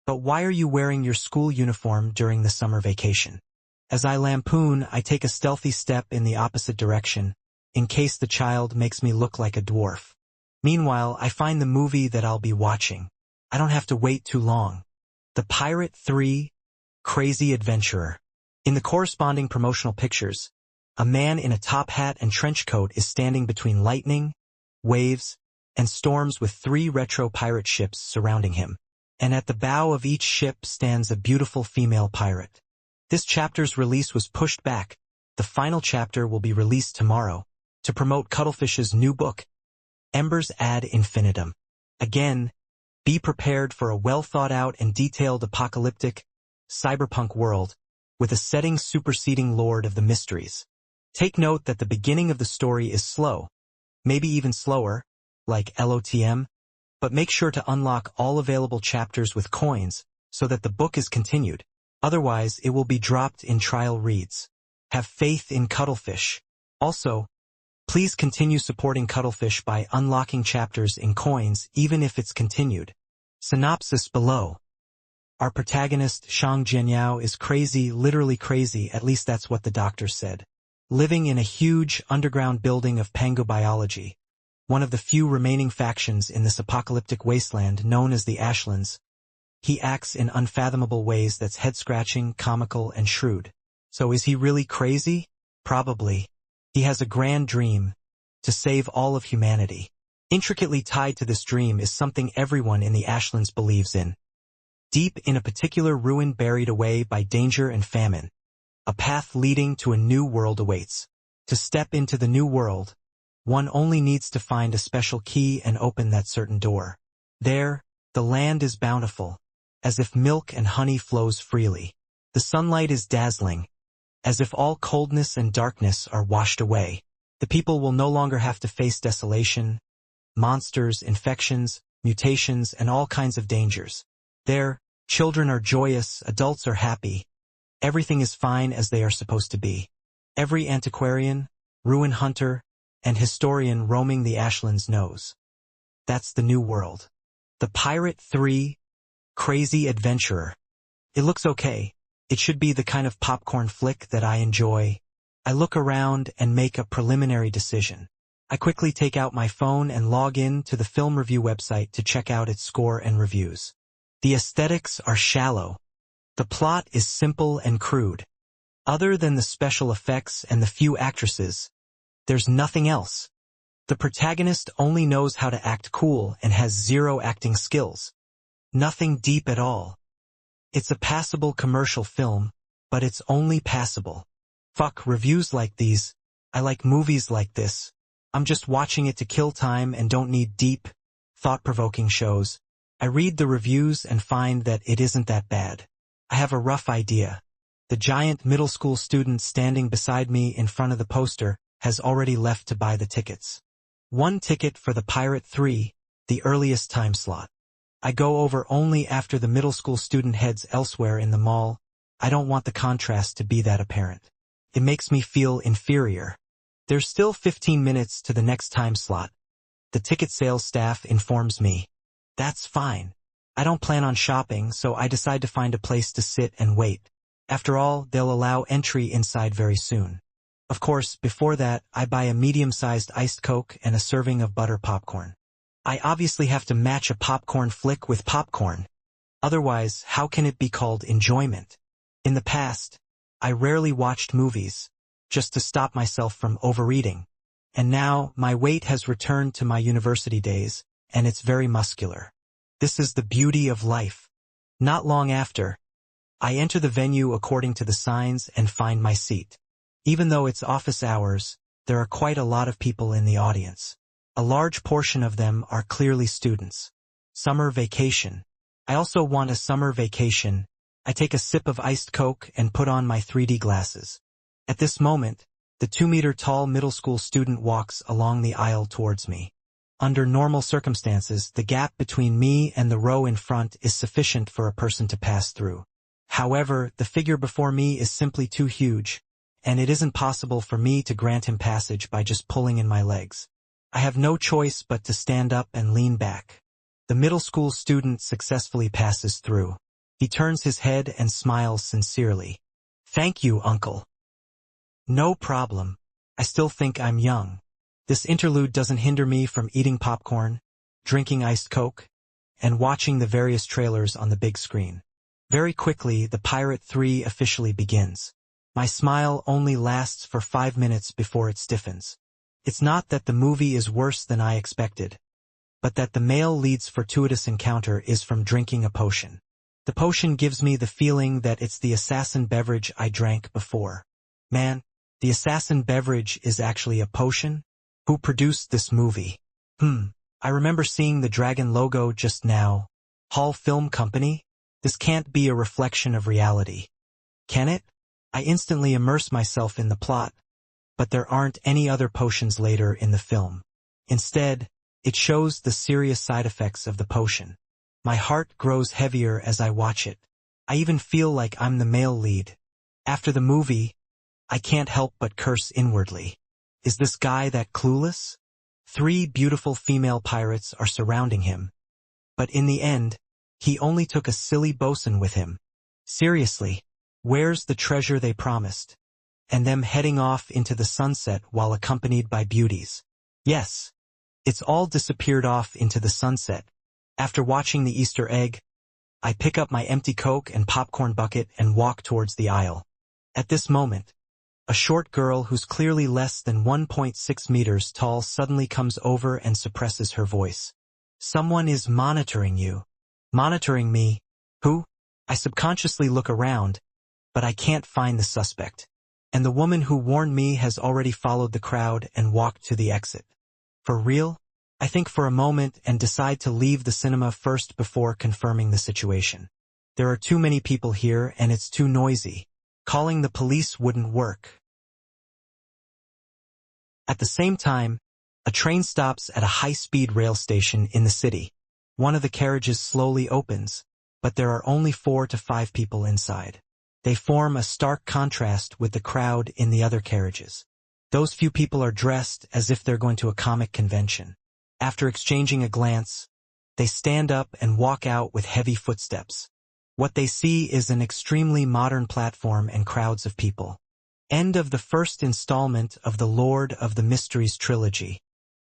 But why are you wearing your school uniform during the summer vacation? As I lampoon, I take a stealthy step in the opposite direction, in case the child makes me look like a dwarf. Meanwhile, I find the movie that I'll be watching. I don't have to wait too long. The Pirate 3, Crazy Adventurer. In the corresponding promotional pictures, a man in a top hat and trench coat is standing between lightning, waves, and storms with 3 retro pirate ships surrounding him. And at the bow of each ship stands a beautiful female pirate. This chapter's release was pushed back. The final chapter will be released tomorrow to promote Cuttlefish's new book, Embers ad infinitum. Again, be prepared for a well-thought-out and detailed apocalyptic, cyberpunk world with a setting superseding Lord of the Mysteries. Take note that the beginning of the story is slow, maybe even slower, like LOTM, but make sure to unlock all available chapters with coins so that the book is continued. Otherwise, it will be dropped in trial reads. Have faith in Cuttlefish. Also, please continue supporting Cuttlefish by unlocking chapters in coins even if it's continued. Synopsis below. Our protagonist, Shang Jianyao, is crazy, literally crazy, at least that's what the doctor said. Living in a huge underground building of pangobiology, one of the few remaining factions in this apocalyptic wasteland known as the Ashlands, he acts in unfathomable ways that's head-scratching, comical, and shrewd. So is he really crazy? Probably. He has a grand dream, to save all of humanity. Intricately tied to this dream is something everyone in the Ashlands believes in. Deep in a particular ruin buried away by danger and famine, a path leading to a new world awaits. To step into the new world, one only needs to find a special key and open that certain door. There, the land is bountiful, as if milk and honey flows freely. The sunlight is dazzling, as if all coldness and darkness are washed away. The people will no longer have to face desolation, monsters, infections, mutations, and all kinds of dangers. There, children are joyous, adults are happy. Everything is fine as they are supposed to be. Every antiquarian, ruin hunter, and historian roaming the Ashlands knows. That's the new world. The Pirate 3, Crazy Adventurer. It looks okay. It should be the kind of popcorn flick that I enjoy. I look around and make a preliminary decision. I quickly take out my phone and log in to the film review website to check out its score and reviews. The aesthetics are shallow. The plot is simple and crude. Other than the special effects and the few actresses, there's nothing else. The protagonist only knows how to act cool and has 0 acting skills. Nothing deep at all. It's a passable commercial film, but it's only passable. Fuck reviews like these. I like movies like this. I'm just watching it to kill time and don't need deep, thought-provoking shows. I read the reviews and find that it isn't that bad. I have a rough idea. The giant middle school student standing beside me in front of the poster has already left to buy the tickets. 1 ticket for the Pirate 3, the earliest time slot. I go over only after the middle school student heads elsewhere in the mall. I don't want the contrast to be that apparent. It makes me feel inferior. There's still 15 minutes to the next time slot. The ticket sales staff informs me. That's fine. I don't plan on shopping, so I decide to find a place to sit and wait. After all, they'll allow entry inside very soon. Of course, before that, I buy a medium-sized iced Coke and a serving of butter popcorn. I obviously have to match a popcorn flick with popcorn. Otherwise, how can it be called enjoyment? In the past, I rarely watched movies, just to stop myself from overeating. And now, my weight has returned to my university days, and it's very muscular. This is the beauty of life. Not long after, I enter the venue according to the signs and find my seat. Even though it's office hours, there are quite a lot of people in the audience. A large portion of them are clearly students. Summer vacation. I also want a summer vacation. I take a sip of iced Coke and put on my 3D glasses. At this moment, the 2-meter-tall middle school student walks along the aisle towards me. Under normal circumstances, the gap between me and the row in front is sufficient for a person to pass through. However, the figure before me is simply too huge, and it isn't possible for me to grant him passage by just pulling in my legs. I have no choice but to stand up and lean back. The middle school student successfully passes through. He turns his head and smiles sincerely. "Thank you, uncle." "No problem. I still think I'm young." This interlude doesn't hinder me from eating popcorn, drinking iced Coke, and watching the various trailers on the big screen. Very quickly, The Pirate 3 officially begins. My smile only lasts for 5 minutes before it stiffens. It's not that the movie is worse than I expected, but that the male lead's fortuitous encounter is from drinking a potion. The potion gives me the feeling that it's the assassin beverage I drank before. Man, the assassin beverage is actually a potion? Who produced this movie? I remember seeing the dragon logo just now. Hall Film Company? This can't be a reflection of reality. Can it? I instantly immerse myself in the plot, but there aren't any other potions later in the film. Instead, it shows the serious side effects of the potion. My heart grows heavier as I watch it. I even feel like I'm the male lead. After the movie, I can't help but curse inwardly. Is this guy that clueless? 3 beautiful female pirates are surrounding him. But in the end, he only took a silly bosun with him. Seriously, where's the treasure they promised? And them heading off into the sunset while accompanied by beauties. Yes, it's all disappeared off into the sunset. After watching the Easter egg, I pick up my empty Coke and popcorn bucket and walk towards the aisle. At this moment, a short girl who's clearly less than 1.6 meters tall suddenly comes over and suppresses her voice. "Someone is monitoring you." "Monitoring me? Who?" I subconsciously look around, but I can't find the suspect. And the woman who warned me has already followed the crowd and walked to the exit. For real? I think for a moment and decide to leave the cinema first before confirming the situation. There are too many people here and it's too noisy. Calling the police wouldn't work. At the same time, a train stops at a high-speed rail station in the city. One of the carriages slowly opens, but there are only 4 to 5 people inside. They form a stark contrast with the crowd in the other carriages. Those few people are dressed as if they're going to a comic convention. After exchanging a glance, they stand up and walk out with heavy footsteps. What they see is an extremely modern platform and crowds of people. End of the first installment of the Lord of the Mysteries trilogy.